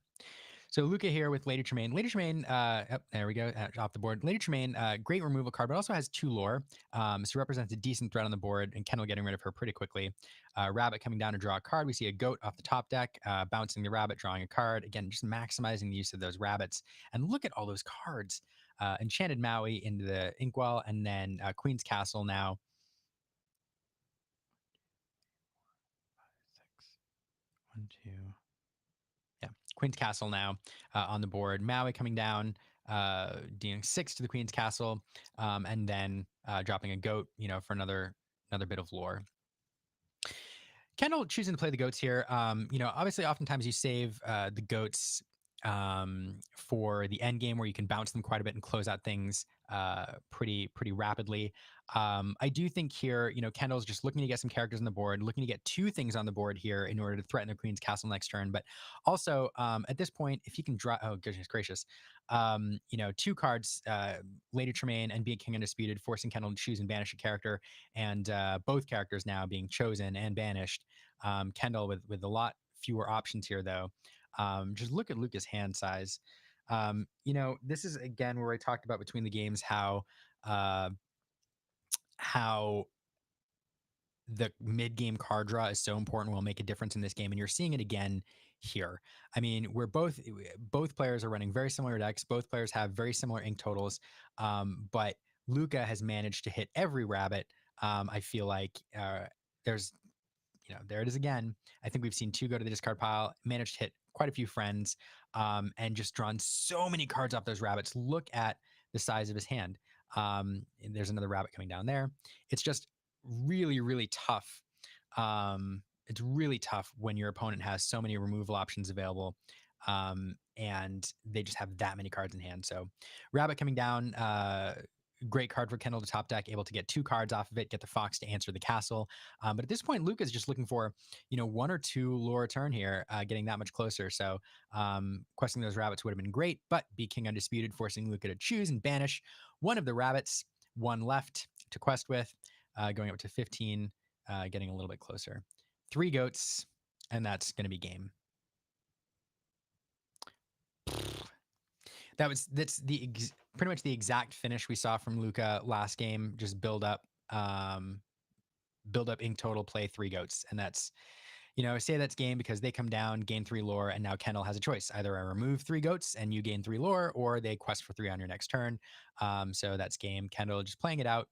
So Luca here with Lady Tremaine. Lady Tremaine, there we go, off the board. Lady Tremaine, great removal card, but also has 2 lore. So represents a decent threat on the board, and Kendall getting rid of her pretty quickly. Rabbit coming down to draw a card. We see a Goat off the top deck, bouncing the rabbit, drawing a card. Again, just maximizing the use of those rabbits. And look at all those cards. Enchanted Maui into the Inkwell, and then Queen's Castle now. 1, 2. Yeah, Queen's Castle now on the board. Maui coming down, dealing 6 to the Queen's Castle, and then dropping a Goat, for another bit of lore. Kendall choosing to play the Goats here. Obviously, oftentimes you save the Goats for the end game, where you can bounce them quite a bit and close out things pretty rapidly. I do think here, Kendall's just looking to get some characters on the board, looking to get 2 things on the board here in order to threaten the Queen's Castle next turn. But also, at this point, if he can draw, oh goodness gracious, 2 cards, Lady Tremaine and Be King Undisputed, forcing Kendall to choose and banish a character, and both characters now being chosen and banished. Kendall with a lot fewer options here, though. Just look at Luca's hand size. This is again where I talked about between the games how the mid-game card draw is so important, will make a difference in this game, and you're seeing it again here. I mean, we're both players are running very similar decks. Both players have very similar ink totals, but Luca has managed to hit every rabbit. I feel like there's there it is again. I think we've seen 2 go to the discard pile, managed to hit quite a few friends, and just drawn so many cards off those rabbits. Look at the size of his hand. There's another rabbit coming down there. It's just really tough. It's really tough when your opponent has so many removal options available, and they just have that many cards in hand. So rabbit coming down, great card for Kendall to top deck, able to get 2 cards off of it, get the Fox to answer the castle. But at this point, Luke is just looking for, 1 or 2 lore a turn here, getting that much closer. So questing those rabbits would have been great, but be King Undisputed, forcing Luca to choose and banish one of the rabbits, 1 left to quest with, going up to 15, getting a little bit closer. 3 goats, and that's going to be game. That's pretty much the exact finish we saw from Luca last game. Just build up ink total, play 3 goats, and that's, say that's game because they come down, gain 3 lore, and now Kendall has a choice: either I remove 3 goats and you gain 3 lore, or they quest for 3 on your next turn. So that's game. Kendall just playing it out.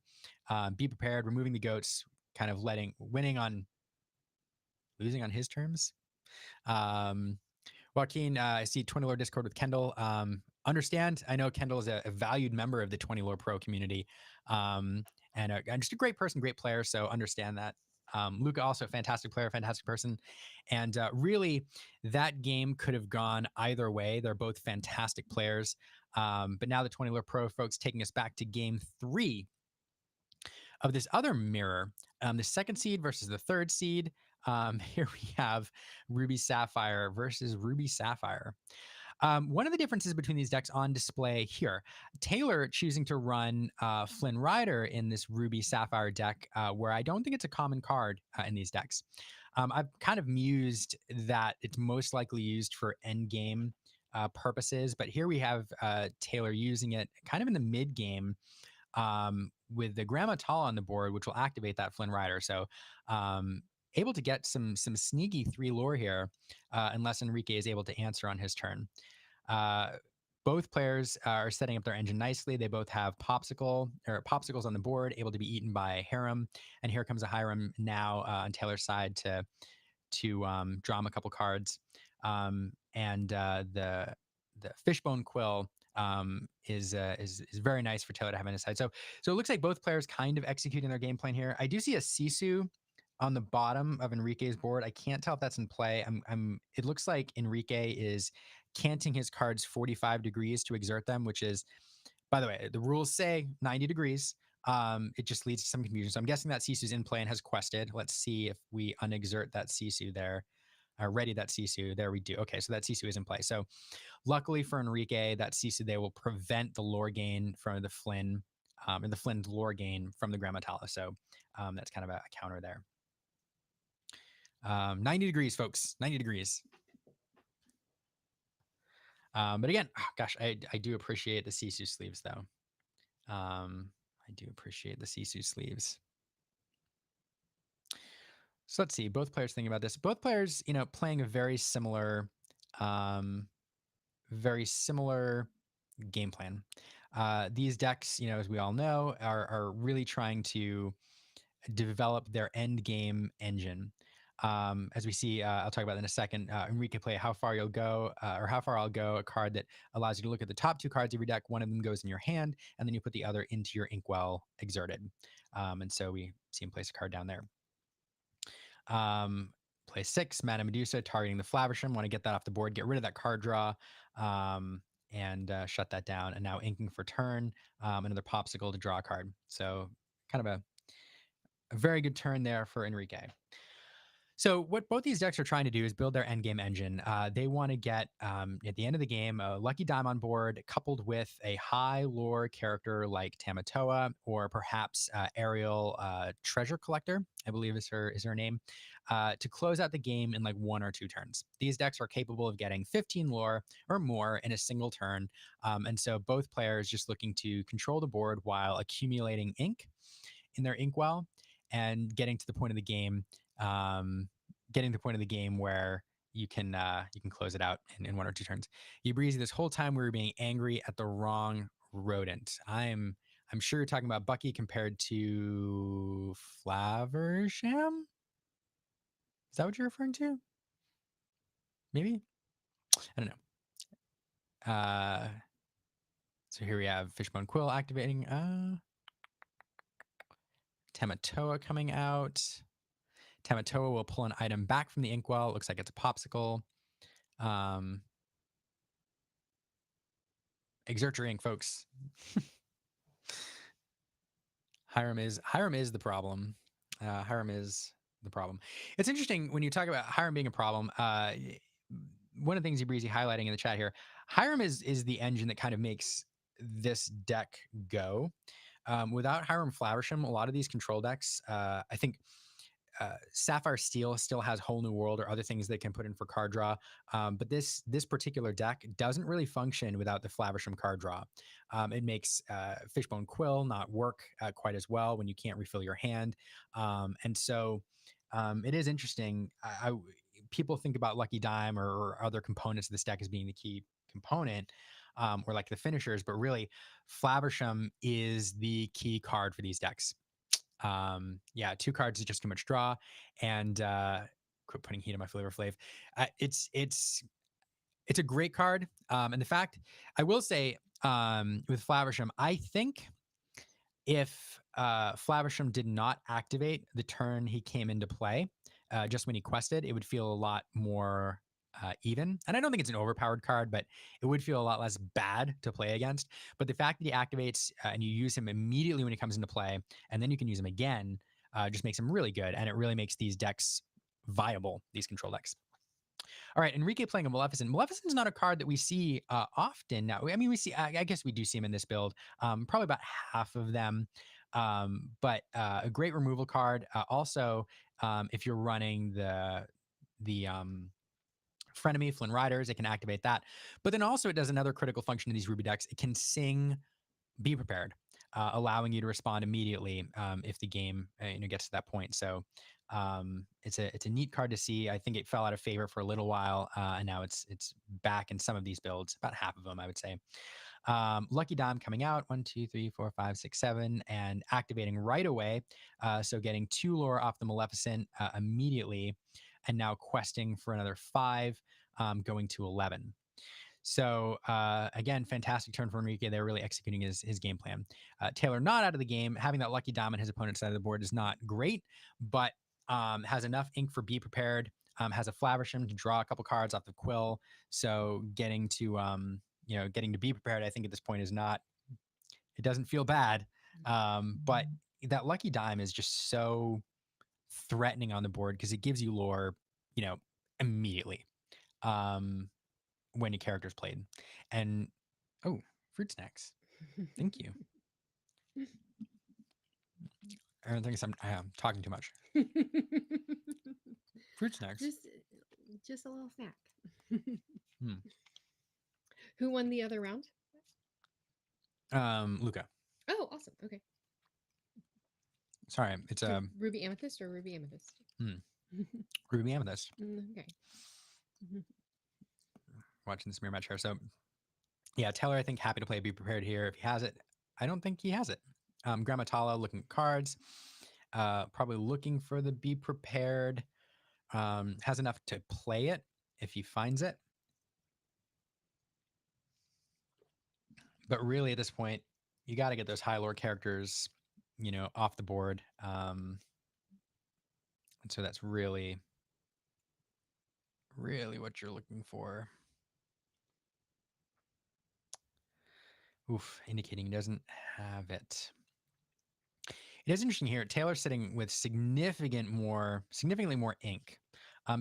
Be prepared, removing the goats, kind of losing on his terms. Joaquin, I see 20 lore Discord with Kendall. Understand, I know Kendall is a valued member of the 20 lore pro community, and just a great person, great player. So understand that. Luca, also a fantastic player, fantastic person. And really, that game could have gone either way. They're both fantastic players. But now the 20 lore pro folks taking us back to game 3 of this other mirror, the 2nd seed versus the 3rd seed. Here we have Ruby Sapphire versus Ruby Sapphire. One of the differences between these decks on display here: Taylor choosing to run Flynn Rider in this Ruby Sapphire deck, where I don't think it's a common card in these decks. I've kind of mused that it's most likely used for endgame purposes, but here we have Taylor using it kind of in the mid game, with the Grandma Tall on the board, which will activate that Flynn Rider. So able to get some sneaky 3 lore here, unless Enrique is able to answer on his turn. Both players are setting up their engine nicely. They both have popsicles on the board, able to be eaten by Harem. And here comes a Hiram now on Taylor's side to draw him a couple cards. And the Fishbone Quill is very nice for Taylor to have on his side. So it looks like both players kind of executing their game plan here. I do see a Sisu on the bottom of Enrique's board. I can't tell if that's in play. It looks like Enrique is canting his cards 45 degrees to exert them, which is, by the way, the rules say 90 degrees. It just leads to some confusion. So I'm guessing that Sisu's in play and has quested. Let's see if we unexert that Sisu there. Ready that Sisu. There we do. Okay, so that Sisu is in play. So luckily for Enrique, that Sisu there will prevent the lore gain from the Flynn, and the Flynn's lore gain from the Grammatala. So that's kind of a counter there. 90 degrees, folks. 90 degrees. But again, oh gosh, I do appreciate the Sisu sleeves, though. I do appreciate the Sisu sleeves. So let's see. Both players thinking about this. Both players, playing a very similar game plan. These decks, as we all know, are really trying to develop their end game engine. As we see, I'll talk about that in a second. Enrique play How Far You'll Go, or How Far I'll Go, a card that allows you to look at the top 2 cards of your deck. One of them goes in your hand, and then you put the other into your Inkwell exerted. And so we see him place a card down there. Play 6, Madame Medusa, targeting the Flaversham. Want to get that off the board, get rid of that card draw, and shut that down. And now inking for turn, another popsicle to draw a card. So kind of a very good turn there for Enrique. So what both these decks are trying to do is build their endgame engine. They want to get, at the end of the game, a Lucky Dime on board, coupled with a high lore character like Tamatoa, or perhaps Ariel Treasure Collector, I believe is her name, to close out the game in like 1 or 2 turns. These decks are capable of getting 15 lore or more in a single turn. And so both players just looking to control the board while accumulating ink in their inkwell and getting to the point of the game where you can close it out in 1 or 2 turns. You breezy, this whole time we were being angry at the wrong rodent. I'm sure you're talking about Bucky compared to Flaversham. Is that what you're referring to? Maybe? I don't know. So here we have Fishbone Quill activating. Tamatoa coming out. Tamatoa will pull an item back from the inkwell. It looks like it's a popsicle. Exert your ink, folks. Hiram is the problem. Hiram is the problem. It's interesting when you talk about Hiram being a problem. One of the things Breezy highlighting in the chat here, Hiram is the engine that kind of makes this deck go. Without Hiram Flaversham, a lot of these control decks, I think Sapphire Steel still has Whole New World or other things they can put in for card draw. But this particular deck doesn't really function without the Flaversham card draw. It makes Fishbone Quill not work quite as well when you can't refill your hand. And so it is interesting. People think about Lucky Dime or other components of this deck as being the key component. Or like the finishers, but really Flaversham is the key card for these decks. Yeah, 2 cards is just too much draw, and quit putting heat on my Flavor Flav. It's a great card, and the fact I will say with Flaversham, I think if Flaversham did not activate the turn he came into play, just when he quested, it would feel a lot more even. And I don't think it's an overpowered card, but it would feel a lot less bad to play against. But the fact that he activates and you use him immediately when he comes into play, and then you can use him again, just makes him really good. And it really makes these decks viable, these control decks. All right, Enrique playing a Maleficent. Maleficent's not a card that we see often now. I mean, we see, I guess we do see him in this build, probably about half of them. But a great removal card. Also, if you're running the Frenemy, Flynn Riders, it can activate that. But then also it does another critical function in these Ruby decks. It can sing Be Prepared, allowing you to respond immediately if the game gets to that point. So it's a neat card to see. I think it fell out of favor for a little while, and now it's back in some of these builds, about half of them, I would say. Lucky Dime coming out 1, 2, 3, 4, 5, 6, 7, and activating right away. So getting 2 lore off the Maleficent immediately, and now questing for another 5, going to 11. So again, fantastic turn for Enrique. They're really executing his game plan. Taylor not out of the game. Having that Lucky Dime on his opponent's side of the board is not great, but has enough ink for Be Prepared. Has a Flaversham to draw a couple cards off the Quill. So getting to Be Prepared, I think at this point is not. It doesn't feel bad, but that Lucky Dime is just so threatening on the board because it gives you lore, immediately. When your character's played. And fruit snacks. Thank you. Aaron thinks I'm talking too much. Fruit snacks. Just a little snack. Who won the other round? Luca. Oh, awesome. Okay. Sorry, it's Ruby Amethyst or Ruby Amethyst? Ruby Amethyst. Okay. Watching this mirror match here. So yeah, Taylor, I think happy to play Be Prepared here. If he has it, I don't think he has it. Grandma Tala looking at cards, probably looking for the Be Prepared. Has enough to play it if he finds it. But really at this point, you got to get those high lore characters, off the board. And so that's really, really what you're looking for. Oof, indicating he doesn't have it. It is interesting here. Taylor's sitting with significantly more ink.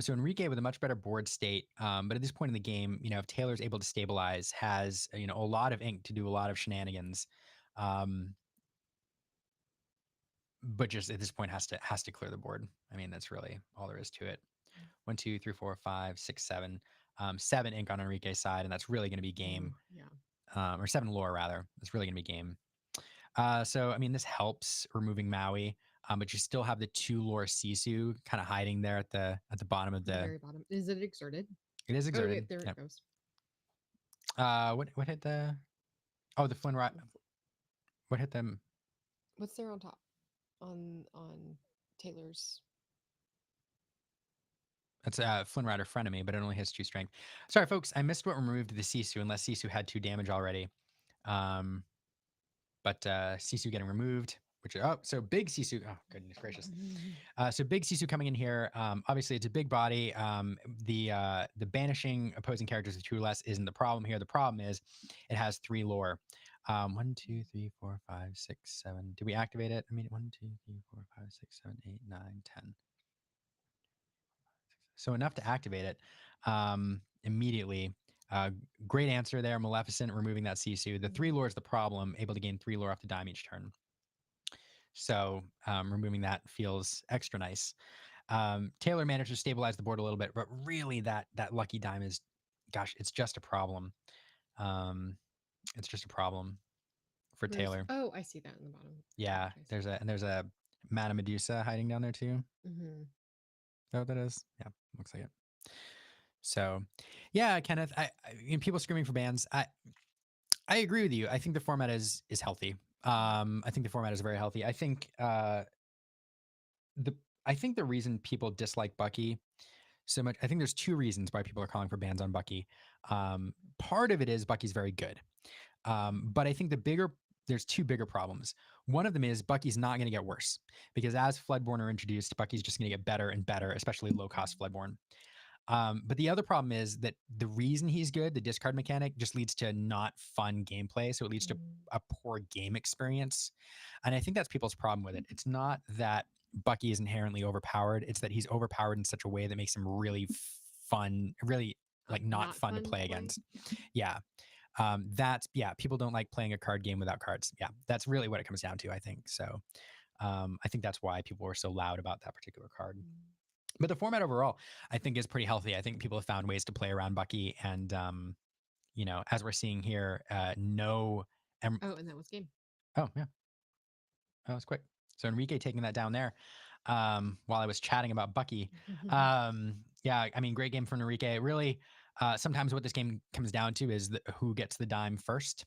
So Enrique with a much better board state, but at this point in the game, if Taylor's able to stabilize, has a lot of ink to do a lot of shenanigans, but just at this point has to clear the board. I mean, that's really all there is to it. 1, 2, 3, 4, 5, 6, 7, 7 ink on Enrique's side, and that's really going to be game. Or 7 lore rather. It's really going to be game. So I mean, this helps removing Maui. But you still have the 2 lore Sisu kind of hiding there at the bottom of the very bottom. Is it exerted? It is exerted. Oh, there it goes. What hit the? Oh, the Flynn Rod. What hit them? What's there on top? On Taylor's. That's Flynn Rider Frenemy, but it only has 2 strength. Sorry, folks, I missed what removed the Sisu, unless Sisu had 2 damage already. But Sisu getting removed. So big Sisu. Oh, goodness gracious. So big Sisu coming in here. Obviously, it's a big body. The banishing opposing characters with 2 or less isn't the problem here. The problem is it has 3 lore. 1, 2, 3, 4, 5, 6, 7. Did we activate it? I mean, 1, 2, 3, 4, 5, 6, 7, 8, 9, 10. So enough to activate it immediately. Great answer there, Maleficent, removing that Sisu. The 3 lore is the problem, able to gain 3 lore off the dime each turn. So removing that feels extra nice. Taylor managed to stabilize the board a little bit, but really that lucky dime is, gosh, it's just a problem. It's just a problem for Taylor. Oh, I see that in the bottom. Yeah, there's a Madame Medusa hiding down there too. Mm-hmm. Is that what that is? Yeah, looks like it. So, yeah, Kenneth, people screaming for bans. I agree with you. I think the format is healthy. I think the format is very healthy. I think the reason people dislike Bucky so much, I think there's 2 reasons why people are calling for bans on Bucky. Part of it is Bucky's very good, but I think there's 2 bigger problems. One of them is Bucky's not going to get worse because as Floodborne are introduced, Bucky's just going to get better and better, especially low cost Floodborne. But the other problem is that the reason he's good, the discard mechanic, just leads to not fun gameplay. So it leads to a poor game experience. And I think that's people's problem with it. It's not that Bucky is inherently overpowered. It's that he's overpowered in such a way that makes him really fun, really like not fun to play against. Yeah. People don't like playing a card game without cards. Yeah. That's really what it comes down to, I think. So I think that's why people were so loud about that particular card. But the format overall, I think, is pretty healthy. I think people have found ways to play around Bucky, and as we're seeing here, no. And that was game. Oh yeah, that was quick. So Enrique taking that down there, while I was chatting about Bucky. Yeah, I mean, great game from Enrique. Really, sometimes what this game comes down to is who gets the dime first.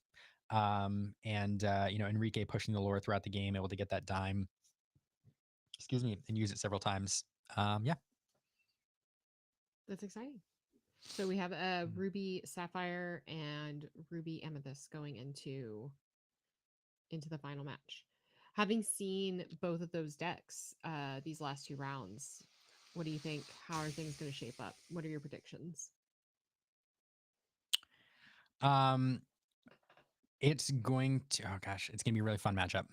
Enrique pushing the lore throughout the game, able to get that dime. Excuse me, and use it several times. Yeah. That's exciting. So we have a Ruby Sapphire and Ruby Amethyst going into the final match. Having seen both of those decks these last 2 rounds, what do you think? How are things going to shape up? What are your predictions? It's going to, oh gosh, it's going to be a really fun matchup.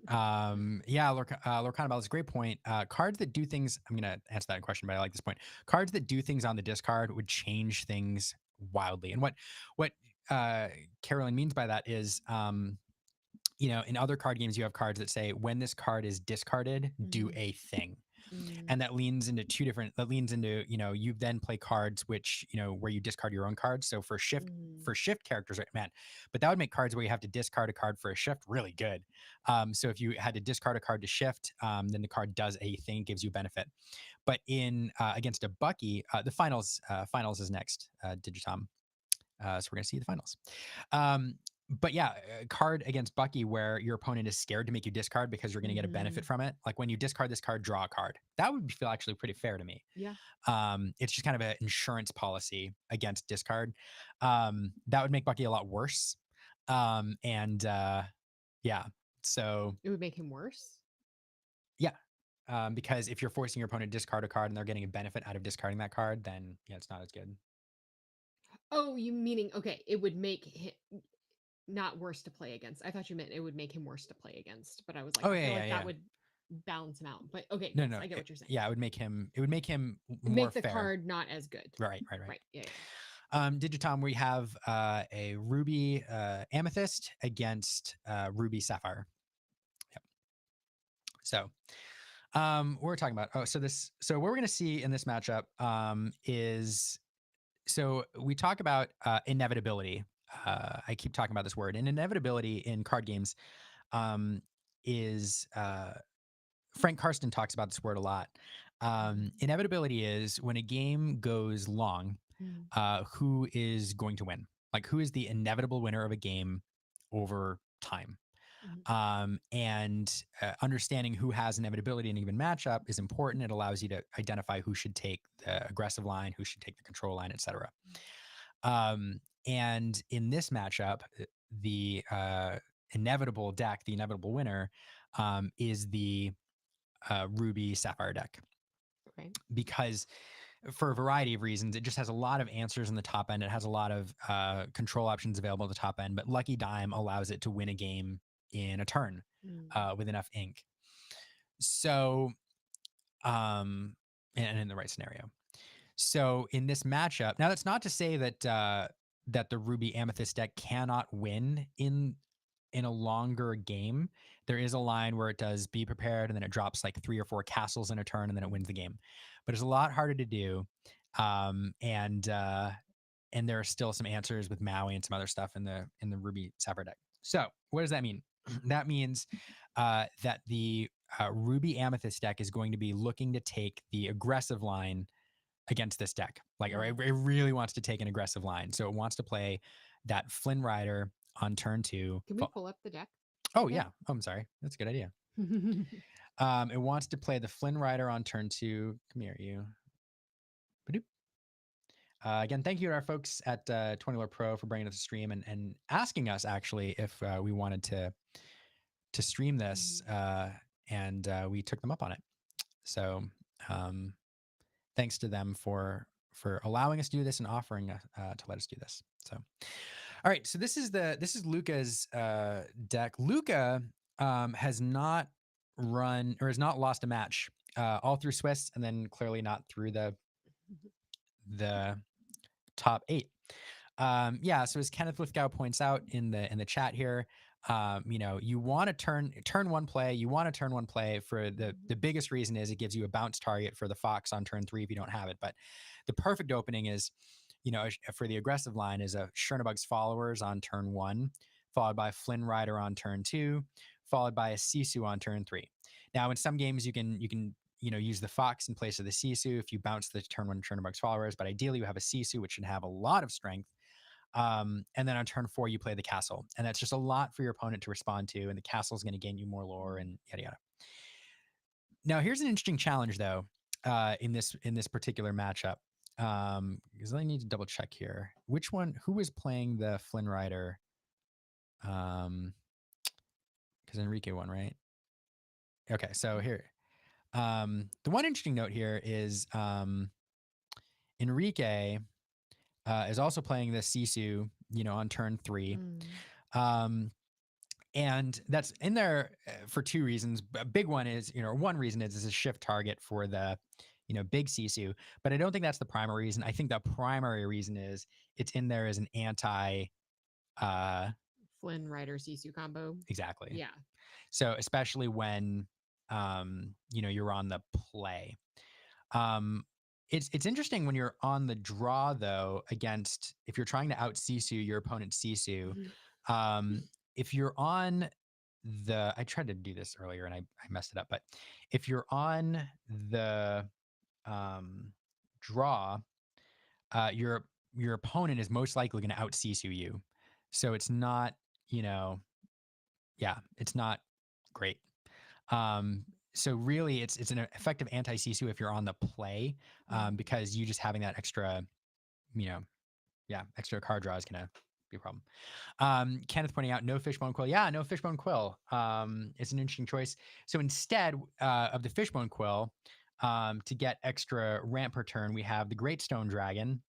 Lorcana Bell is a great point. Cards that do things, I'm going to answer that question, but I like this point. Cards that do things on the discard would change things wildly. And what Carolyn means by that is, in other card games, you have cards that say, when this card is discarded, do a thing. And that leans into you then play cards which where you discard your own cards. So for shift characters, right, man, but that would make cards where you have to discard a card for a shift really good. So if you had to discard a card to shift, then the card does a thing, gives you benefit. But in against a Bucky, the finals is next, Digitom. So we're gonna see the finals. But yeah, a card against Bucky where your opponent is scared to make you discard because you're going to get a benefit from it. Like when you discard this card, draw a card. That would feel actually pretty fair to me. Yeah. It's just kind of an insurance policy against discard. That would make Bucky a lot worse. So it would make him worse. Yeah. Because if you're forcing your opponent to discard a card and they're getting a benefit out of discarding that card, then yeah, it's not as good. Oh, you meaning, okay, it would make him not worse to play against. I thought you meant it would make him worse to play against, but I was like, that would balance him out. But okay, no, I get what you're saying. Yeah, it would make him more make the fair. card not as good. Right. Yeah. Digitom, we have a Ruby Amethyst against Ruby Sapphire. Yep. So we're talking about so what we're going to see in this matchup is, so we talk about inevitability. I keep talking about this word, and inevitability in card games is Frank Karsten talks about this word a lot. Inevitability is when a game goes long, who is going to win? Like, who is the inevitable winner of a game over time? Understanding who has inevitability in a given matchup is important. It allows you to identify who should take the aggressive line, who should take the control line, etc. And in this matchup, the inevitable deck, the inevitable winner, is the Ruby Sapphire deck. Okay. Because for a variety of reasons. It just has a lot of answers in the top end. It has a lot of control options available at the top end, but Lucky Dime allows it to win a game in a turn Mm. with enough ink. So, and in the right scenario. So in this matchup, now that's not to say that that the Ruby Amethyst deck cannot win in a longer game. There is a line where it does be prepared, and then it drops like 3 or 4 castles in a turn, and then it wins the game. But it's a lot harder to do, and there are still some answers with Maui and some other stuff in the Ruby Sapphire deck. So what does that mean? That means that the Ruby Amethyst deck is going to be looking to take the aggressive line against this deck. Like it really wants to take an aggressive line. So it wants to play that Flynn Rider on turn 2. Can we pull up the deck? Oh, yeah. Oh, I'm sorry. That's a good idea. It wants to play the Flynn Rider on turn 2. Come here, you. Again, thank you to our folks at 20 Lore Pro for bringing us a stream and asking us actually if we wanted to stream this, and we took them up on it. So thanks to them for allowing us to do this and offering to let us do this. So, all right. So this is Luca's deck. Luca has not run or has not lost a match all through Swiss, and then clearly not through the top 8. Yeah. So as Kenneth Lithgow points out in the chat here, you want to turn one play. You want to turn one play for the biggest reason is it gives you a bounce target for the Fox on turn 3 if you don't have it. But the perfect opening is, for the aggressive line is a Chernobog's Followers on turn 1, followed by Flynn Rider on turn 2, followed by a Sisu on turn 3. Now, in some games, you can use the Fox in place of the Sisu if you bounce the turn 1 Chernobog's Followers, but ideally you have a Sisu, which should have a lot of strength. And then on turn 4, you play the castle. And that's just a lot for your opponent to respond to. And the castle is going to gain you more lore and yada, yada. Now, here's an interesting challenge, though, in this particular matchup. Because I need to double check here. Who was playing the Flynn Rider? Because Enrique won, right? Okay, so here. The one interesting note here is Enrique is also playing the Sisu, on turn 3. And that's in there for 2 reasons. A big one is, one reason is it's a shift target for the, big Sisu. But I don't think that's the primary reason. I think the primary reason is it's in there as an anti Flynn Rider Sisu combo. Exactly. Yeah. So especially when you're on the play. It's interesting when you're on the draw, though, against if you're trying to out Sisu your opponent Sisu. If you're on I tried to do this earlier and I messed it up, but if you're on the draw, your opponent is most likely going to out Sisu you. So it's not, it's not great. So really, it's an effective anti-Sisu if you're on the play, because you just having that extra, extra card draw is gonna be a problem. Kenneth pointing out no Fishbone Quill. Yeah, no Fishbone Quill. It's an interesting choice. So instead of the Fishbone Quill, to get extra ramp per turn, we have the Great Stone Dragon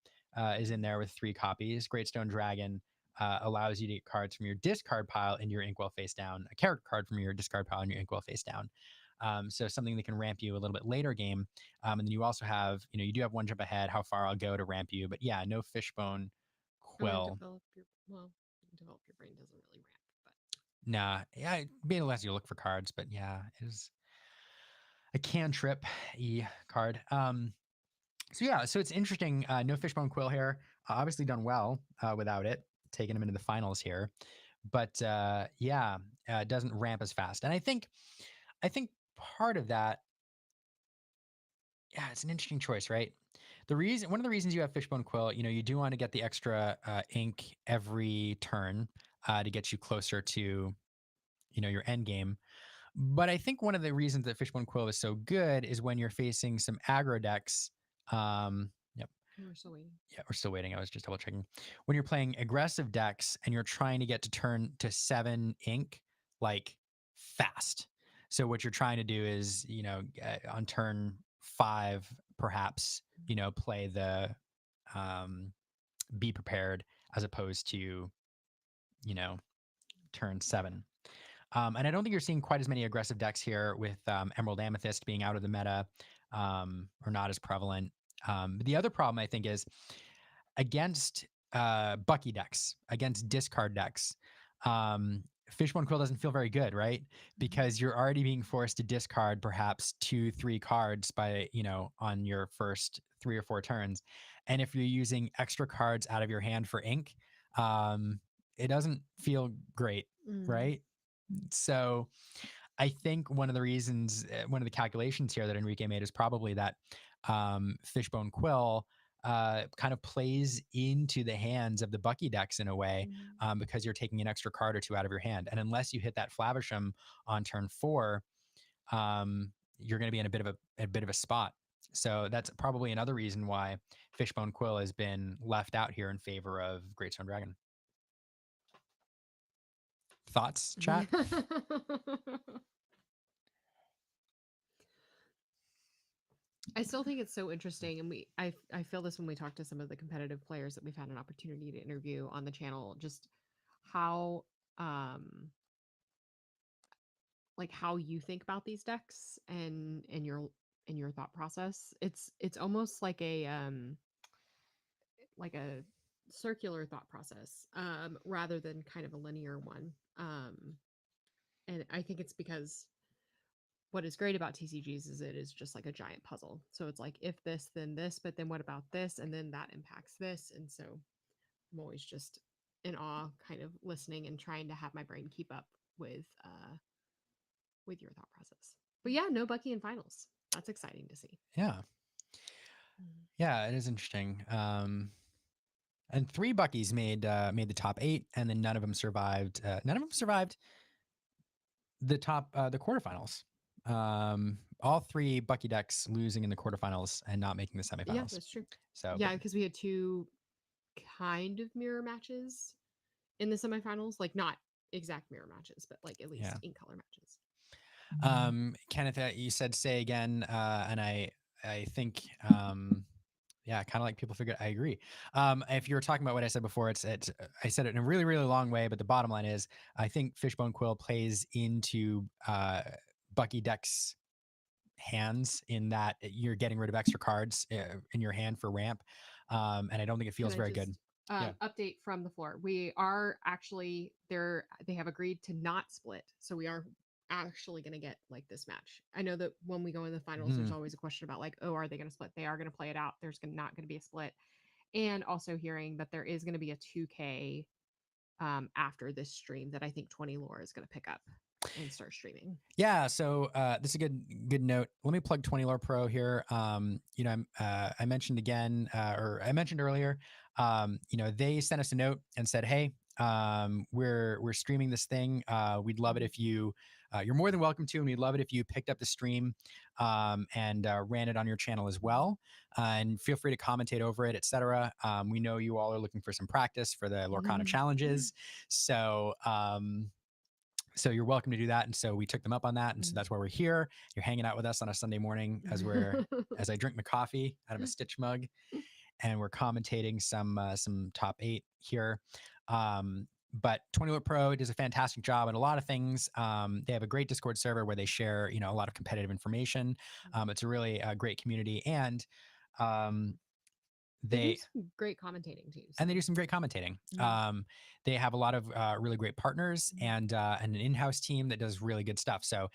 is in there with 3 copies. Great Stone Dragon allows you to get cards from your discard pile into your Inkwell face down, a character card from your discard pile in your Inkwell face down. So something that can ramp you a little bit later game. And then you also have, you do have 1 jump ahead, how far I'll go to ramp you. But yeah, no Fishbone Quill. Develop your brain doesn't really ramp, but Nah, yeah, being less you look for cards, but yeah, it is a cantrip card. So it's interesting. No Fishbone Quill here. Obviously done well without it, taking him into the finals here. But it doesn't ramp as fast. And I think part of that, it's an interesting choice, right? One of the reasons you have Fishbone Quill, you do want to get the extra ink every turn to get you closer to, your end game. But I think one of the reasons that Fishbone Quill is so good is when you're facing some aggro decks. Yep. We're still waiting. Yeah, we're still waiting. I was just double checking. When you're playing aggressive decks and you're trying to get to turn to 7 ink, like fast. So what you're trying to do is, on turn 5, perhaps, play the be prepared as opposed to, turn 7. And I don't think you're seeing quite as many aggressive decks here with Emerald Amethyst being out of the meta, or not as prevalent. But the other problem I think is against Bucky decks, against discard decks, Fishbone Quill doesn't feel very good, right? Because you're already being forced to discard perhaps 2-3 cards by, on your first 3 or 4 turns. And if you're using extra cards out of your hand for ink, it doesn't feel great, right? So I think one of the reasons, one of the calculations here that Enrique made is probably that Fishbone Quill kind of plays into the hands of the Bucky decks in a way, because you're taking an extra card or 2 out of your hand. And unless you hit that Flavisham on turn 4, you're going to be in a bit of a spot. So that's probably another reason why Fishbone Quill has been left out here in favor of Greatstone Dragon. Thoughts, chat? I still think it's so interesting, and I feel this when we talk to some of the competitive players that we've had an opportunity to interview on the channel, just how like how you think about these decks and your thought process. It's almost like a circular thought process, rather than kind of a linear one. And I think it's because what is great about TCGs is it is just like a giant puzzle. So it's like, if this, then this, but then what about this? And then that impacts this. And so I'm always just in awe, kind of listening and trying to have my brain keep up with your thought process. But yeah, no Bucky in finals. That's exciting to see. Yeah. Yeah, it is interesting. And 3 Buckies made the top 8, and then none of them survived. None of them survived the quarterfinals. All 3 Bucky decks losing in the quarterfinals and not making the semifinals. Yeah, that's true. So yeah, because we had 2 kind of mirror matches in the semifinals, like not exact mirror matches, but like at least in color matches. Kenneth, you said say again, and I think yeah, kind of like people figured. I agree. If you were talking about what I said before, it's I said it in a really, really long way, but the bottom line is I think Fishbone Quill plays into Bucky deck's hands in that you're getting rid of extra cards in your hand for ramp, and I don't think it feels very good. Update from the floor. We are actually there. They have agreed to not split. So we are actually going to get like this match. I know that when we go in the finals, there's always a question about like, oh, are they going to split? They are going to play it out. There's not going to be a split. And also hearing that there is going to be a 2K after this stream that I think 20 Lore is going to pick up and start streaming. Yeah, so this is a good note. Let me plug 20 Lore Pro here. I mentioned again, or I mentioned earlier, they sent us a note and said, hey, we're streaming this thing. We'd love it if you're more than welcome to, and we'd love it if you picked up the stream and ran it on your channel as well. And feel free to commentate over it, etc. We know you all are looking for some practice for the Lorcana challenges. So you're welcome to do that. And so we took them up on that. And so that's why we're here. You're hanging out with us on a Sunday morning as I drink my coffee out of a Stitch mug, and we're commentating some top 8 here. But 20 Lore Pro does a fantastic job at a lot of things. They have a great Discord server where they share, a lot of competitive information. It's a really great community, and they do some great commentating too. And they do some great commentating. They have a lot of really great partners and an in-house team that does really good stuff. So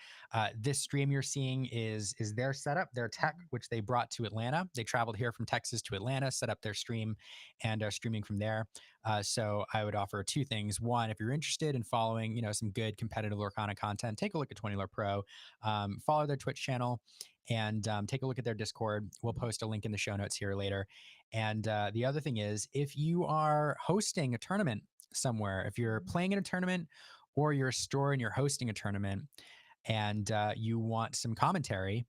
this stream you're seeing is their setup, their tech, which they brought to Atlanta. They traveled here from Texas to Atlanta, set up their stream, and are streaming from there. So I would offer 2 things. One, if you're interested in following, some good competitive Lorcana content, take a look at 20 Lore Pro, follow their Twitch channel, and take a look at their Discord. We'll post a link in the show notes here later. And the other thing is, if you are hosting a tournament somewhere, if you're playing in a tournament or you're a store and you're hosting a tournament and you want some commentary,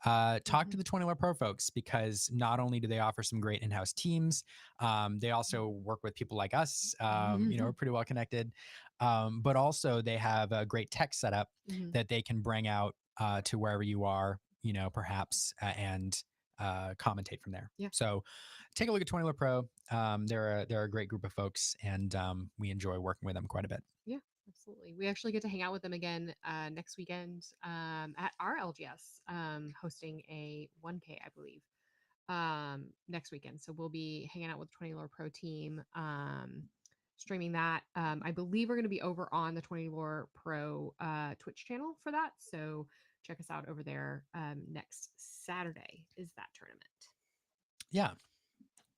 talk to the 20 Lore Pro folks, because not only do they offer some great in-house teams, they also work with people like us, we're pretty well connected, but also they have a great tech setup that they can bring out to wherever you are, perhaps, and commentate from there. Yeah. So take a look at 20 Lore Pro. They're a great group of folks, and we enjoy working with them quite a bit. Yeah, absolutely. We actually get to hang out with them again next weekend at our LGS, hosting a 1K, I believe, next weekend. So we'll be hanging out with the 20 Lore Pro team, streaming that. I believe we're going to be over on the 20 Lore Pro Twitch channel for that. So check us out over there. Next Saturday is that tournament. Yeah,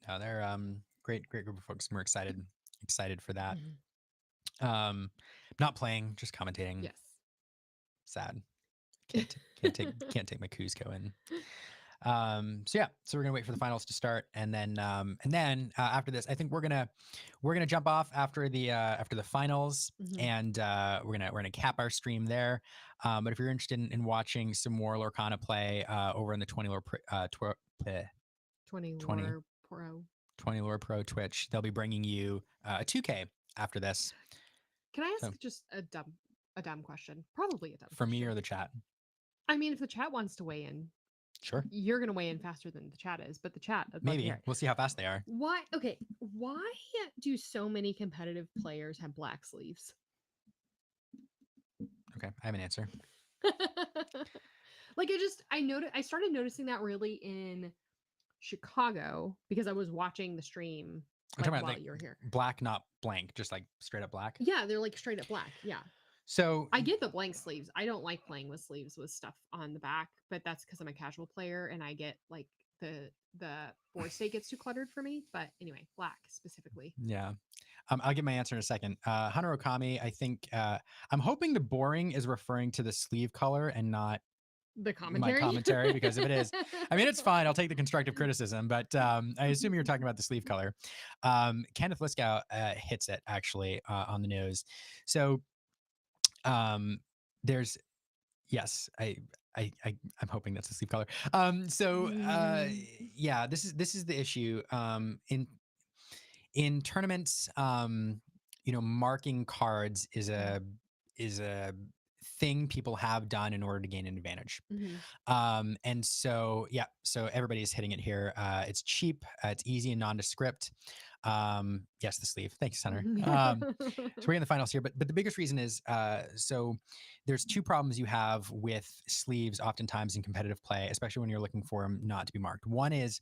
no, they're great group of folks, and we're excited for that. Not playing, just commentating. Yes. Sad. Can't take my Cusco in. So yeah, so we're gonna wait for the finals to start, and then after this, I think we're gonna jump off after the finals, and we're gonna cap our stream there. But if you're interested in watching some more Lorcana play over in the 20 Lore 20 Lore Pro Twitch, they'll be bringing you a 2K after this. Can I ask just a dumb question? Probably a dumb for question. me or the chat. I mean, if the chat wants to weigh in, sure, you're going to weigh in faster than the chat is, but the chat, maybe we'll see how fast they are. Why? Okay, why do so many competitive players have black sleeves? Okay, I have an answer. Like I started noticing that really in Chicago because I was watching the stream while you were here. Black, not blank, just like straight up black. Yeah, they're like straight up black. Yeah. So I get the blank sleeves. I don't like playing with sleeves with stuff on the back, but that's because I'm a casual player and I get like the board state gets too cluttered for me. But anyway, black specifically. Yeah. I'll get my answer in a second. Hunter Okami, I think I'm hoping the boring is referring to the sleeve color and not the commentary. My commentary, because if it is, I mean, it's fine. I'll take the constructive criticism, but I assume you're talking about the sleeve color. Kenneth Liskow hits it actually on the nose. So there's, yes, I'm hoping that's the sleeve color. Yeah, this is the issue. In tournaments, marking cards is a thing people have done in order to gain an advantage. And so, yeah, so everybody's hitting it here. It's cheap, it's easy and nondescript. Yes, the sleeve. Thanks, Hunter. So we're in the finals here, but the biggest reason is so there's two problems you have with sleeves oftentimes in competitive play, especially when you're looking for them not to be marked. One is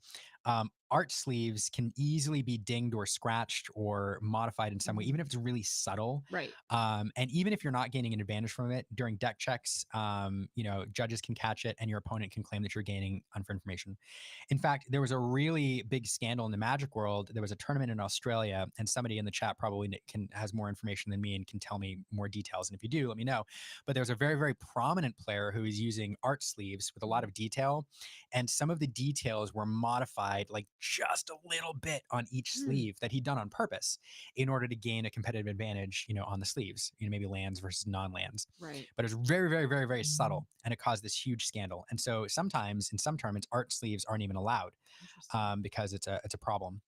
art sleeves can easily be dinged or scratched or modified in some way, even if it's really subtle. Right. And even if you're not gaining an advantage from it during deck checks, judges can catch it and your opponent can claim that you're gaining unfair information. In fact, there was a really big scandal in the Magic world. There was a tournament in Australia, and somebody in the chat probably has more information than me and can tell me more details. And if you do, let me know. But there's a very, very prominent player who is using art sleeves with a lot of detail. And some of the details were modified like just a little bit on each sleeve that he'd done on purpose in order to gain a competitive advantage, on the sleeves, maybe lands versus non-lands. Right. But it was very, very, very, very subtle, and it caused this huge scandal. And so sometimes in some tournaments, art sleeves aren't even allowed because it's a problem.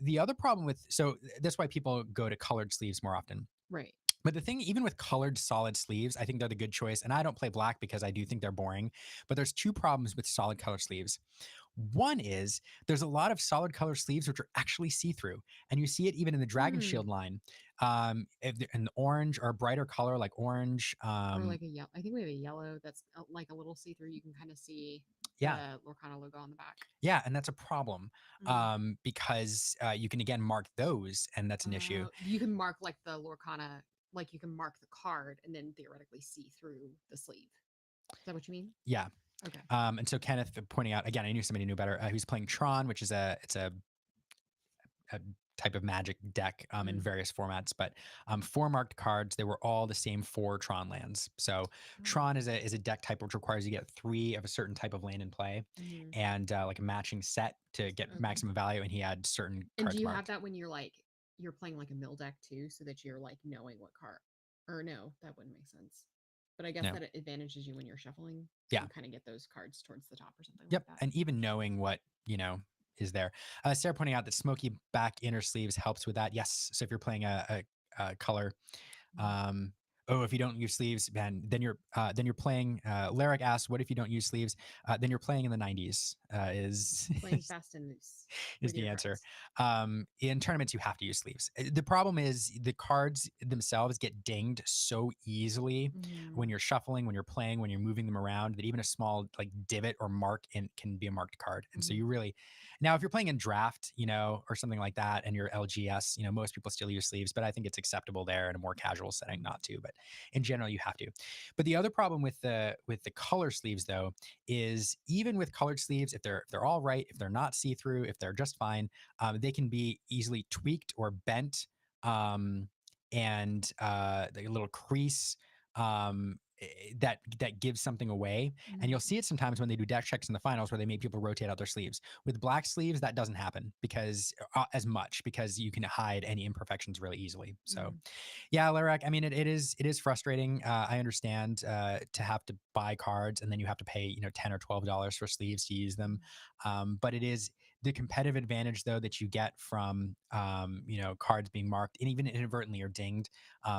The other problem so that's why people go to colored sleeves more often. Right. But the thing, even with colored solid sleeves, I think they're the good choice. And I don't play black because I do think they're boring. But there's two problems with solid color sleeves. One is there's a lot of solid color sleeves which are actually see-through. And you see it even in the Dragon Shield line. In orange or a brighter color like orange. Or like a yellow. I think we have a yellow that's like a little see-through. You can kind of see the Lorcana logo on the back. Yeah, and that's a problem because you can, again, mark those, and that's an issue. You can mark like the Lorcana, like you can mark the card and then theoretically see through the sleeve. Is that what you mean? Yeah. Okay. And so Kenneth pointing out, again, I knew somebody knew better, who's playing Tron, which is a type of Magic deck in various formats, but 4 marked cards, they were all the same 4 Tron lands. So Tron is a deck type which requires you get 3 of a certain type of land in play and like a matching set to get maximum value, and he had certain and cards do you marked. have that when you're playing like a mill deck too, so that you're like knowing what card, or no, that wouldn't make sense. But I guess that it advantages you when you're shuffling. So you kind of get those cards towards the top or something like that. And even knowing what, is there. Sarah pointing out that smoky back inner sleeves helps with that. Yes. So if you're playing a color, oh, if you don't use sleeves, man, then you're playing. Larrick asks, what if you don't use sleeves? Then you're playing in the 90s. Is Playing fast and loose is with the your answer. friends. In tournaments, you have to use sleeves. The problem is the cards themselves get dinged so easily Mhm. when you're shuffling, when you're playing, when you're moving them around, that even a small like divot or mark in can be a marked card. And so Mhm. you really, now if you're playing in draft, you know, or something like that, and you're LGS, you know, most people still use sleeves, but I think it's acceptable there in a more casual setting not to. But in general, you have to. But the other problem with the color sleeves though is even with colored sleeves, if they're all right, if they're not see through, if they're just fine, they can be easily tweaked or bent, and the little crease that gives something away. And Mhm. you'll see it sometimes when they do deck checks in the finals where they make people rotate out their sleeves. With black sleeves, that doesn't happen because as much because you can hide any imperfections really easily. So Mhm. yeah, Larek, I mean, it is frustrating. I understand to have to buy cards and then you have to pay, you know, $10 or $12 for sleeves to use them. But it is the competitive advantage though that you get from you know, cards being marked and even inadvertently or dinged.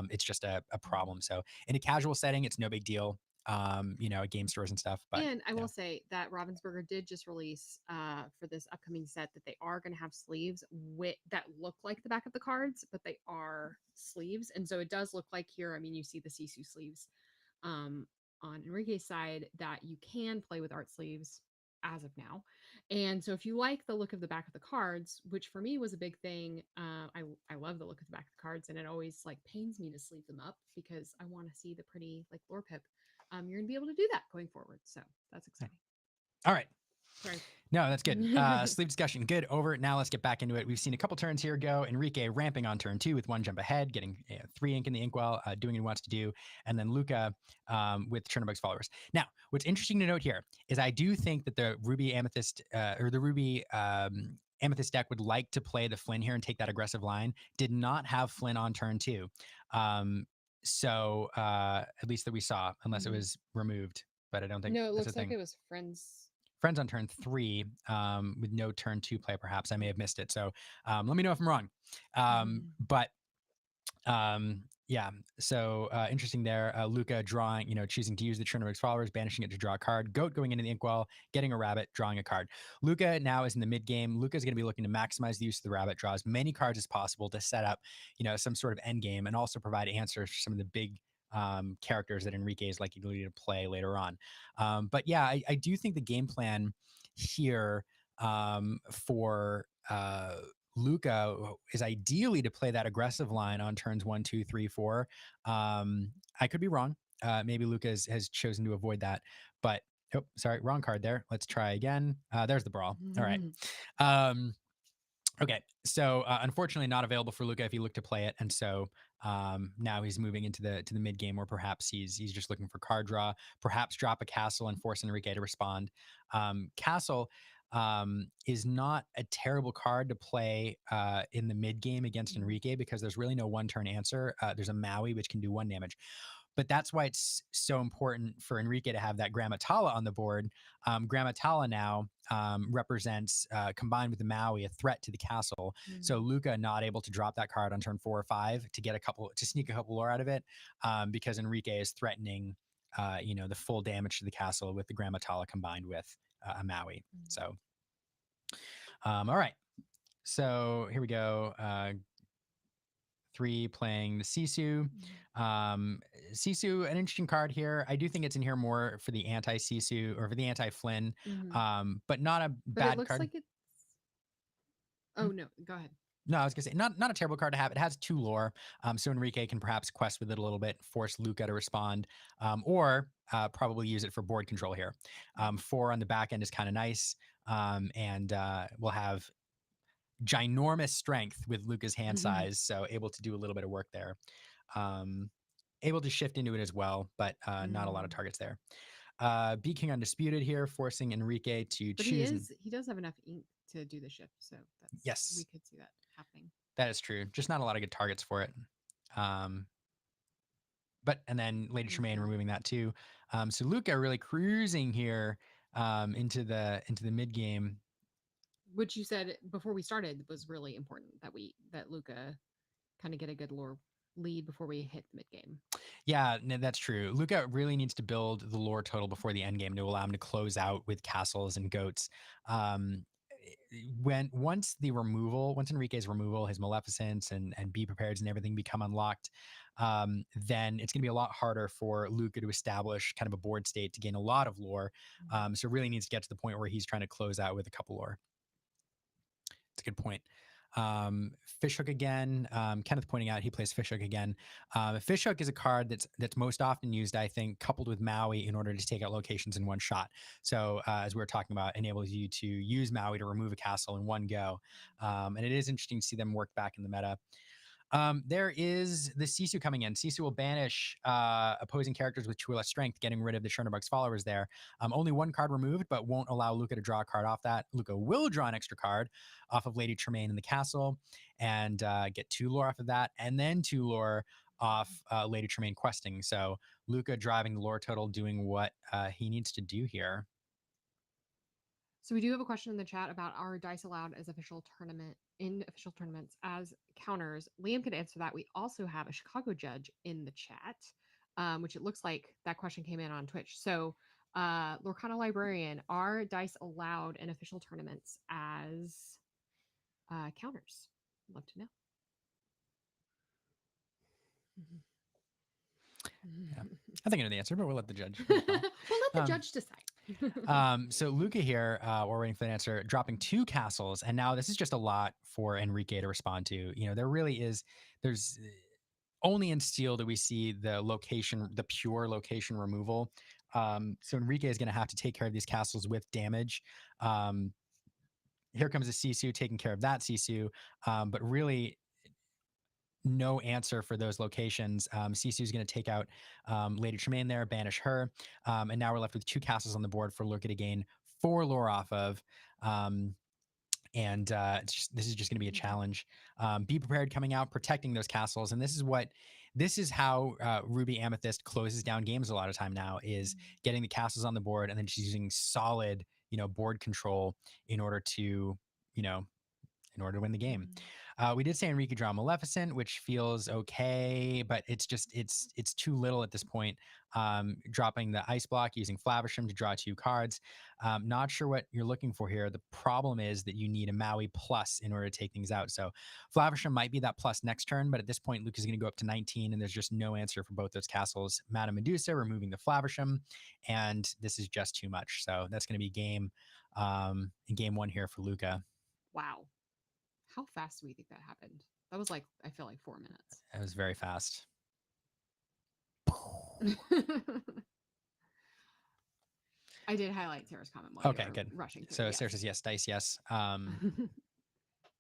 It's just a Mhm. problem. So in a casual setting, it's no big deal. You know, at game stores and stuff. But And I you will know, say that Ravensburger did just release for this upcoming set that they are going to have sleeves that look like the back of the cards, but they are sleeves. And so it does look like here. I mean, you see the Sisu sleeves um, on Enrique's side that you can play with art sleeves as of now. And so if you like the look of the back of the cards, which for me was a big thing, I love the look of the back of the cards, and it always like pains me to sleeve them up because I want to see the pretty like lore pip. You're gonna be able to do that going forward, so that's exciting. all right. Sorry. No, that's good. Sleep discussion, good. Over. Now let's get back into it. We've seen a couple turns here go. Enrique ramping on turn 2 with 1 jump ahead, getting 3 ink in the inkwell, doing what he wants to do. And then Luca with Chernobog's followers. Now, what's interesting to note here is I do think that the Ruby Amethyst or the Ruby Amethyst deck would like to play the Flynn here and take that aggressive line. Did not have Flynn on turn 2. So at least that we saw, unless it Mhm. was removed. But I don't think No, it that's a looks like thing. it was friends. Friends on turn 3 with no turn 2 play, perhaps. I may Yeah. have missed it. So let me know if I'm wrong. Mhm. But yeah, so interesting there. Luca drawing, you know, choosing to use the Chernobyl followers, banishing it to draw a card. Goat going into the inkwell, getting a rabbit, drawing a card. Luca now is in the mid game. Luca's going to be looking to maximize the use of the rabbit, draw as many cards as possible to set up, you know, some sort of end game and also provide answers for some of the big characters that Enrique is likely to play later on. But yeah, I do think the game plan here for Luca is ideally to play that aggressive line on turns 1, 2, 3, 4. I could be wrong. Maybe Luca has chosen to avoid that. But oh, sorry, wrong card there. Let's try again. There's the brawl. All right. Um, okay, so unfortunately, not available for Luca if he looked to play it, and so now he's moving into the mid game, or perhaps he's just looking for card draw. Perhaps drop a castle and force Enrique to respond. Castle is not a terrible card to play in the mid game against Mhm. Enrique because there's really no one turn answer. There's a Maui which can do 1 damage. But that's why it's so important for Enrique to have that Grammatala on the board. Grammatala now represents, combined with the Maui, a threat to the castle. So Mhm. Luca not able to drop that card on turn 4 or 5 to get to sneak a couple lore out of it, because Enrique is threatening, you know, the full damage to the castle with the Grammatala combined with a Maui. Mhm. So, all right. So here we go. 3 playing the Sisu. Mhm. Um, Sisu, an interesting card here. I do think it's in here more for the anti Sisu or for the anti Flynn, Mhm. but not a But it bad looks card. like it's. Hmm? Oh no, go ahead. No, I was gonna say not a terrible card to have. It has 2 lore, so Enrique can perhaps quest with it a little bit, force Luca to respond, or probably use it for board control here. 4 on the back end is kind of nice, and we'll have ginormous strength with Luca's hand Mhm. size, so able to do a little bit of work there. Um, Able to shift into it as well, but not a lot of Mhm. targets there. B King Undisputed here, forcing Enrique to But choose. he does have enough ink to do the shift, so we Yes, could see that happening. that is true. Just not a lot of good targets for it. Um, but and then Lady Tremaine Mhm. removing that too. So Luca really cruising here into the mid game. Which you said before we started was really important that Luca kind of get a good lore. lead before we hit the mid game. Yeah, no, that's true. Luca really needs to build the lore total before the end game to allow him to close out with castles and goats. Um, once Enrique's removal, his Maleficence and Be Prepared and everything become unlocked, then it's going to be a lot harder for Luca to establish kind of a board state to gain a lot of lore. So really needs to get to the point where he's trying to close out with a couple lore. It's a good point. Fishhook again. Kenneth pointing out he plays Fishhook again. Fishhook is a card that's most often used, I think, coupled with Maui in order to take out locations in one shot. So as we were talking about, enables you to use Maui to remove a castle in one go. And it is interesting to see them work back in the meta. There is the Sisu coming in. Sisu will banish opposing characters with 2 or less strength, getting rid of the Chernobog's followers there. Only 1 card removed, but won't allow Luca to draw a card off that. Luca will draw an extra card off of Lady Tremaine in the castle and get 2 lore off of that, and then 2 lore off Lady Tremaine questing. So Luca driving the lore total, doing what he needs to do here. So we do have a question in the chat about our dice allowed as official tournaments as counters. Liam could answer that. We also have a Chicago judge in the chat, which it looks like that question came in on Twitch. So Lorcana Librarian, are dice allowed in official tournaments as counters? Love to know. Yeah. I think I know the answer, but we'll let the judge. We'll let the judge decide. So Luca here, we're waiting for the answer, dropping 2 castles. And now this is just a lot for Enrique to respond to. You know, there's only in Steel do we see the pure location removal. So Enrique is going to have to take care of these castles with damage. Here comes a Sisu taking care of that Sisu. But really, no answer for those locations. Sisu is going to take out Lady Tremaine there, banish her. And now we're left with 2 castles on the board for Luca to gain 4 lore off of. This is just going to be a challenge. Be Prepared coming out, protecting those castles. And this is how Ruby Amethyst closes down games a lot of time now, is getting the castles on the board and then just using solid, board control in order to win the game. We did say Enrique draw Maleficent, which feels okay, but it's too little at this point. Dropping the ice block, using Flaversham to draw 2 cards. Not sure what you're looking for here. The problem is that you need a Maui plus in order to take things out. So Flaversham might be that plus next turn, but at this point, Luke is going to go up to 19, and there's just no answer for both those castles. Madame Medusa removing the Flaversham, and this is just too much. So that's going to be game in game 1 here for Luca. Wow. How fast do we think that happened? That was like, I feel like 4 minutes. It was very fast. I did highlight Sarah's comment. Okay, good. Rushing. So Sarah says yes, dice, yes.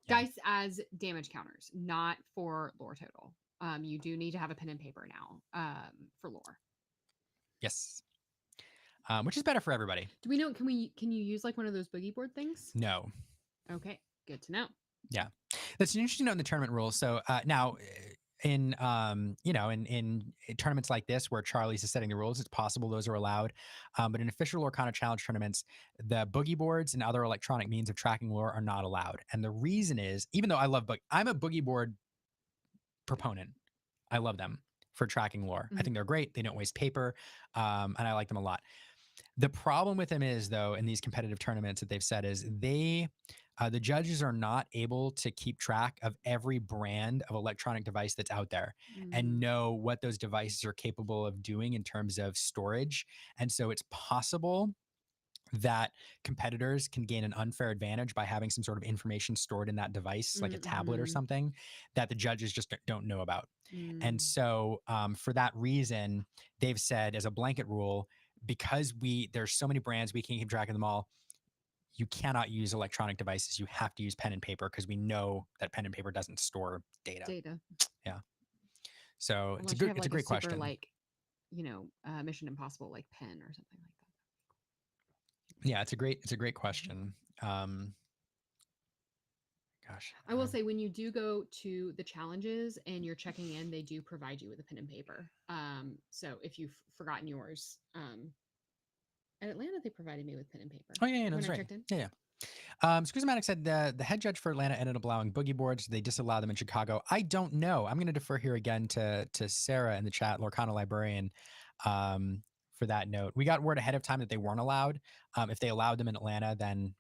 Dice as damage counters, not for lore total. You do need to have a pen and paper now for lore. Yes. Which is better for everybody. Do we know? Can you use like one of those boogie board things? No. Okay, good to know. Yeah, that's an interesting note in the tournament rules. So now, in tournaments like this where Charlies is setting the rules, it's possible those are allowed. But in official Lorcana challenge tournaments, the boogie boards and other electronic means of tracking lore are not allowed. And the reason is, even though I'm a boogie board proponent. I love them for tracking lore. I think they're great. They don't waste paper, and I like them a lot. The problem with them is, though, in these competitive tournaments that they've said is the judges are not able to keep track of every brand of electronic device that's out there and know what those devices are capable of doing in terms of storage. And so it's possible that competitors can gain an unfair advantage by having some sort of information stored in that device, like a tablet or something, that the judges just don't know about. And so for that reason, they've said as a blanket rule, because there's so many brands, we can't keep track of them all. You cannot use electronic devices. You have to use pen and paper because we know that pen and paper doesn't store data. Yeah. So unless it's a great question. Like, Mission Impossible, like pen or something like that. Yeah, it's a great question. Gosh, I will say when you do go to the challenges and you're checking in, they do provide you with a pen and paper. So if you've forgotten yours, at Atlanta they provided me with pen and paper. Oh yeah, no, that's right. Yeah. Squizmatic said the head judge for Atlanta ended up allowing boogie boards. They disallowed them in Chicago. I don't know. I'm going to defer here again to Sarah in the chat, Lorcana Librarian, for that note. We got word ahead of time that they weren't allowed. If they allowed them in Atlanta, then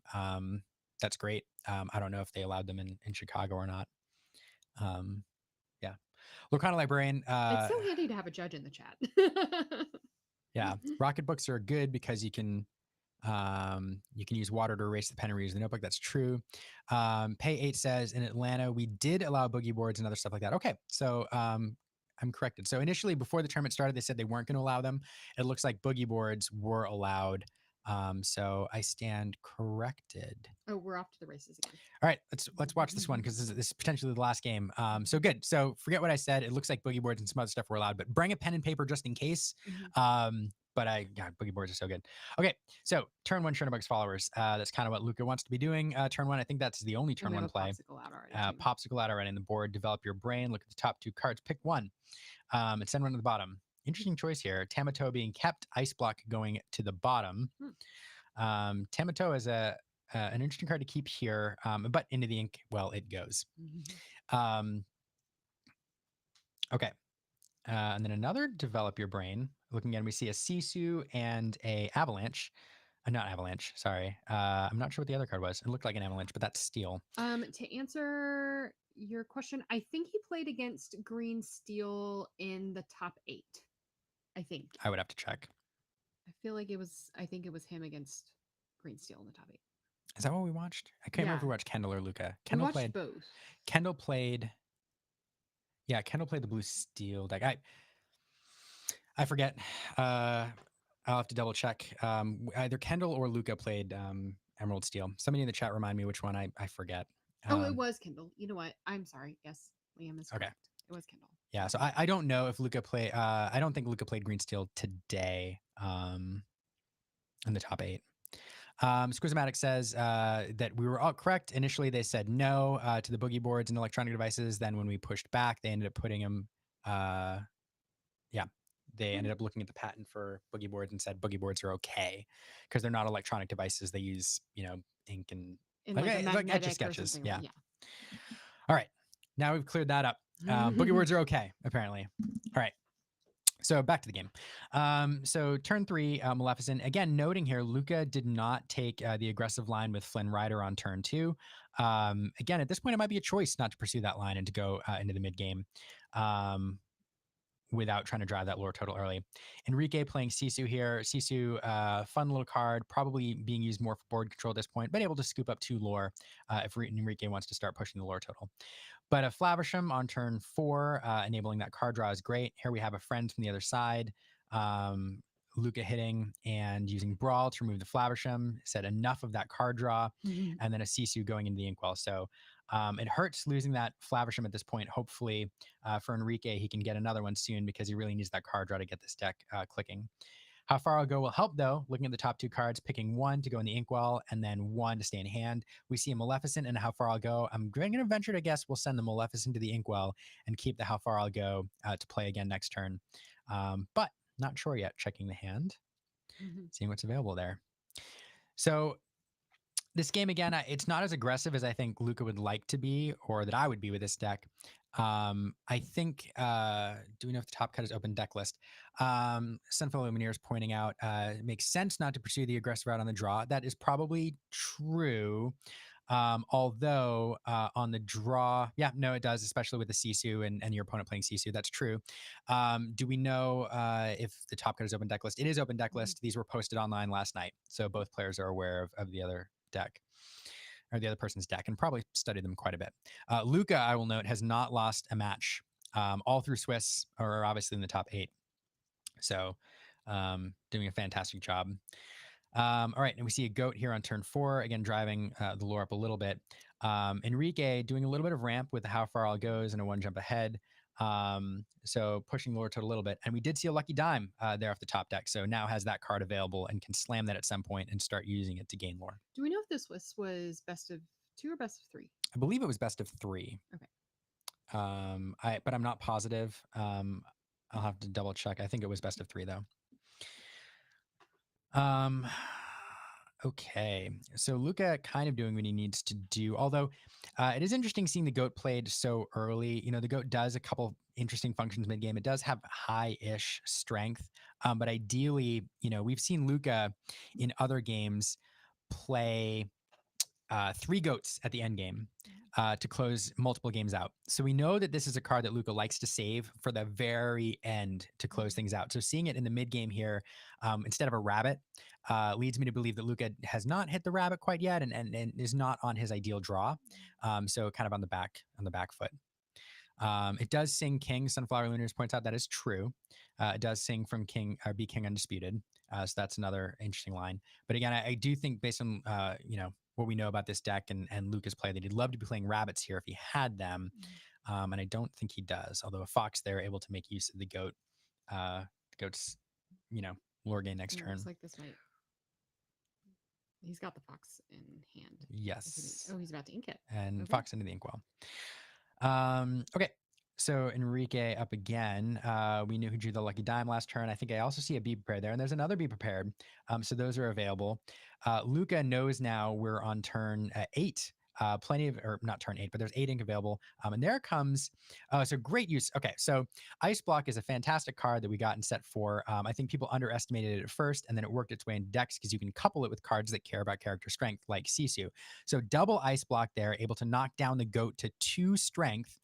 that's great. I don't know if they allowed them in Chicago or not. Yeah. Lorcana Librarian. It's so handy to have a judge in the chat. Yeah. Rocket books are good because you can use water to erase the pen and reuse the notebook. That's true. Pay 8 says in Atlanta, we did allow boogie boards and other stuff like that. Okay. So I'm corrected. So initially, before the tournament started, they said they weren't going to allow them. It looks like boogie boards were allowed. So I stand corrected. Oh, we're off to the races again. All right, let's watch this one because this is potentially the last game. So good. So forget what I said. It looks like boogie boards and some other stuff were allowed, but bring a pen and paper just in case. But God, boogie boards are so good. Okay, so turn one Chernobug's followers. That's kind of what Luca wants to be doing. Turn one, I think that's the only turn one play. Popsicle out already. Popsicle out already on the board. Develop your brain. Look at the top 2 cards. Pick one, and send one to the bottom. Interesting choice here. Tamato being kept. Ice block going to the bottom. Tamato is an interesting card to keep here, but into the ink, well, it goes. Okay. And then another develop your brain. Looking at, we see a Sisu and a avalanche. Not avalanche, sorry. I'm not sure what the other card was. It looked like an avalanche, but that's steel. To answer your question, I think he played against green steel in the top 8. I think. I would have to check. I think it was him against green steel in the top 8. Is that what we watched? I can't remember if we watched Kendall or Luca. Kendall played both. Kendall played the blue steel deck. I forget. I'll have to double check. Either Kendall or Luca played Emerald Steel. Somebody in the chat remind me which one. I forget. It was Kendall. You know what? I'm sorry. Yes, Liam is correct. Okay. It was Kendall. Yeah, so I don't know if Luca played. I don't think Luca played green steel today. In the top 8. Squizmatic says that we were all correct. Initially, they said no to the boogie boards and electronic devices. Then when we pushed back, they ended up putting them, they ended up looking at the patent for boogie boards and said boogie boards are okay because they're not electronic devices. They use, ink and like etch a sketches. Yeah. All right. Now we've cleared that up. Boogie boards are okay, apparently. All right. So back to the game. So turn 3, Maleficent. Again, noting here, Luca did not take the aggressive line with Flynn Rider on turn 2. Again, at this point, it might be a choice not to pursue that line and to go into the mid game without trying to drive that lore total early. Enrique playing Sisu here. Sisu, fun little card, probably being used more for board control at this point, but able to scoop up 2 lore if Enrique wants to start pushing the lore total. But a Flaversham on turn 4, enabling that card draw is great. Here we have a friend from the other side. Luca hitting and using Brawl to remove the Flaversham. Said enough of that card draw. And then a Sisu going into the Inkwell. So it hurts losing that Flaversham at this point. Hopefully for Enrique, he can get another one soon because he really needs that card draw to get this deck clicking. How far I'll go will help, though. Looking at the top 2 cards, picking 1 to go in the Inkwell and then 1 to stay in hand. We see a Maleficent and How Far I'll Go. I'm going to venture to guess we'll send the Maleficent to the Inkwell and keep the How Far I'll Go to play again next turn. But not sure yet. Checking the hand, seeing what's available there. So this game, again, it's not as aggressive as I think Luca would like to be or that I would be with this deck. I think, do we know if the top cut is open deck list? Sunfellow Lumineer is pointing out, it makes sense not to pursue the aggressive route on the draw. That is probably true. Although on the draw, yeah, no, it does, especially with the Sisu and your opponent playing Sisu. That's true. Do we know if the top cut is open deck list? It is open deck list. These were posted online last night. So both players are aware of the other deck. Or the other person's deck, and probably studied them quite a bit. Luca, I will note, has not lost a match all through Swiss, or obviously in the top 8. So doing a fantastic job. All right, and we see a goat here on turn 4, again, driving the lore up a little bit. Enrique doing a little bit of ramp with the How Far All Goes and a 1 jump ahead. So pushing lore total a little bit. And we did see a lucky dime there off the top deck. So now has that card available and can slam that at some point and start using it to gain lore. Do we know if this was best of 2 or best of 3? I believe it was best of 3. Okay. But I'm not positive. I'll have to double check. I think it was best of 3 though. Okay, so Luca kind of doing what he needs to do. Although it is interesting seeing the goat played so early. You know, the goat does a couple interesting functions mid game. It does have high-ish strength, but ideally, you know, we've seen Luca in other games play three goats at the end game to close multiple games out. So we know that this is a card that Luca likes to save for the very end to close things out. So seeing it in the mid game here instead of a rabbit leads me to believe that Luca has not hit the rabbit quite yet and is not on his ideal draw. So kind of on the back foot. It does sing King. Sunflower Lunars points out that is true. It does sing from King or Be King Undisputed. So that's another interesting line. But again, I do think based on you know what we know about this deck and Luca's play that he'd love to be playing rabbits here if he had them. And I don't think he does. Although a fox there able to make use of the goat, goat's you know lore gain next turn. Looks like this might. He's got the fox in hand. Yes. Oh, he's about to ink it. And Okay. fox into the inkwell. Okay. So Enrique up again. We knew who drew the lucky dime last turn. I think I also see a Be Prepared there, and there's another Be Prepared. So those are available. Luca knows now we're on turn 8. Plenty of, or not turn 8, but there's 8 ink available. And there comes, so great use. Okay, so Ice Block is a fantastic card that we got in set 4. I think people underestimated it at first, and then it worked its way into decks because you can couple it with cards that care about character strength, like Sisu. So double Ice Block there, able to knock down the goat to 2 strength,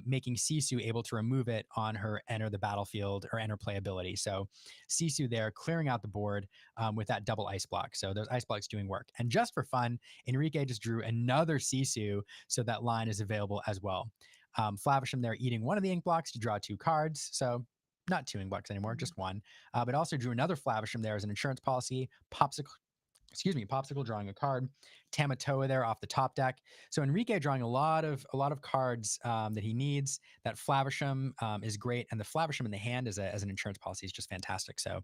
making Sisu able to remove it on her enter the battlefield or enter playability. So Sisu there clearing out the board with that double Ice Block. So those Ice Blocks doing work. And just for fun, Enrique just drew another Sisu, so that line is available as well. Flavisham there eating one of the ink blocks to draw 2 cards. So not 2 ink blocks anymore, just 1. But also drew another Flavisham there as an insurance policy. Popsicle drawing a card. Tamatoa there off the top deck. So Enrique drawing a lot of cards that he needs. That Flavisham is great, and the Flavisham in the hand as an insurance policy is just fantastic. So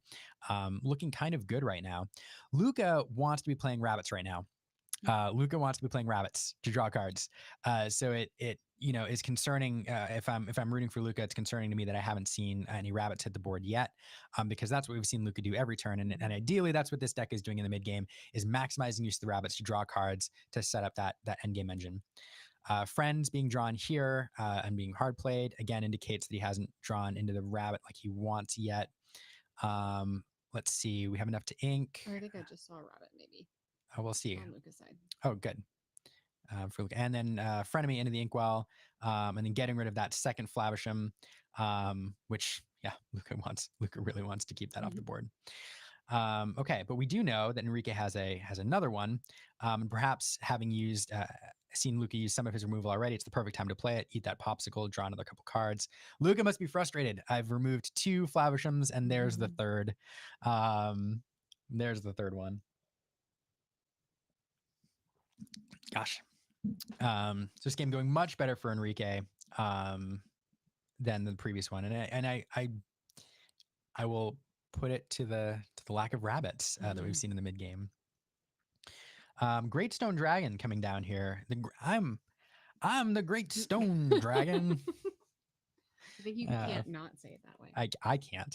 looking kind of good right now. Luca wants to be playing rabbits right now. Luca wants to be playing rabbits to draw cards. So it you know is concerning. If I'm rooting for Luca, it's concerning to me that I haven't seen any rabbits hit the board yet, because that's what we've seen Luca do every turn, and ideally that's what this deck is doing in the mid game, is maximizing use of the rabbits to draw cards to set up that end game engine. Friends being drawn here and being hard played again indicates that he hasn't drawn into the rabbit like he wants yet. Let's see, we have enough to ink. I think I just saw a rabbit, maybe. We'll see. On Luca's side. Oh, good. For Luca. And then Frenemy into the inkwell, and then getting rid of that second Flavisham, which Luca really wants to keep that off the board. Okay, but we do know that Enrique has another one, and perhaps having seen Luca use some of his removal already, it's the perfect time to play it. Eat that popsicle, draw another couple cards. Luca must be frustrated. I've removed 2 Flavishams, and there's the third. There's the third one. Gosh. So this game going much better for Enrique than the previous one, and I will put it to the lack of rabbits that we've seen in the mid game. Great Stone Dragon coming down here. I'm the Great Stone Dragon. I think you can't not say it that way. I can't.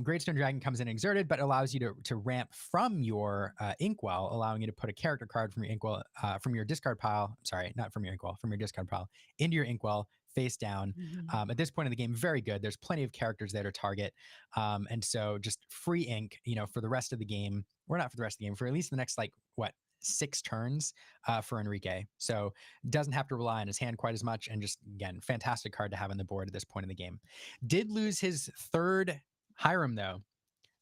Great Stone Dragon comes in exerted, but allows you to ramp from your inkwell, allowing you to put a character card from your inkwell, from your discard pile. Sorry, not from your inkwell, from your discard pile into your inkwell, face down. At this point in the game, very good. There's plenty of characters there to target, and so just free ink, for the rest of the game. Or not for the rest of the game, for at least the next 6 turns for Enrique. So doesn't have to rely on his hand quite as much, and just, again, fantastic card to have on the board at this point in the game. Did lose his 3rd Hiram, though,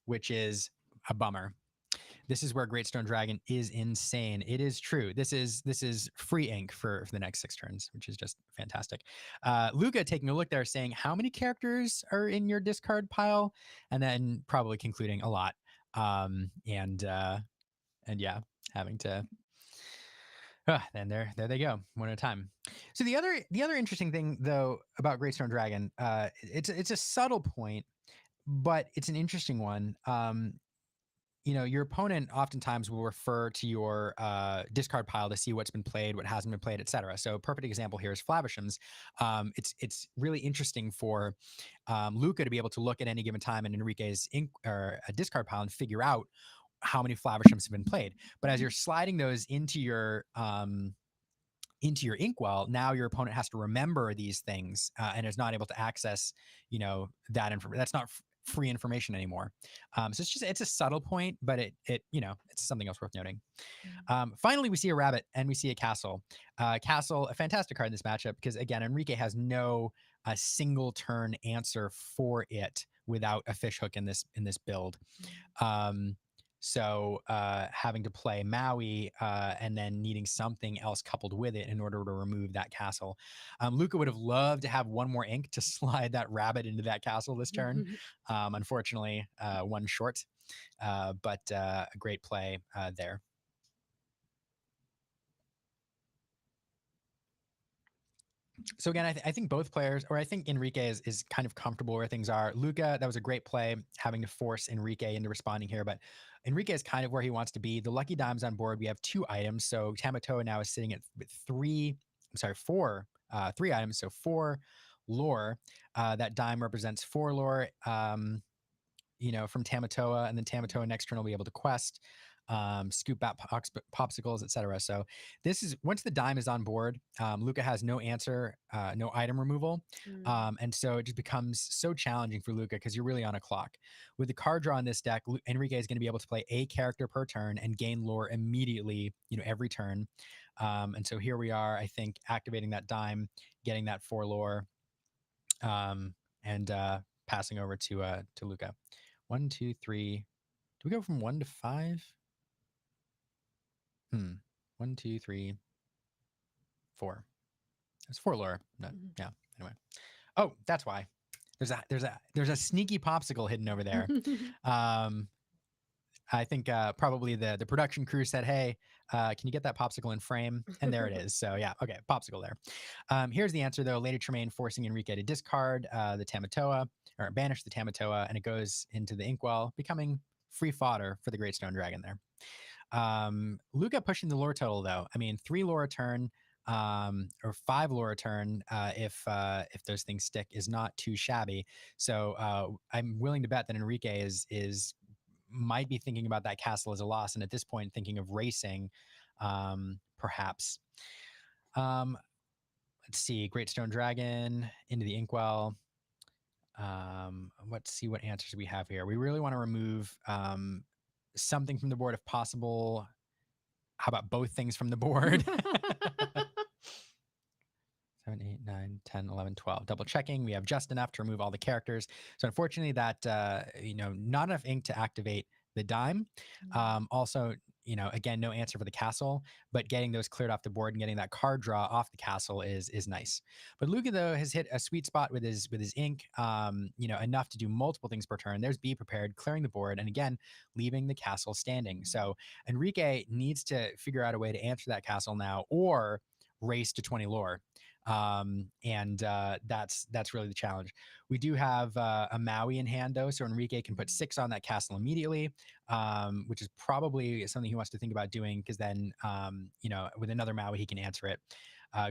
which is a bummer. This is where Great Stone Dragon is insane. It is true. This is free ink for the next 6 turns, which is just fantastic. Luca taking a look there, saying, how many characters are in your discard pile? And then probably concluding a lot. And yeah, having to then there they go, one at a time. So the other interesting thing though about Great Stone Dragon, it's a subtle point, but it's an interesting one. Your opponent oftentimes will refer to your discard pile to see what's been played, what hasn't been played, etc. So a perfect example here is Flavishams. It's really interesting for Luca to be able to look at any given time in Enrique's discard pile and figure out how many Flavershims have been played. But as you're sliding those into your inkwell, now your opponent has to remember these things and is not able to access, that information. That's not free information anymore. So it's a subtle point, but it's something else worth noting. Finally, we see a rabbit and we see a castle. Castle, a fantastic card in this matchup because again, Enrique has no single turn answer for it without a fish hook in this build. So having to play Maui and then needing something else coupled with it in order to remove that castle. Luca would have loved to have one more ink to slide that rabbit into that castle this turn. Unfortunately, one short, but a great play there. So again, I think both players, or I think Enrique is kind of comfortable where things are. Luca, that was a great play, having to force Enrique into responding here, but Enrique is kind of where he wants to be. The lucky dime's on board. We have 2 items, so Tamatoa now is sitting at 4 items, so 4 lore. That dime represents 4 lore. From Tamatoa, and then Tamatoa next turn will be able to quest, scoop out popsicles, etc. So this is once the dime is on board, Luca has no answer, no item removal, and so it just becomes so challenging for Luca because you're really on a clock. With the card draw in this deck, Enrique is going to be able to play a character per turn and gain lore immediately, every turn. And so here we are, I think, activating that dime, getting that 4 lore, and passing over to Luca. 1, 2, 3. Do we go from 1 to 5? 1, 2, 3, 4. It's 4 lore. No, yeah. Anyway. Oh, that's why. There's a sneaky popsicle hidden over there. I think probably the production crew said, "Hey, can you get that popsicle in frame?" And there it is. So yeah, okay, popsicle there. Here's the answer though. Later Tremaine forcing Enrique to discard the Tamatoa or banish the Tamatoa, and it goes into the inkwell, becoming free fodder for the Great Stone Dragon there. Luca pushing the lore total though. I mean, 3 lore a turn, or 5 lore a turn, if those things stick, is not too shabby. So I'm willing to bet that Enrique is might be thinking about that castle as a loss, and at this point thinking of racing, perhaps. Let's see, Great Stone Dragon into the inkwell. Let's see what answers we have here. We really want to remove something from the board if possible. How about both things from the board? 7, 8, 9, 10, 11, 12. Double checking. We have just enough to remove all the characters. So unfortunately that, not enough ink to activate the dime. Also, again, no answer for the castle, but getting those cleared off the board and getting that card draw off the castle is nice. But Luca though has hit a sweet spot with his ink, enough to do multiple things per turn. There's Be Prepared, clearing the board, and again, leaving the castle standing. So Enrique needs to figure out a way to answer that castle now or race to 20 lore. That's really the challenge. We do have a Maui in hand though, so Enrique can put 6 on that castle immediately, which is probably something he wants to think about doing because then, with another Maui he can answer it.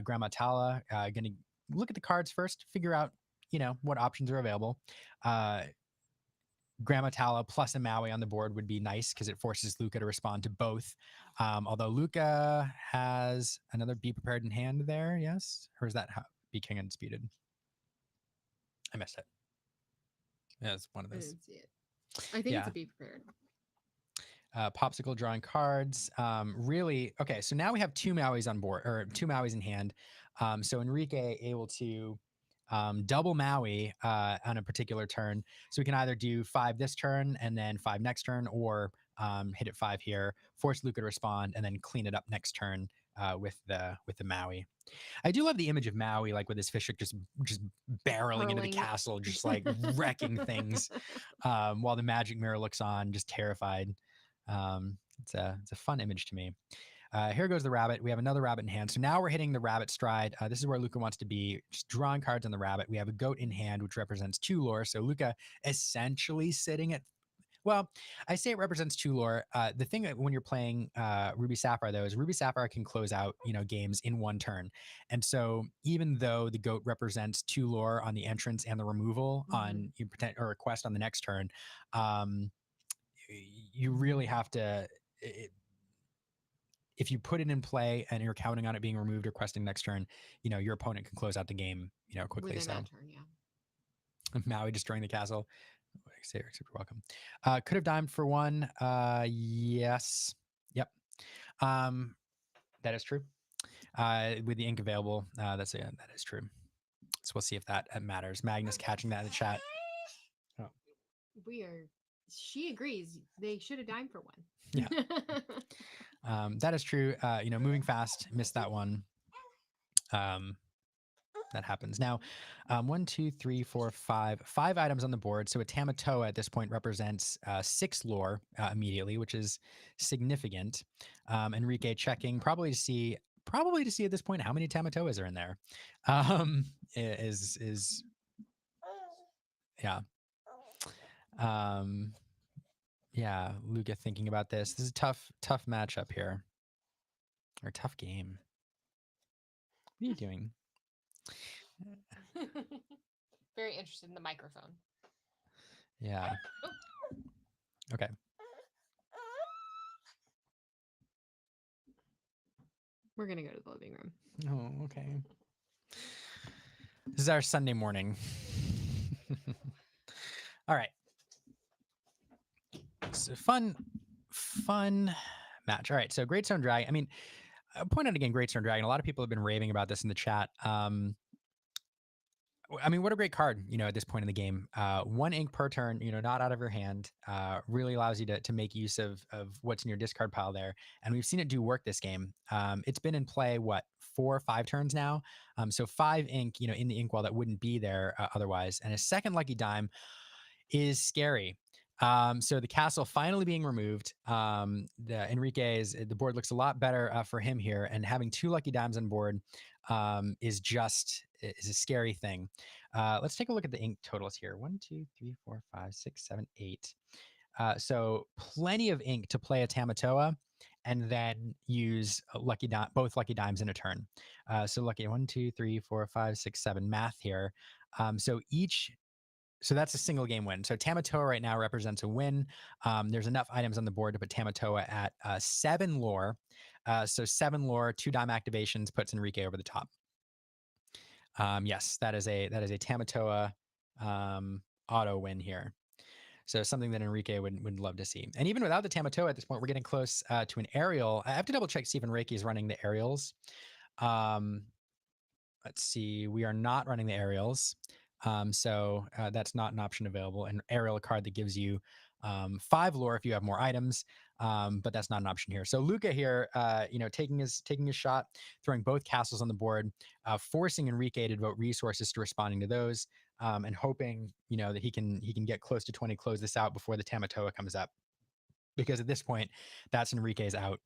Grandma Tala gonna look at the cards first, figure out what options are available. Grandma Tala plus a Maui on the board would be nice because it forces Luca to respond to both. Although Luca has another Be Prepared in hand there, yes? Or is that Be King Undisputed? I missed it. Yeah, it's one of I those. didn't see it. I think it's a Be Prepared. Popsicle drawing cards. Really, okay, so now we have 2 Mauis on board, or 2 Mauis in hand. So Enrique able to double Maui on a particular turn. So we can either do 5 this turn and then 5 next turn, or hit it 5 here, force Luca to respond, and then clean it up next turn with the Maui. I do love the image of Maui, like with his fish hook just barreling into the castle, just like wrecking things, while the magic mirror looks on, just terrified. It's a fun image to me. Here goes the rabbit. We have another rabbit in hand. So now we're hitting the rabbit stride. This is where Luca wants to be, just drawing cards on the rabbit. We have a goat in hand, which represents 2 lore. So Luca essentially sitting at, well, I say it represents 2 lore. The thing when you're playing Ruby Sapphire, though, is Ruby Sapphire can close out, games in 1 turn. And so even though the goat represents 2 lore on the entrance and the removal on or a quest on the next turn, you really have to. If you put it in play and you're counting on it being removed or questing next turn, your opponent can close out the game, quickly. Within So that turn, yeah. Maui destroying the castle. Except welcome. Could have dimed for one. Yes. Yep. That is true. With the ink available, that is true. So we'll see if that matters. Magnus catching that in the chat. Oh. She agrees. They should have dined for one. Yeah. That is true. Moving fast, missed that one. That happens. Now, 1, 2, 3, 4, 5 items on the board. So a Tamatoa at this point represents 6 lore immediately, which is significant. Enrique checking probably to see at this point how many Tamatoas are in there. Is yeah. Yeah, Luca thinking about this. This is a tough matchup here. Or tough game. What are you doing? Very interested in the microphone. Yeah. Okay. We're going to go to the living room. Oh, okay. This is our Sunday morning. All right. So fun match. All right. So Great Stone Dragon. I mean, I'll point out again, Great Stone Dragon. A lot of people have been raving about this in the chat. I mean, what a great card, at this point in the game. 1 ink per turn, not out of your hand, really allows you to make use of what's in your discard pile there. And we've seen it do work this game. It's been in play, 4 or 5 turns now. So 5 ink, in the inkwell that wouldn't be there otherwise. And a second Lucky Dime is scary. So the castle finally being removed. The board looks a lot better for him here, and having 2 Lucky Dimes on board is a scary thing. Let's take a look at the ink totals here. 1, 2, 3, 4, 5, 6, 7, 8. So plenty of ink to play a Tamatoa, and then use both Lucky Dimes in a turn. So lucky 1, 2, 3, 4, 5, 6, 7 math here. So that's a single game win. So Tamatoa right now represents a win. There's enough items on the board to put Tamatoa at 7 lore. So 7 lore, 2 dime activations puts Enrique over the top. Yes, that is a Tamatoa auto win here. So something that Enrique would love to see. And even without the Tamatoa at this point, we're getting close to an aerial. I have to double check see if Enrique is running the aerials. Let's see. We are not running the aerials. So that's not an option available. An aerial card that gives you 5 lore if you have more items, but that's not an option here. So Luca here, taking his shot, throwing both castles on the board, forcing Enrique to devote resources to responding to those, and hoping that he can get close to 20, close this out before the Tamatoa comes up. Because at this point, that's Enrique's out.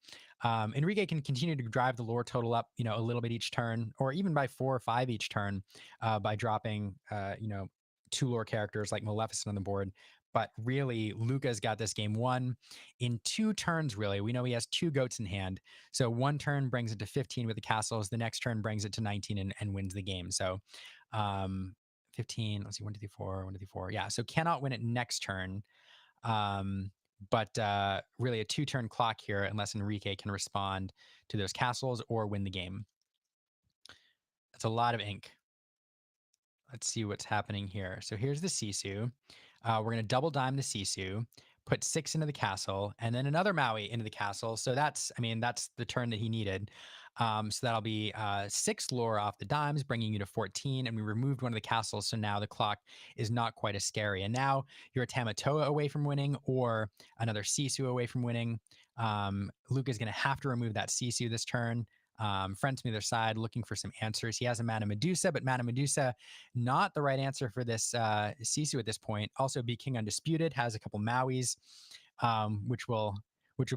Enrique can continue to drive the lore total up, a little bit each turn, or even by 4 or 5 each turn, by dropping, 2 lore characters like Maleficent on the board. But really, Luca's got this game won in 2 turns, really. We know he has 2 goats in hand. So 1 turn brings it to 15 with the castles. The next turn brings it to 19 and wins the game. So 15, let's see, 1, 2, 3, 4, 1, 2, 3, 4. Yeah, so cannot win it next turn. But really a 2-turn clock here unless Enrique can respond to those castles or win the game. That's a lot of ink. Let's see what's happening here. So here's the Sisu. We're going to double dime the Sisu, put 6 into the castle, and then another Maui into the castle. So that's the turn that he needed. So that'll be 6 lore off the dimes, bringing you to 14. And we removed one of the castles, so now the clock is not quite as scary. And now you're a Tamatoa away from winning, or another Sisu away from winning. Luca's going to have to remove that Sisu this turn. Friends from the other side looking for some answers. He has a Mana Medusa, but Mana Medusa, not the right answer for this Sisu at this point. Also, Be King Undisputed has a couple Mauis, which will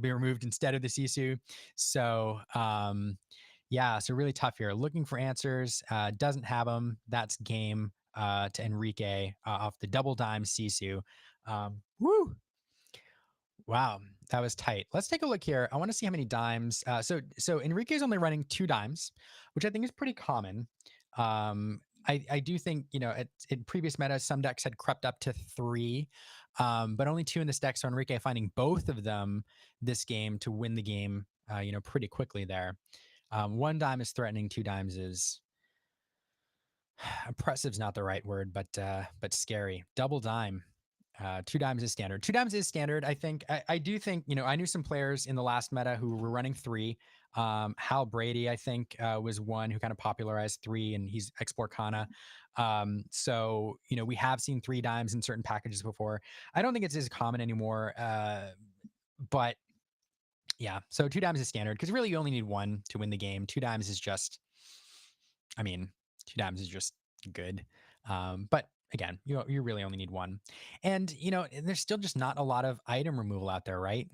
be removed instead of the Sisu. So so really tough here. Looking for answers, doesn't have them. That's game to Enrique off the double dime Sisu. Woo! Wow, that was tight. Let's take a look here. I want to see how many dimes. So Enrique's only running 2 dimes, which I think is pretty common. I do think, you know, in previous meta, some decks had crept up to 3, but only 2 in this deck. So Enrique finding both of them this game to win the game, you know, pretty quickly there. 1 dime is threatening, 2 dimes is impressive's not the right word, but scary. Double dime. 2 dimes is standard. 2 dimes is standard. I think. I do think. You know, I knew some players in the last meta who were running 3. Hal Brady, I think, was one who kind of popularized 3, and he's ex Lorcana. So you know, we have seen 3 dimes in certain packages before. I don't think it's as common anymore. But yeah, so 2 dimes is standard because really you only need 1 to win the game. 2 dimes is just, I mean, 2 dimes is just good. But again, you really only need 1. And you know, there's still just not a lot of item removal out there, right?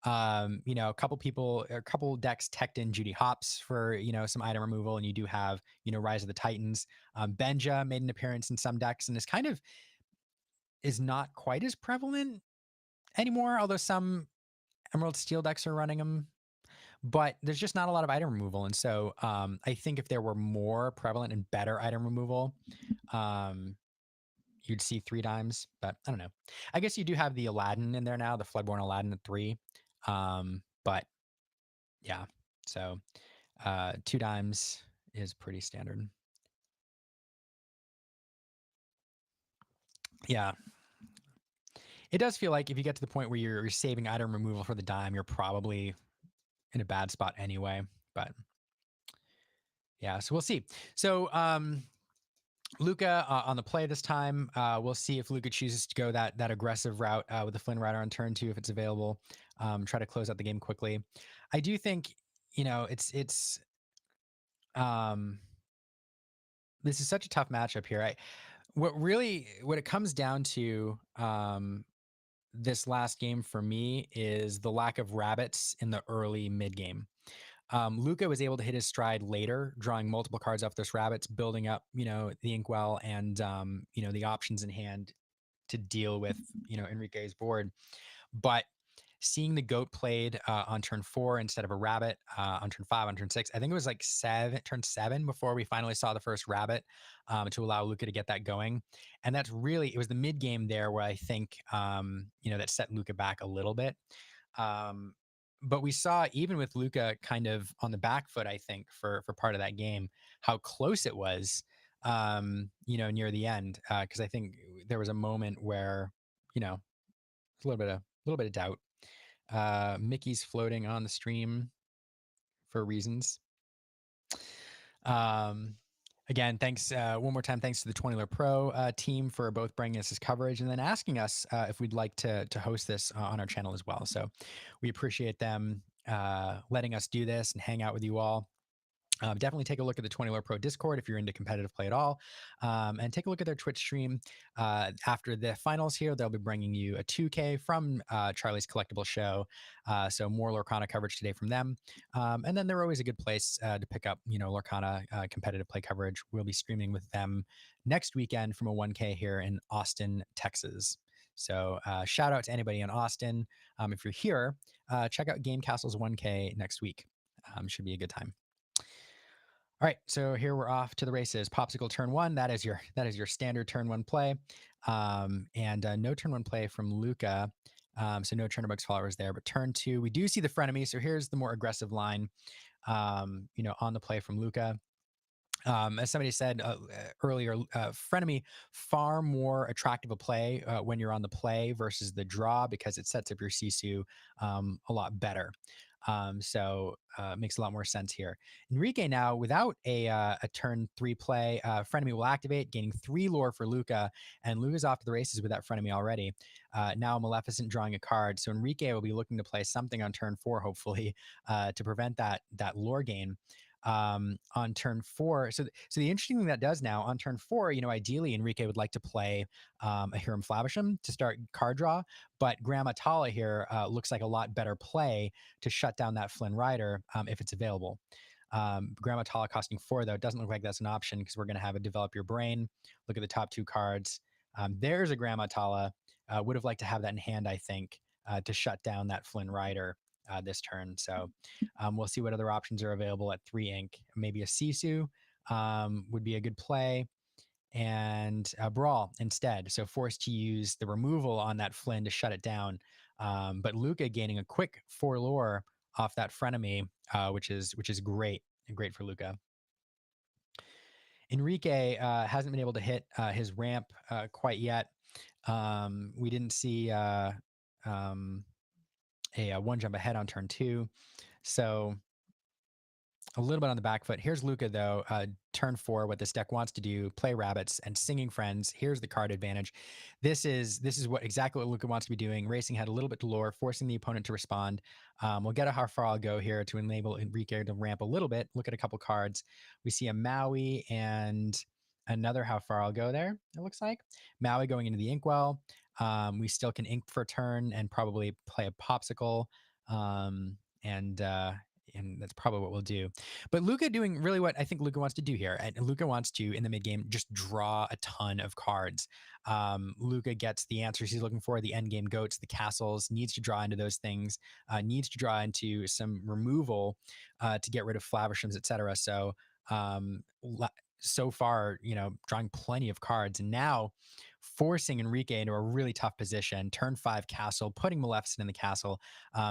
You know, a couple decks teched in Judy Hopps for, you know, some item removal, and you do have, you know, Rise of the Titans. Benja made an appearance in some decks, and is not quite as prevalent anymore, although some Emerald Steel decks are running them. But there's just not a lot of item removal. And so I think if there were more prevalent and better item removal, um, you'd see 3 dimes. But I don't know. I guess you do have the Aladdin in there now, the Floodborn Aladdin at 3. But yeah, so 2 dimes is pretty standard. Yeah. It does feel like if you get to the point where you're saving item removal for the dime, you're probably in a bad spot anyway. But yeah, so we'll see. So Luca on the play this time. We'll see if Luca chooses to go that aggressive route with the Flynn Rider on turn 2 if it's available. Try to close out the game quickly. I do think, you know, it's this is such a tough matchup here. What it comes down to this last game for me is the lack of rabbits in the early mid game. Luca was able to hit his stride later, drawing multiple cards off those rabbits, building up, you know, the inkwell and, you know, the options in hand to deal with, you know, Enrique's board. But seeing the goat played on turn 4 instead of a rabbit on turn 5, on turn 6, I think it was like turn 7 before we finally saw the first rabbit to allow Luca to get that going. And that's really, it was the mid game there where I think, you know, that set Luca back a little bit. But we saw even with Luca kind of on the back foot, I think for part of that game, how close it was, you know, near the end. Because I think there was a moment where, you know, a little bit of doubt. Mickey's floating on the stream for reasons. Again, thanks one more time. Thanks to the 20 Pro team for both bringing us this coverage and then asking us if we'd like to host this on our channel as well. So we appreciate them letting us do this and hang out with you all. Definitely take a look at the 20 Pro Discord if you're into competitive play at all. And take a look at their Twitch stream. After the finals here, they'll be bringing you a 2K from Charlie's Collectible Show. So more Lorcana coverage today from them. And then they're always a good place to pick up, you know, Lorcana competitive play coverage. We'll be streaming with them next weekend from a 1K here in Austin, Texas. So shout out to anybody in Austin. If you're here, check out Game Castle's 1K next week. Should be a good time. All right, so here we're off to the races. Popsicle turn 1. That is your standard turn 1 play, and no turn 1 play from Luca. So no Chernobog's followers there. But turn 2, we do see the frenemy. So here's the more aggressive line, you know, on the play from Luca. As somebody said earlier, frenemy far more attractive a play when you're on the play versus the draw because it sets up your Sisu a lot better. So it makes a lot more sense here. Enrique now, without a turn 3 play, frenemy will activate, gaining 3 lore for Luca, and Luca's off to the races with that frenemy already. Now Maleficent drawing a card, so Enrique will be looking to play something on turn 4, hopefully, to prevent that lore gain. On turn 4. So the interesting thing that does now on turn 4, you know, ideally Enrique would like to play a Hiram Flavisham to start card draw, but Grandma Tala here looks like a lot better play to shut down that Flynn Rider if it's available. Grandma Tala costing 4, though, it doesn't look like that's an option because we're going to have a develop your brain. Look at the top 2 cards. There's a Grandma Tala. Would have liked to have that in hand, I think, to shut down that Flynn Rider this turn. So we'll see what other options are available at 3 ink. Maybe a Sisu would be a good play. and Brawl instead. So forced to use the removal on that Flynn to shut it down. But Luca gaining a quick 4 lore off that frenemy, which is great and great for Luca. Enrique hasn't been able to hit his ramp quite yet. We didn't see a one jump ahead on turn 2. So a little bit on the back foot. Here's Luca, though. Turn 4, what this deck wants to do, play rabbits and singing friends. Here's the card advantage. This is what exactly what Luca wants to be doing. Racing head a little bit to lore, forcing the opponent to respond. We'll get a how far I'll go here to enable Enrique to ramp a little bit. Look at a couple cards. We see a Maui and another how far I'll go there, it looks like. Maui going into the Inkwell. We still can ink for a turn and probably play a popsicle. And that's probably what we'll do. But Luca doing really what I think Luca wants to do here. And Luca wants to, in the mid game, just draw a ton of cards. Luca gets the answers he's looking for, the end game goats, the castles, needs to draw into those things, needs to draw into some removal to get rid of Flaversham's, etc. So so far, drawing plenty of cards. And now forcing Enrique into a really tough position, turn 5 castle, putting Maleficent in the castle.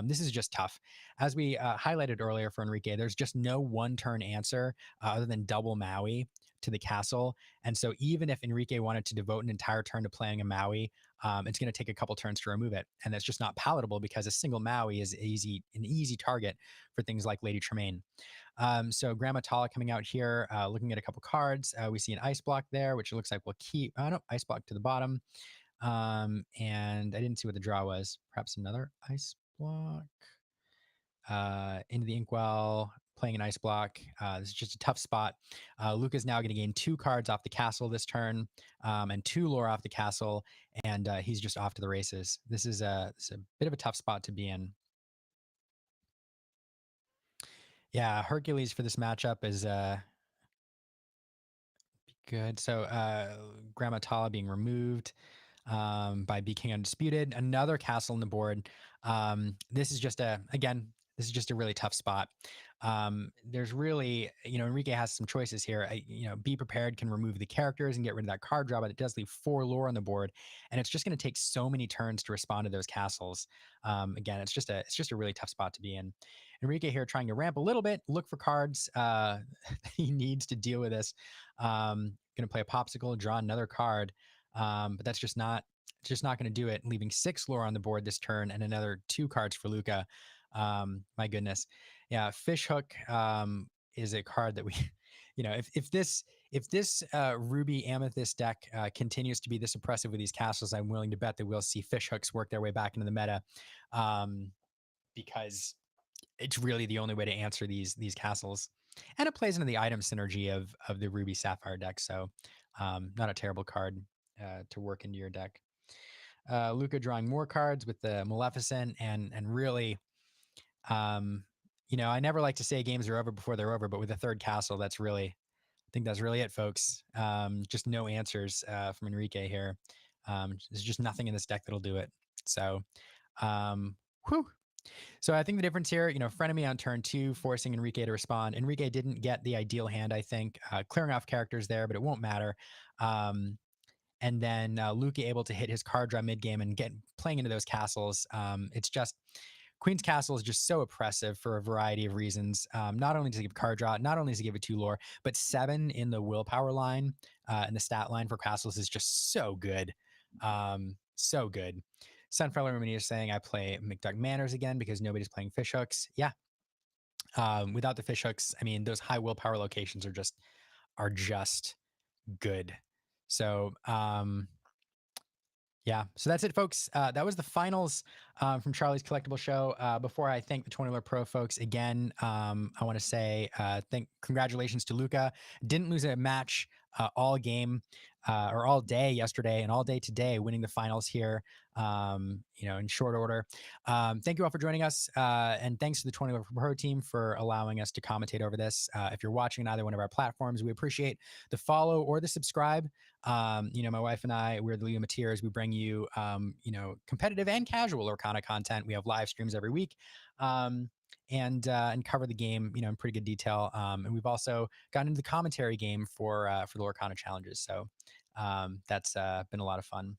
This is just tough. As we highlighted earlier for Enrique, there's just no one-turn answer other than double Maui to the castle. And so even if Enrique wanted to devote an entire turn to playing a Maui, it's going to take a couple turns to remove it. And that's just not palatable because a single Maui is an easy target for things like Lady Tremaine. So Grandma Tala coming out here, looking at a couple cards. We see an ice block there, which it looks like we'll keep. No, ice block to the bottom. And I didn't see what the draw was. Perhaps another ice block. Into the Inkwell, playing an ice block. This is just a tough spot. Luca's now going to gain 2 cards off the castle this turn, and 2 lore off the castle, and he's just off to the races. This is a bit of a tough spot to be in. Yeah, Hercules for this matchup is good. So Grandma Tala being removed by Be King Undisputed. Another castle on the board. This is just a really tough spot. There's really, Enrique has some choices here. Be Prepared can remove the characters and get rid of that card draw, but it does leave 4 lore on the board, and it's just going to take so many turns to respond to those castles. Again, it's just a really tough spot to be in. Enrique here trying to ramp a little bit, look for cards. He needs to deal with this. Going to play a popsicle, draw another card, but that's just not going to do it. Leaving 6 lore on the board this turn and another 2 cards for Luca. My goodness. Yeah, Fishhook is a card that we, if this Ruby Amethyst deck continues to be this oppressive with these castles, I'm willing to bet that we'll see Fishhooks work their way back into the meta, because it's really the only way to answer these castles, and it plays into the item synergy of the Ruby Sapphire deck. So not a terrible card to work into your deck. Luca drawing more cards with the Maleficent, and really, I never like to say games are over before they're over, but with the 3rd castle, I think that's really it, folks. Just no answers from Enrique here. There's just nothing in this deck that'll do it. So, whew. So I think the difference here, frenemy on turn 2, forcing Enrique to respond. Enrique didn't get the ideal hand, I think, clearing off characters there, but it won't matter. And then Luca able to hit his card draw mid game and playing into those castles. It's just Queen's Castle is just so oppressive for a variety of reasons. Not only to give card draw, not only to give it 2 lore, but 7 in the willpower line and the stat line for castles is just so good. So good. Sunflower Mini is saying I play McDuck Manors again because nobody's playing Fishhooks. Yeah. Without the Fishhooks, I mean, those high willpower locations are just good. So yeah, so that's it, folks. That was the finals from Charlie's Collectible Show. Before I thank the 20 Lore Pro folks again, I want to say congratulations to Luca. Didn't lose a match all game or all day yesterday and all day today, winning the finals here, in short order. Thank you all for joining us, and thanks to the 20 Lore Pro team for allowing us to commentate over this. If you're watching on either one of our platforms, we appreciate the follow or the subscribe. My wife and I, we're the Leo Mateers. We bring you, competitive and casual Lorcana content. We have live streams every week. and cover the game, in pretty good detail. And we've also gotten into the commentary game for the Lorcana challenges. So that's been a lot of fun.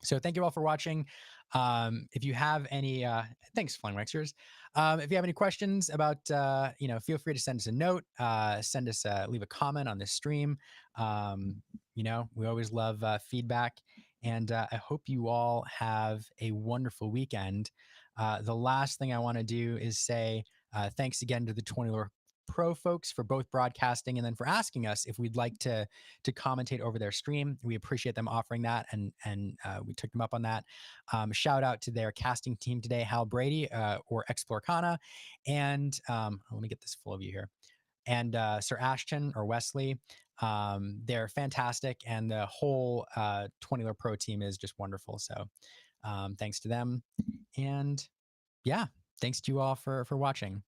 So thank you all for watching. If you have any, thanks, Flying Wexers. If you have any questions about, feel free to send us a note, leave a comment on this stream. We always love feedback, and I hope you all have a wonderful weekend. The last thing I want to do is say thanks again to the 20 Lore Pro folks for both broadcasting and then for asking us if we'd like to commentate over their stream. We appreciate them offering that, and we took them up on that. Shout out to their casting team today, Hal Brady or Lorcana, and let me get this full view here, and Sir Ashton or Wesley. They're fantastic, and the whole 20 Lore Pro team is just wonderful. So thanks to them, and yeah. Thanks to you all for watching.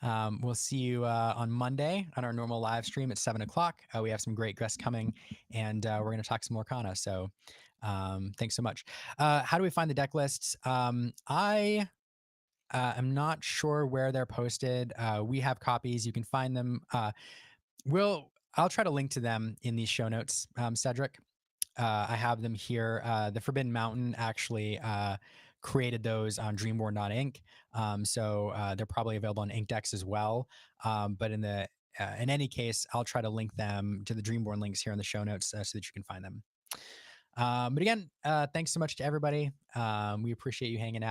We'll see you on Monday on our normal live stream at 7 o'clock. We have some great guests coming, and we're going to talk some Lorcana. So thanks so much. How do we find the deck lists? I am not sure where they're posted. We have copies. You can find them. I'll try to link to them in these show notes, Cedric. I have them here. The Forbidden Mountain actually created those on Dreamborn.ink. So they're probably available on Inkdex as well. But in any case, I'll try to link them to the Dreamborn links here in the show notes so that you can find them. But again, thanks so much to everybody. We appreciate you hanging out.